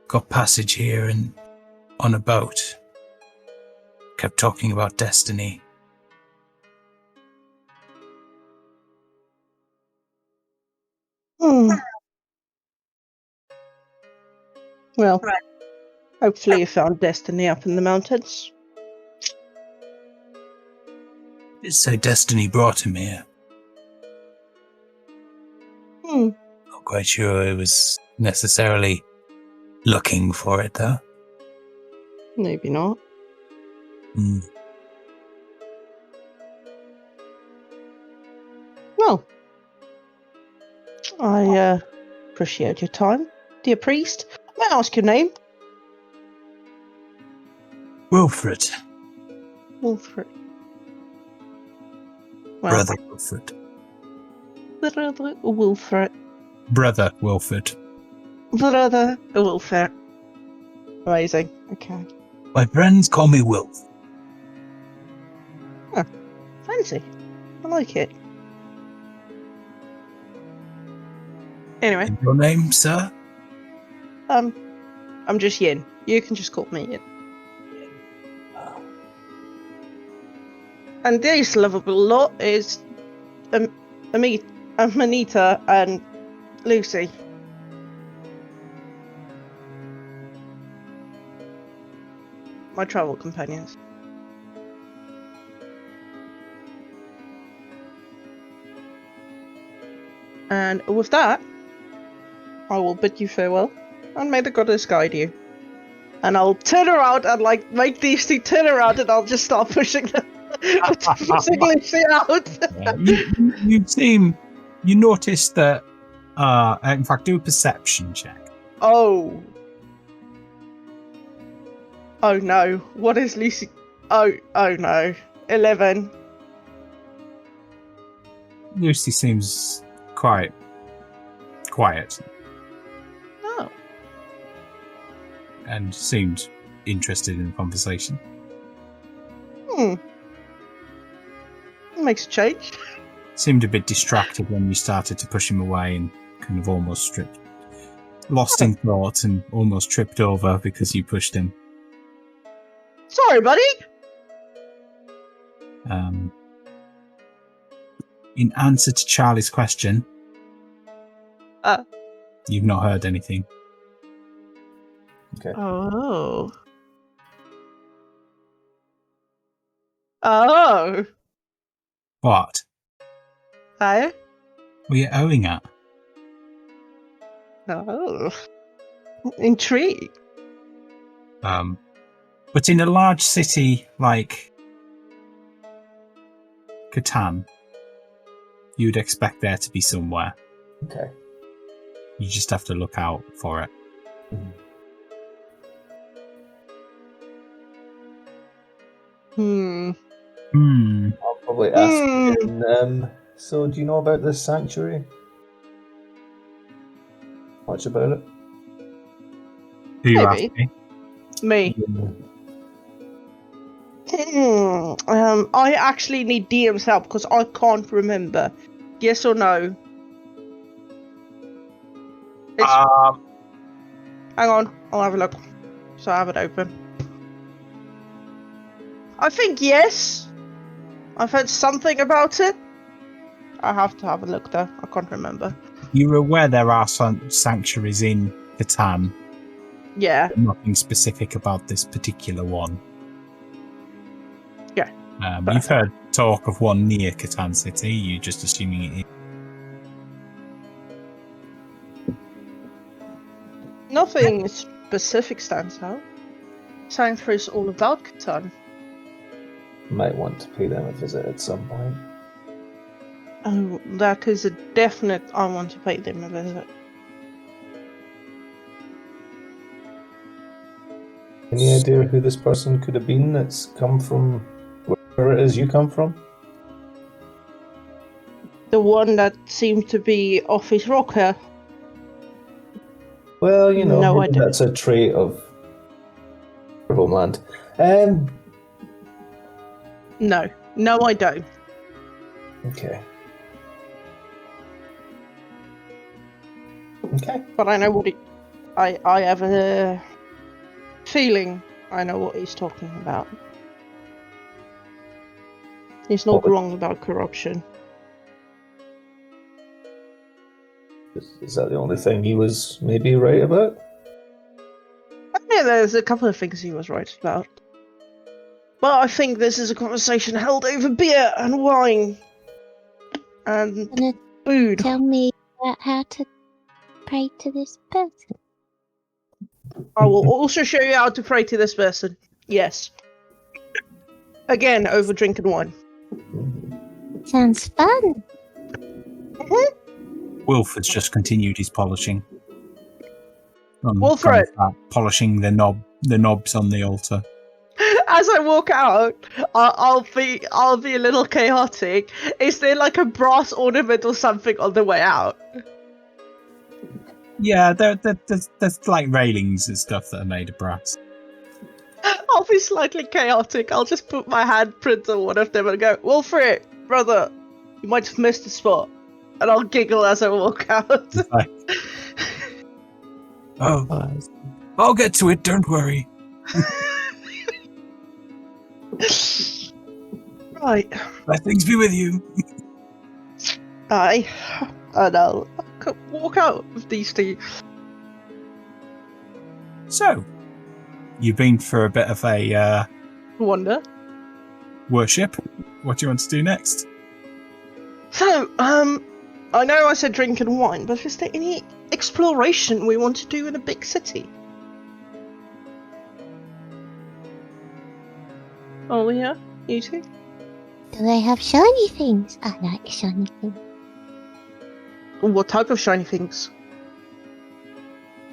got passage here and on a boat. Kept talking about destiny. Well, hopefully you found destiny up in the mountains. Did say destiny brought him here. Not quite sure it was necessarily looking for it, though. Maybe not. Well, I appreciate your time, dear priest. May I ask your name? Wilfred. Wilfred. Well, Brother Wilfred. Brother Wilfred. Brother Wilfred. Brother Wilfred. Amazing. Okay. My friends call me Wilf. Fancy. I like it. Anyway. And your name, sir? I'm just Yin. You can just call me Yin. And this lovable lot is Amanita and Lucy. My travel companions. And with that, I will bid you farewell, and may the goddess guide you. And I'll turn around and make these two turn around, and I'll just start pushing them, pushing Lucy out. You notice that. In fact, do a perception check. Oh no! What is Lucy? Oh no! 11. Lucy seems quite quiet. Oh. And seemed interested in the conversation. Makes a change. Seemed a bit distracted when you started to push him away and kind of almost lost in thought and almost tripped over because you pushed him. Sorry, buddy. In answer to Charlie's question, you've not heard anything. Okay. Oh. What? Hey? What are you owing at? Oh, intrigued. But in a large city like Katan, you'd expect there to be somewhere. Okay. You just have to look out for it. I'll probably ask again, so do you know about this sanctuary? Much about it? Who you Maybe. asking? Me. I actually need DM's help because I can't remember. Yes or no? Hang on, I'll have a look. So I have it open. I think yes. I've heard something about it. I have to have a look though. I can't remember. You're aware there are some sanctuaries in Katan. Yeah. Nothing specific about this particular one. Yeah. You've heard talk of one near Katan City. You're just assuming it is. Nothing specific stands out. Sanctuary's all about Katan. Might want to pay them a visit at some point. Oh, that is a definite. I want to pay them a visit. Any idea who this person could have been that's come from where it is you come from? The one that seemed to be off his rocker. Well, you know, No, I maybe don't. that's a trait of homeland. No, I don't. Okay. Okay. But I know what I have a feeling I know what he's talking about. He's not What? wrong about corruption. Is that the only thing he was maybe right about? Yeah, there's a couple of things he was right about. But I think this is a conversation held over beer and wine. And Gonna food. tell me about how to pray to this person. I will also show you how to pray to this person. Yes. Again, over drink and wine. Sounds fun. Wilford's just continued his polishing. Wilfred! Polishing the knobs on the altar. As I walk out, I'll be a little chaotic. Is there like a brass ornament or something on the way out? Yeah, there's like railings and stuff that are made of brass. I'll be slightly chaotic. I'll just put my handprint on one of them and go, Wilfred, brother, you might have missed a spot. And I'll giggle as I walk out. Like, oh, I'll get to it, don't worry. Right. Let things be with you. Aye. And I'll walk out with these two. So, you've been for a bit of a Wonder. worship. What do you want to do next? So, I know I said drink and wine, but is there any exploration we want to do in a big city? Oh yeah, you too? Do they have shiny things? I like shiny things. What type of shiny things?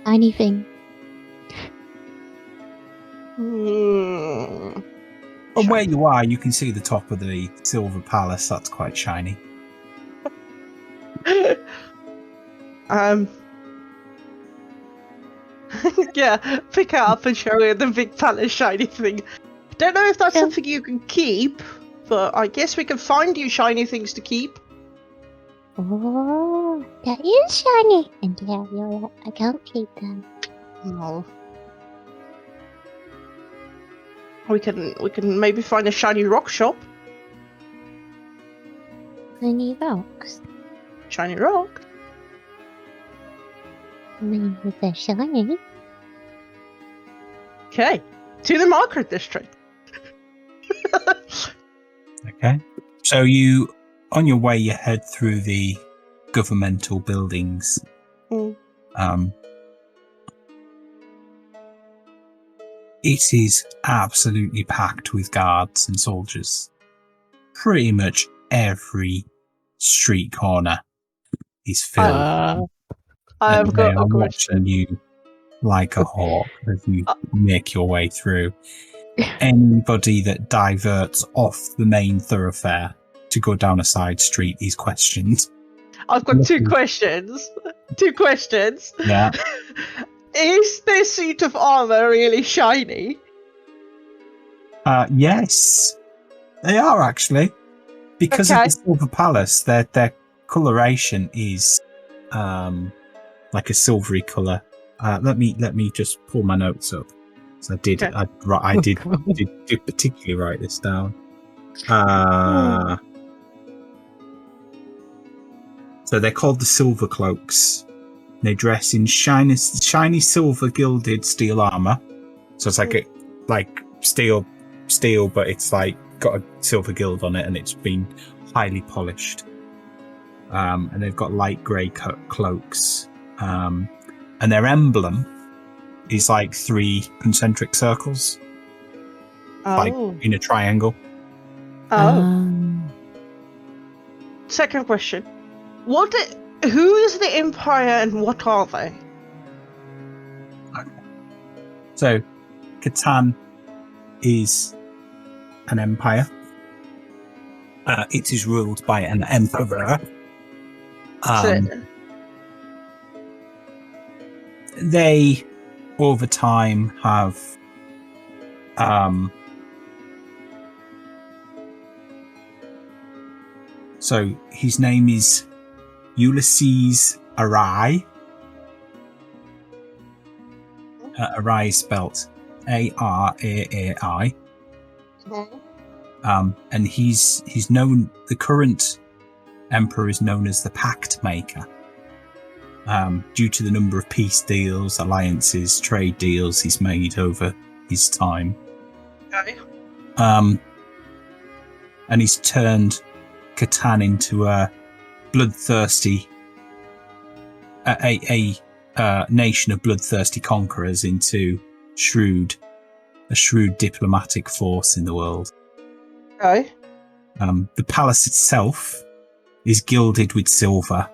Shiny thing. Hmm. From where you are, you can see the top of the Silver Palace. That's quite shiny. Yeah, pick it up and show it the big palace shiny thing. Don't know if that's Yeah. something you can keep, but I guess we can find you shiny things to keep. Oh, that is shiny. And yeah, you're right. I can't keep them. No. We can maybe find a shiny rock shop. Shiny rocks. Shiny rock. I mean, if they're shiny. Okay, to the market district. Okay. So you, on your way, you head through the governmental buildings. Mm. It is absolutely packed with guards and soldiers. Pretty much every street corner is filled. I've got a watching question. you like a hawk as you make your way through. Anybody that diverts off the main thoroughfare to go down a side street is questioned. I've got two questions. Yeah. Is their suit of armor really shiny? Yes, they are actually. Because of Okay. the Silver Palace, their coloration is like a silvery colour. Let me just pull my notes up. So I did did particularly write this down. So they're called the Silver Cloaks. They dress in shiny silver gilded steel armor. So it's like steel, but it's like got a silver gild on it, and it's been highly polished. And they've got light grey cloaks. And their emblem is like 3 concentric circles, like in a triangle. Second question. Who is the Empire and what are they? Okay. So, Katan is an empire. It is ruled by an emperor. They, over time, have so his name is Ulysses Arai. Arai is spelt Araai. And he's known. The current emperor is known as the Pact Maker, due to the number of peace deals, alliances, trade deals he's made over his time. Okay. And he's turned Katan into a bloodthirsty, a nation of bloodthirsty conquerors, into a shrewd diplomatic force in the world. Okay. The palace itself is gilded with silver,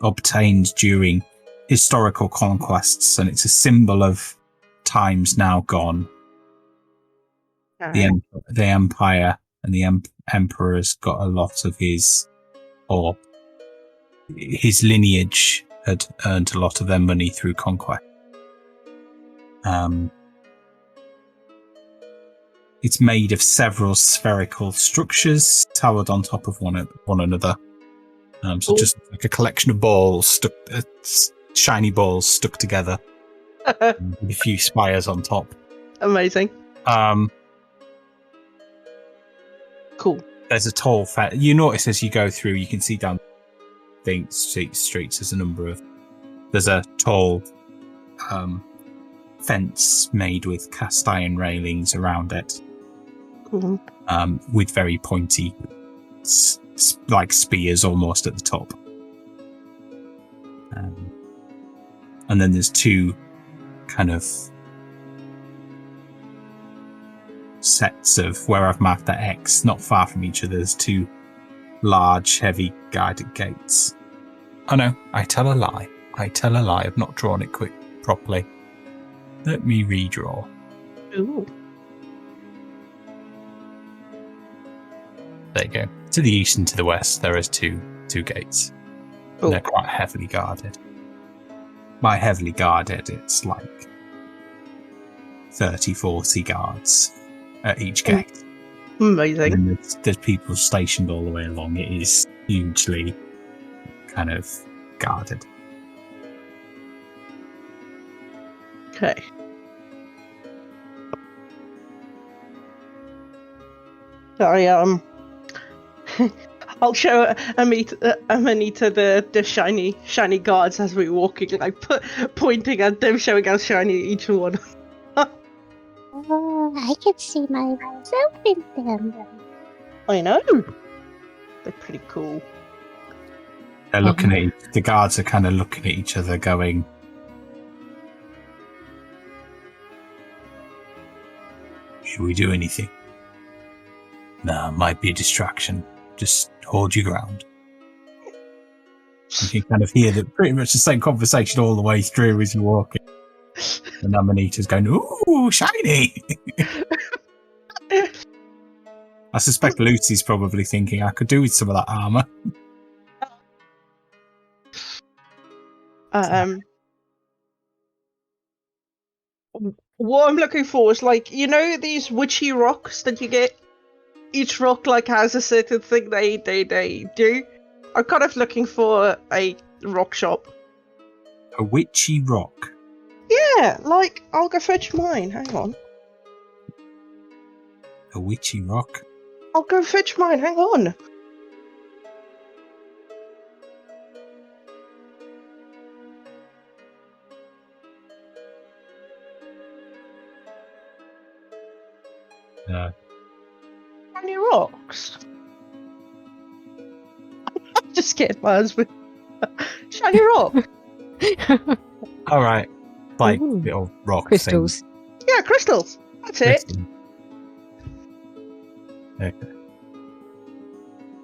obtained during historical conquests, and it's a symbol of times now gone. Okay. The empire and the emperor's got a lot of his lineage had earned a lot of their money through conquest. It's made of several structures towered on top of one another. So just like a collection of balls shiny balls stuck together, with a few spires on top. Amazing. Cool. There's a tall you notice as you go through, you can see down streets there's a number of. There's a tall fence made with cast iron railings around it, Cool. with very pointy, like spears almost at the top. And then there's 2 kind of sets of where I've marked that X, not far from each other. There's 2 large, heavy guarded gates. Oh no, I tell a lie. I've not drawn it properly. Let me redraw. Ooh. There you go. To the east and to the west, there is two gates. Cool. They're quite heavily guarded. By heavily guarded, it's like 30, 40 guards at each gate. Amazing. And there's people stationed all the way along. It is hugely kind of guarded. Okay. Sorry, I'll show Amanita the shiny guards as we're walking, like pointing at them, showing how shiny each one. Oh, I can see myself in them. I know. They're pretty cool. They're looking at the guards are kind of looking at each other, going, "Should we do anything?" "No, might be a distraction. Just hold your ground." You can kind of hear pretty much the same conversation all the way through as you're walking. And Amanita's going, "Ooh, shiny!" I suspect Lucy's probably thinking, I could do with some of that armour. What I'm looking for is these witchy rocks that you get. Each rock has a certain thing they do. I'm kind of looking for a rock shop. A witchy rock? Yeah, I'll go fetch mine. Hang on. A witchy rock? I'll go fetch mine. Hang on. No. Shiny rocks. I'm just getting my husband. Shiny rock. All right. Ooh. Little rock Crystals. things. Yeah, crystals. That's it. Crystal. Okay.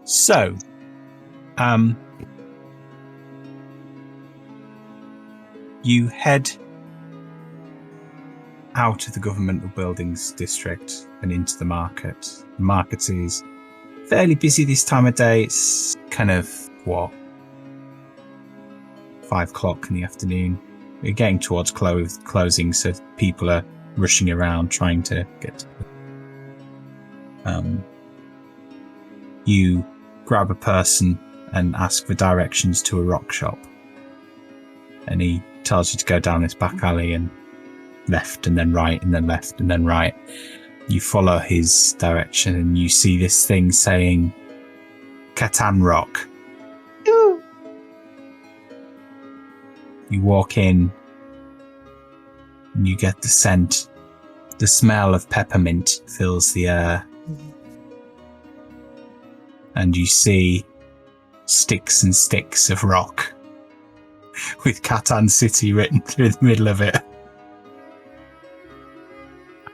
So, you head out of the governmental buildings district and into the market. The market is fairly busy this time of day. It's kind of, 5:00 in the afternoon. We're getting towards closing, so people are rushing around trying to get to you grab a person and ask for directions to a rock shop. And he tells you to go down this back alley and left and then right and then left and then right. You follow his direction and you see this thing saying Katan Rock. Ooh. You walk in and you get the scent. The smell of peppermint fills the air. And you see sticks and sticks of rock with Katan City written through the middle of it.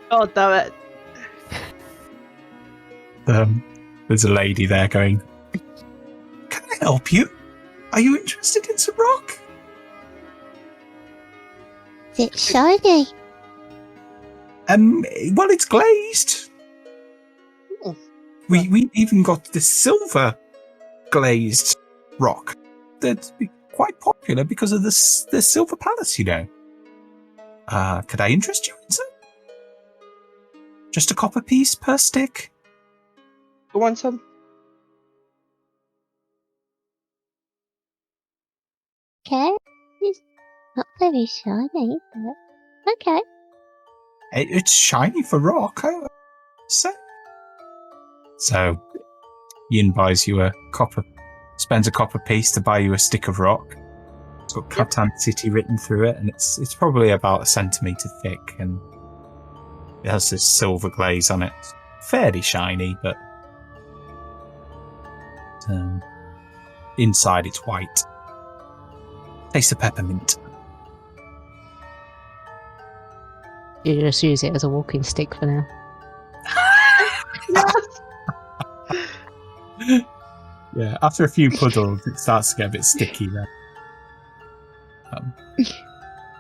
God damn it. There's a lady there going, "Can I help you? Are you interested in some rock?" Is it shiny? Well, it's glazed. Oh. We even got this silver glazed rock that's quite popular because of the silver palace, you know. Could I interest you in some? Just a copper piece per stick. You want some? Okay. It's not very shiny, but okay. It's shiny for rock, I would say. So, Yin buys you spends a copper piece to buy you a stick of rock. It's got Katan City written through it, and it's probably about 1 centimetre thick, and it has this silver glaze on it. It's fairly shiny, but inside it's white. Taste of peppermint. You just use it as a walking stick for now. Yeah, after a few puddles, it starts to get a bit sticky there.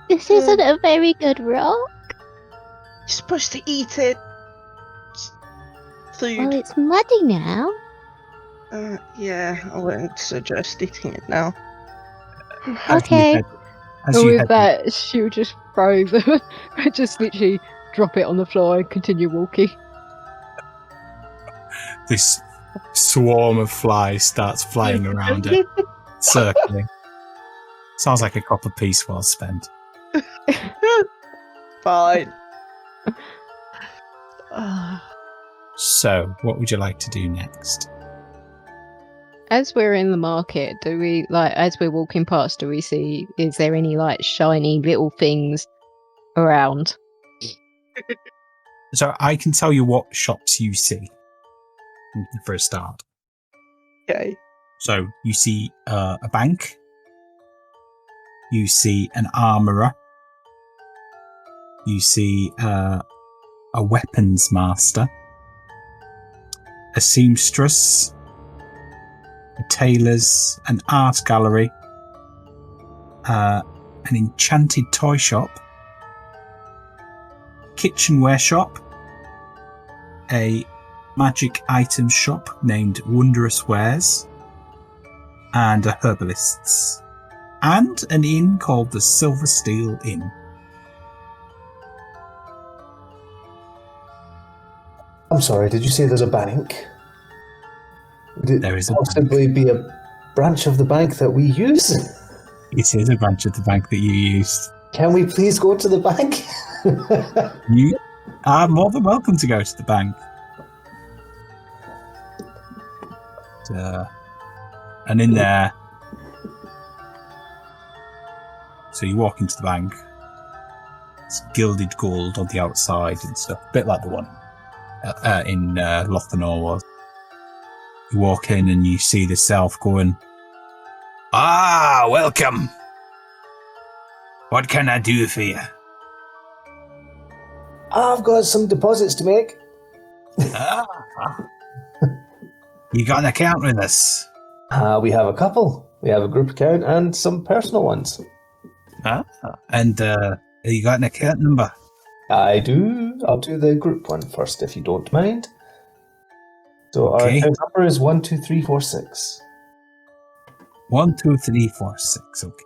This isn't a very good rock. You're supposed to eat it. It's food. Well, it's muddy now. Yeah, I wouldn't suggest eating it now. Okay. And with that, she'll just throw them, just literally drop it on the floor and continue walking. This swarm of flies starts flying around it, circling. Sounds like a copper piece well spent. Fine. So, what would you like to do next? As we're in the market, do we, as we're walking past, do we see, is there any, shiny little things around? So, I can tell you what shops you see, for a start. Okay. So you see a bank. You see an armourer. You see a weapons master. A seamstress. A tailor's. An art gallery. An enchanted toy shop. Kitchenware shop. A magic item shop named Wondrous Wares. And a herbalist's. And an inn called the Silver Steel Inn. I'm sorry, did you say there's a bank? There is a possibly be a branch of the bank that we use? It is a branch of the bank that you used. Can we please go to the bank? You are more than welcome to go to the bank. And in there, so you walk into the bank. It's gilded gold on the outside and stuff, a bit like the one in Lothanor was. You walk in and you see the self going, "Ah, welcome. What can I do for you?" I've got some deposits to make. You got an account with us? We have a couple. We have a group account and some personal ones. And you got an account number? I do. I'll do the group one first, if you don't mind. So our account number is 12346. 12346. Okay.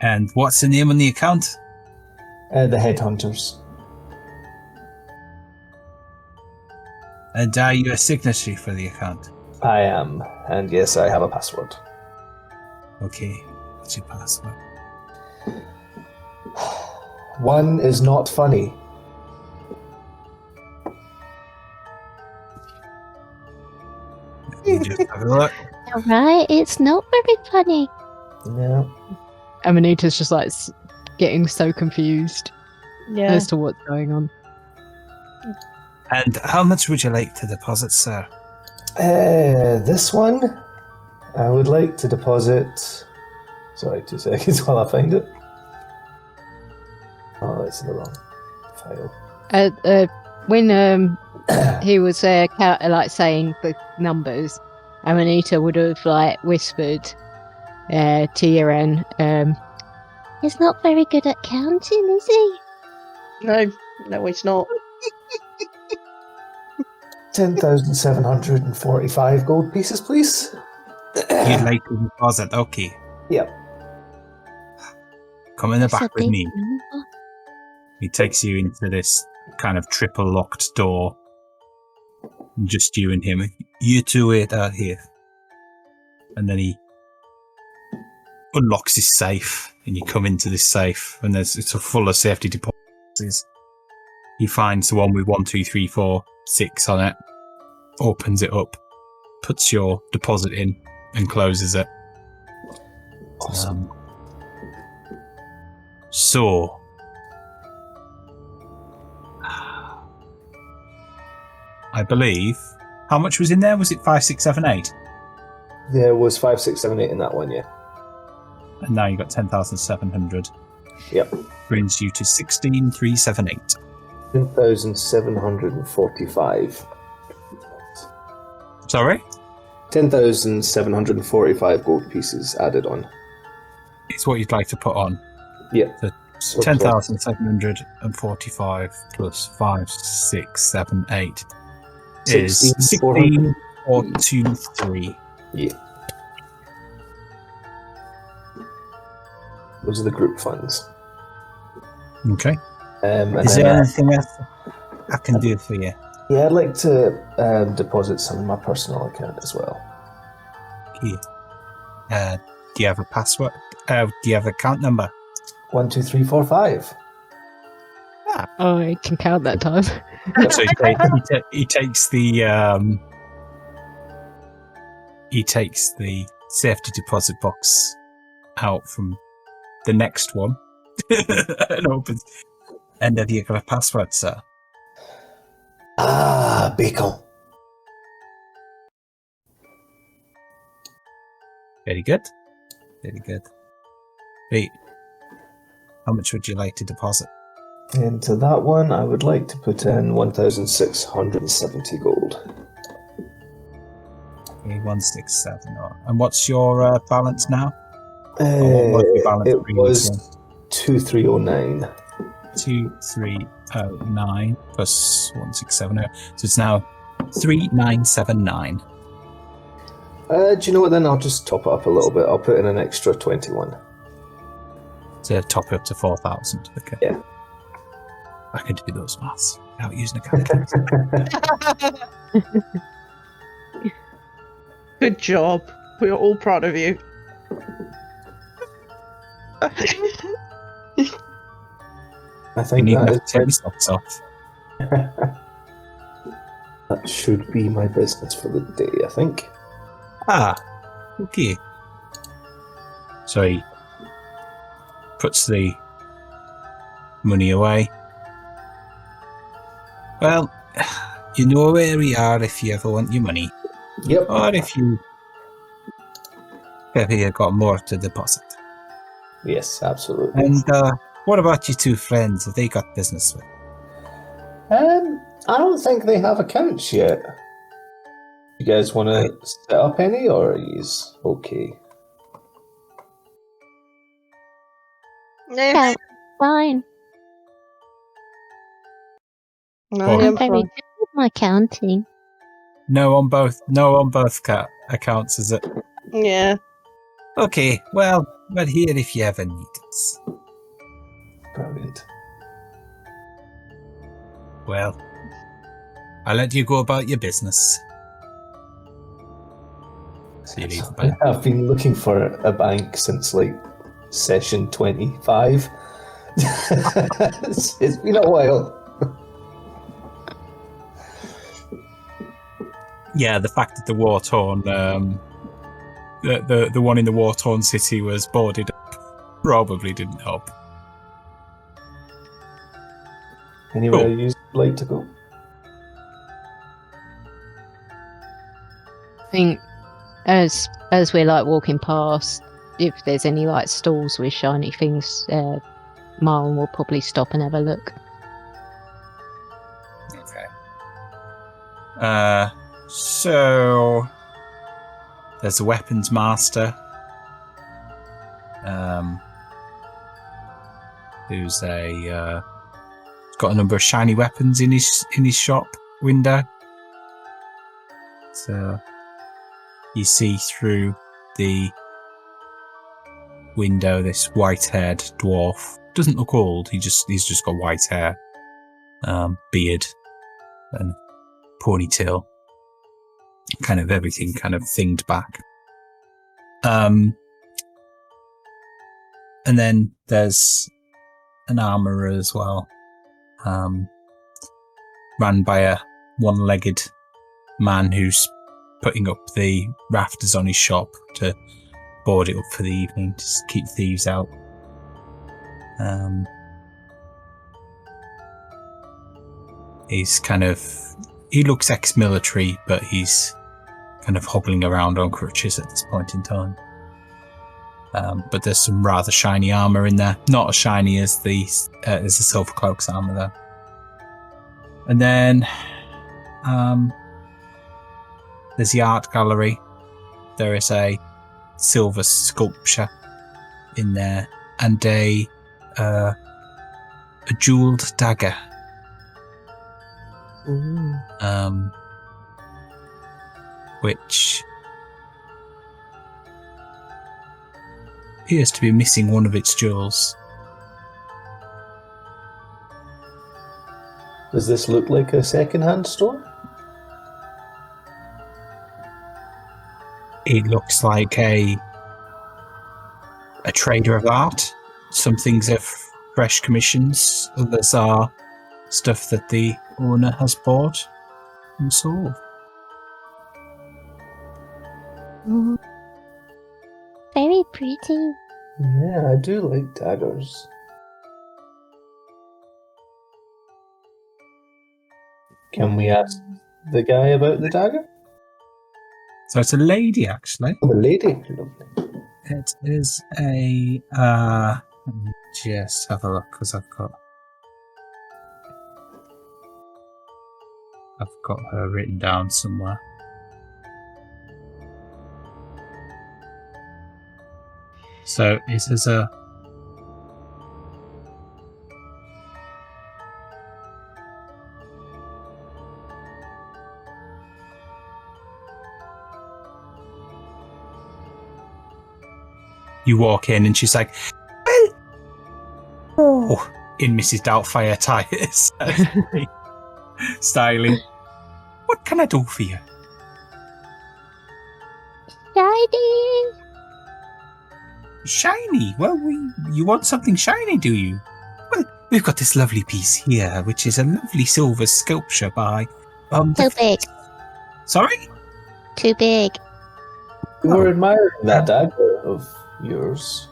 And what's the name on the account? The Headhunters. And are you a signatory for the account? I am, and yes, I have a password. Okay, what's your password? One is not funny. You just have a look. Alright, it's not very funny. No. Amanita's just like getting so confused Yeah. as to what's going on. And how much would you like to deposit, sir? This one, I would like to deposit. Sorry, 2 seconds while I find it. Oh, it's in the wrong file. When he was saying the numbers, Amanita would have like whispered to Darren, He's not very good at counting, is he? No, it's not. 10,745 gold pieces, please. You'd like to deposit? Okay. Yep. Come in the That's a back with big me. number. He takes you into this kind of triple locked door. Just you and him. You two wait out here. And then he unlocks his safe, and you come into this safe, and it's full of safety deposits. He finds the one with 1, 2, 3, 4, 6 on it, opens it up, puts your deposit in, and closes it. Awesome. So, I believe, how much was in there? Was it 5, 6, 7, 8? There was 5, 6, 7, 8 in that one, yeah. And now you got 10,700. Yep. Brings you to 16,378. 10,745. Sorry? 10,745 gold pieces added on. It's what you'd like to put on. Yeah. So 10,745 plus 5, 6, 7, 8 is 16,423. Yeah. Those are the group funds. Okay. And Is then there anything else I can do for you? yeah, I'd like to deposit some in my personal account as well. Here. Do you have a password? Do you have an account number? 12345. "Oh, I can count that time." So he takes the safety deposit box out from the next one and opens. And have you got a password, sir? Bacon. Very good. Very good. Right. How much would you like to deposit? Into that one, I would like to put in 1,670 gold. Okay, 167. And what's your balance now? Or what was your balance It previously? was 2309. 2309 plus 1670. So it's now 3979. Do you know what then? I'll just top it up a little bit. I'll put in an extra 21. To top it up to 4,000. Okay. Yeah. I can do those maths without using a calculator. Good job. We are all proud of you. I You think need that to is take your socks off. that should be my business for the day, I think. Ah, okay. So he puts the money away. Well, you know where we are if you ever want your money. Yep. Or if you have got more to deposit. Yes, absolutely. And what about your two friends? Have they got business with? I don't think they have accounts yet. You guys want to set up any, or are you okay? Yeah, Fine. I Well, am I'm very fine. good with my counting. No on both accounts, is it? Yeah. Okay, well, we're here if you ever need us. Brilliant. Well, I'll let you go about your business. So you leave the bank. I've been looking for a bank since like session 25. It's been a while. Yeah, the fact that the war-torn, the one in the war-torn city was boarded up probably didn't help. Anywhere Cool. you'd like to go? I think as we're like walking past, if there's any like stalls with shiny things, Marlon will probably stop and have a look. Okay. So there's a weapons master. Who's got a number of shiny weapons in his shop window. So you see through the window this white-haired dwarf. Doesn't look old. He's just got white hair, beard, and ponytail. Kind of everything kind of thinged back. And then there's an armourer as well, ran by a one-legged man who's putting up the rafters on his shop to board it up for the evening to keep thieves out. He looks ex-military, but he's kind of hobbling around on crutches at this point in time. But there's some rather shiny armour in there. Not as shiny as the Silver Cloak's armour, though. And then there's the art gallery. There is a silver sculpture in there and a jewelled dagger. Ooh. Which appears to be missing one of its jewels. Does this look like a second-hand store? It looks like a trader of art. Some things are fresh commissions, others are stuff that the owner has bought and sold. Oh. Very pretty. Yeah, I do like daggers. Can we ask the guy about the dagger? So it's a lady, actually. Oh, the lady. Lovely. It is a. Let me just have a look because I've got her written down somewhere. So it is a. You walk in and she's like, oh, in Mrs. Doubtfire tires. Styling. What can I do for you? Shiny! Shiny? Well, you want something shiny, do you? Well, we've got this lovely piece here, which is a lovely silver sculpture by... Too big. Sorry? Too big. You were admiring that dagger of yours.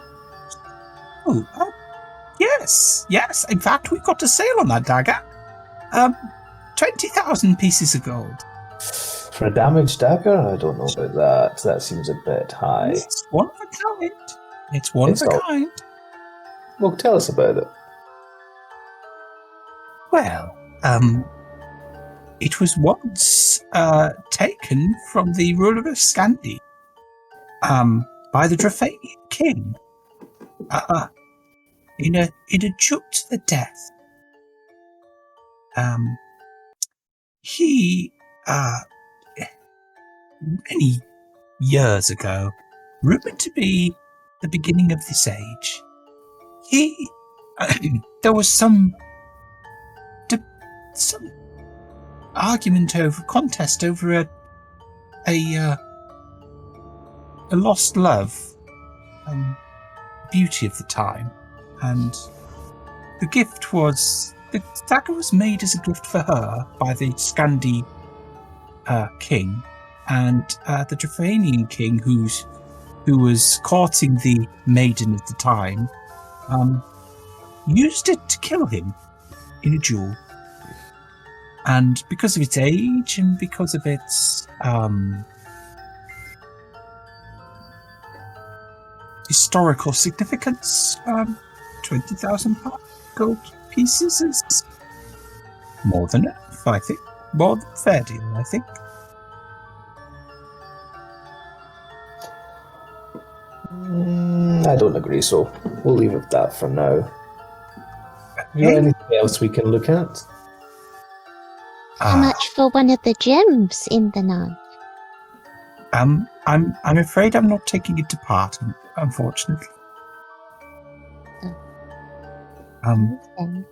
Oh, yes. In fact, we've got a sale on that dagger. 20,000 pieces of gold. For a damaged dagger? I don't know about that. That seems a bit high. It's one of a kind. It's one of a kind. Well, tell us about it. Well, it was once taken from the ruler of Scandi by the Drafanian king in a duel to the death. He many years ago, rumored to be the beginning of this age, there was some argument contest over a lost love, beauty of the time, and the dagger was made as a gift for her by the Scandi king, and the Drafanian king, who was courting the maiden at the time, used it to kill him in a duel. And because of its age and because of its historical significance, 20,000 gold pieces is more than enough, I think. More than fair deal, I think. I don't agree, so we'll leave it at that for now. Is there anything else we can look at? How much for one of the gems in the knife? I'm afraid I'm not taking it to part, unfortunately. Okay.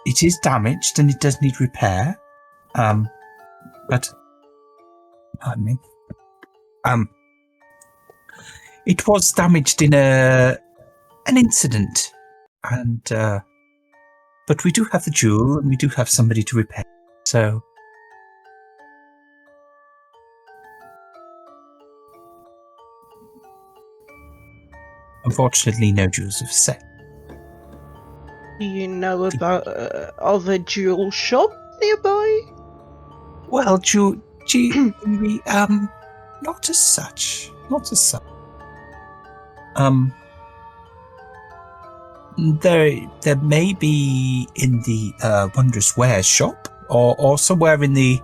It is damaged and it does need repair. But pardon me. It was damaged in an incident, and but we do have the jewel and we do have somebody to repair. So, unfortunately, no jewels of sale. Do you know about of a jewel shop nearby? Well, not as such. Not as such. There may be in the Wondrous Wares shop, or somewhere in the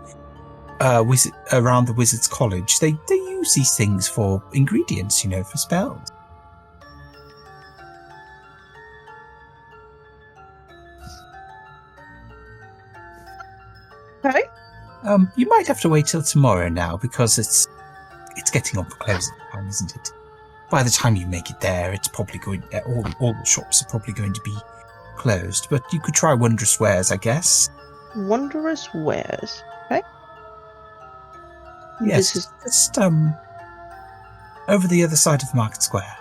around the Wizard's College. They use these things for ingredients, for spells. Okay. You might have to wait till tomorrow now because it's getting on for closing time, isn't it? By the time you make it there, it's probably going. All the shops are probably going to be closed. But you could try Wondrous Wares, I guess. Wondrous Wares. Okay. Yes, This is just over the other side of the Market Square.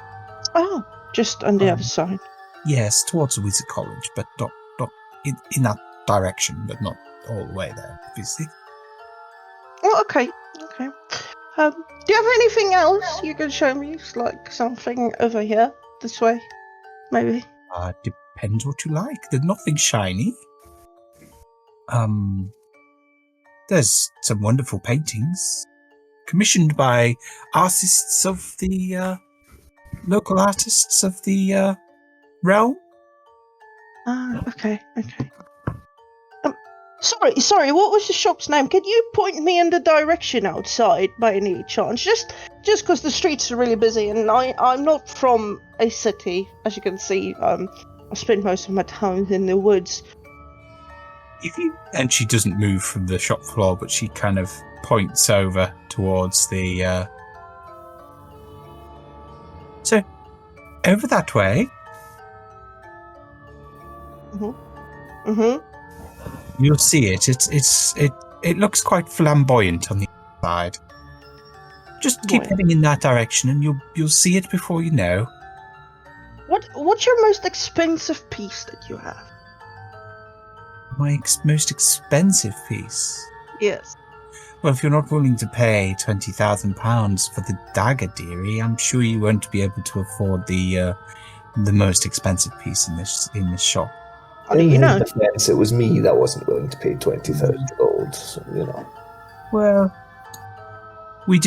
oh, just on the other side. Yes, towards the Wizard College, but not in that direction, but not all the way there, obviously. Oh, okay. Okay. Do you have anything else you can show me? It's like something over here, this way, maybe. Depends what you like. There's nothing shiny. There's some wonderful paintings. commissioned by artists of the local artists of the realm. Okay. Sorry, what was the shop's name? Could you point me in the direction outside by any chance? Just because the streets are really busy and I'm not from a city, as you can see. I spend most of my time in the woods. And she doesn't move from the shop floor, but she kind of points over towards the... So, over that way. You'll see it. It looks quite flamboyant on the inside. Just keep heading in that direction, and you'll see it before you know. What's your most expensive piece that you have? My most expensive piece? Yes. Well, if you're not willing to pay £20,000 for the dagger, dearie, I'm sure you won't be able to afford the most expensive piece in this shop. How do you know? In his defense, it was me that wasn't willing to pay 20,000 gold, so, you know. Well, we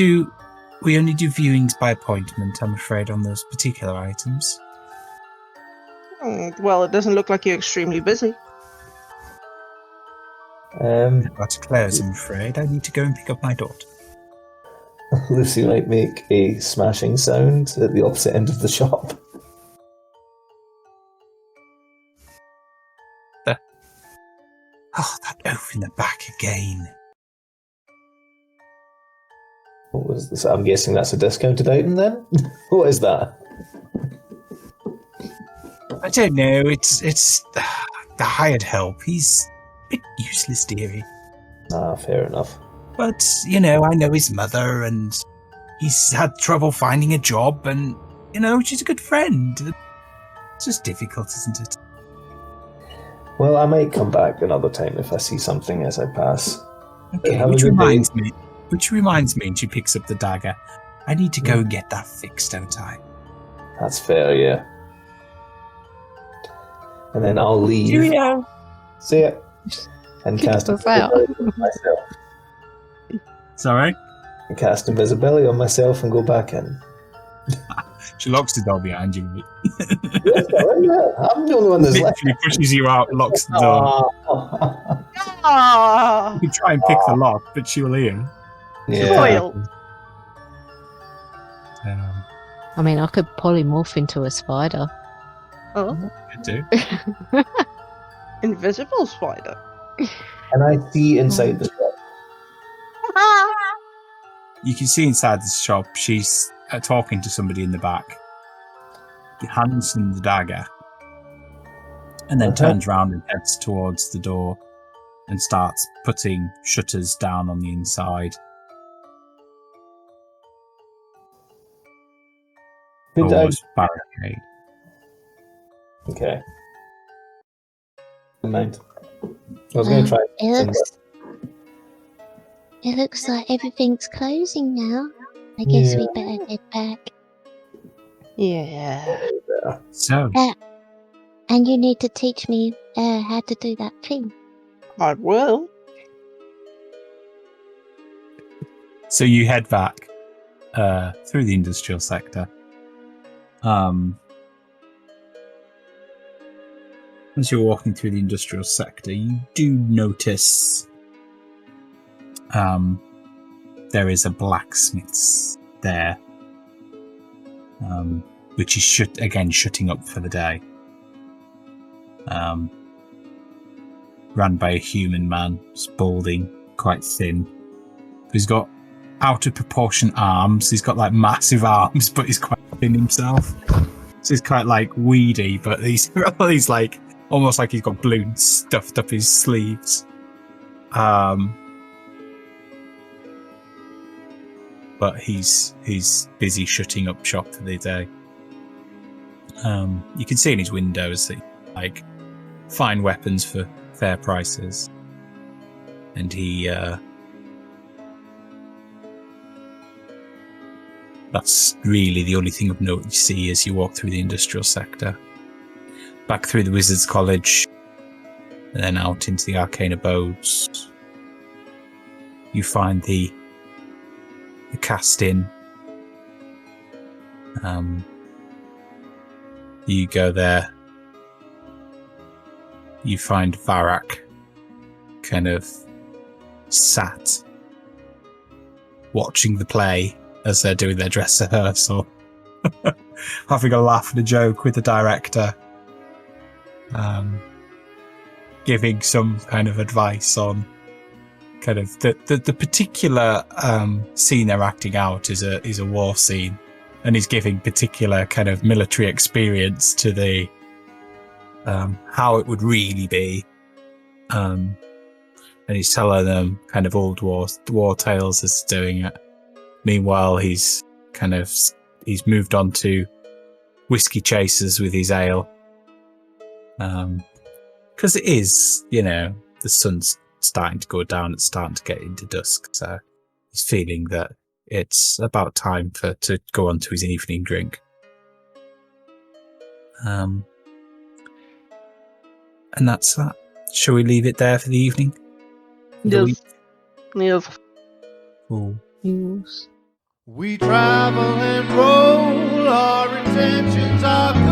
only do viewings by appointment, I'm afraid, on those particular items. Well, it doesn't look like you're extremely busy. Got to close, I'm afraid. I need to go and pick up my daughter. Lucy might make a smashing sound at the opposite end of the shop. Oh, that oaf in the back again. What was this? I'm guessing that's a discounted item then? What is that? I don't know. It's the hired help. He's a bit useless, dearie. Fair enough. But, I know his mother, and he's had trouble finding a job, and, she's a good friend. It's just difficult, isn't it? Well, I might come back another time if I see something as I pass. Okay, which reminds me, and she picks up the dagger. I need to go and get that fixed, don't I? That's fair, yeah. And then I'll leave. Cheerio. See ya. And cast invisibility on myself. Sorry? And cast invisibility on myself and go back in. She locks the door behind you. Yes, I'm the only one that's left. Literally pushes you out, locks the door. You can try and pick the lock, but she'll hear. Yeah. I mean, I could polymorph into a spider. Oh. You do. Invisible spider. And I see inside the shop. You can see inside the shop, she's talking to somebody in the back. He hands them the dagger. And then turns around and heads towards the door and starts putting shutters down on the inside. Almost barricade. Okay. Never mind. I was going to try. It looks like everything's closing now. I guess we better head back. Yeah. So. And you need to teach me how to do that thing. I will. So you head back through the industrial sector. As you're walking through the industrial sector, you do notice there is a blacksmith's there, which is shutting up for the day. Run by a human man, just balding, quite thin. He's got out of proportion arms. He's got like massive arms, but he's quite thin himself. So he's quite like weedy, but he's like almost like he's got balloons stuffed up his sleeves. But he's busy shutting up shop for the day. You can see in his windows that like fine weapons for fair prices, and he that's really the only thing of note you see as you walk through the industrial sector. Back through the Wizards College, and then out into the Arcane Abodes. You find the cast in. You go there. You find Varak kind of sat watching the play as they're doing their dress rehearsal, having a laugh and a joke with the director, giving some kind of advice on kind of the particular scene they're acting out is a war scene, and he's giving particular kind of military experience to the how it would really be, and he's telling them kind of old war tales as doing it. Meanwhile, he's moved on to whiskey chasers with his ale, because it is, the sun's starting to go down, it's starting to get into dusk, so he's feeling that it's about time to go on to his evening drink. And that's that. Shall we leave it there for the evening? Yes. Yes. Cool. Yes. We travel and roll, our intentions are good.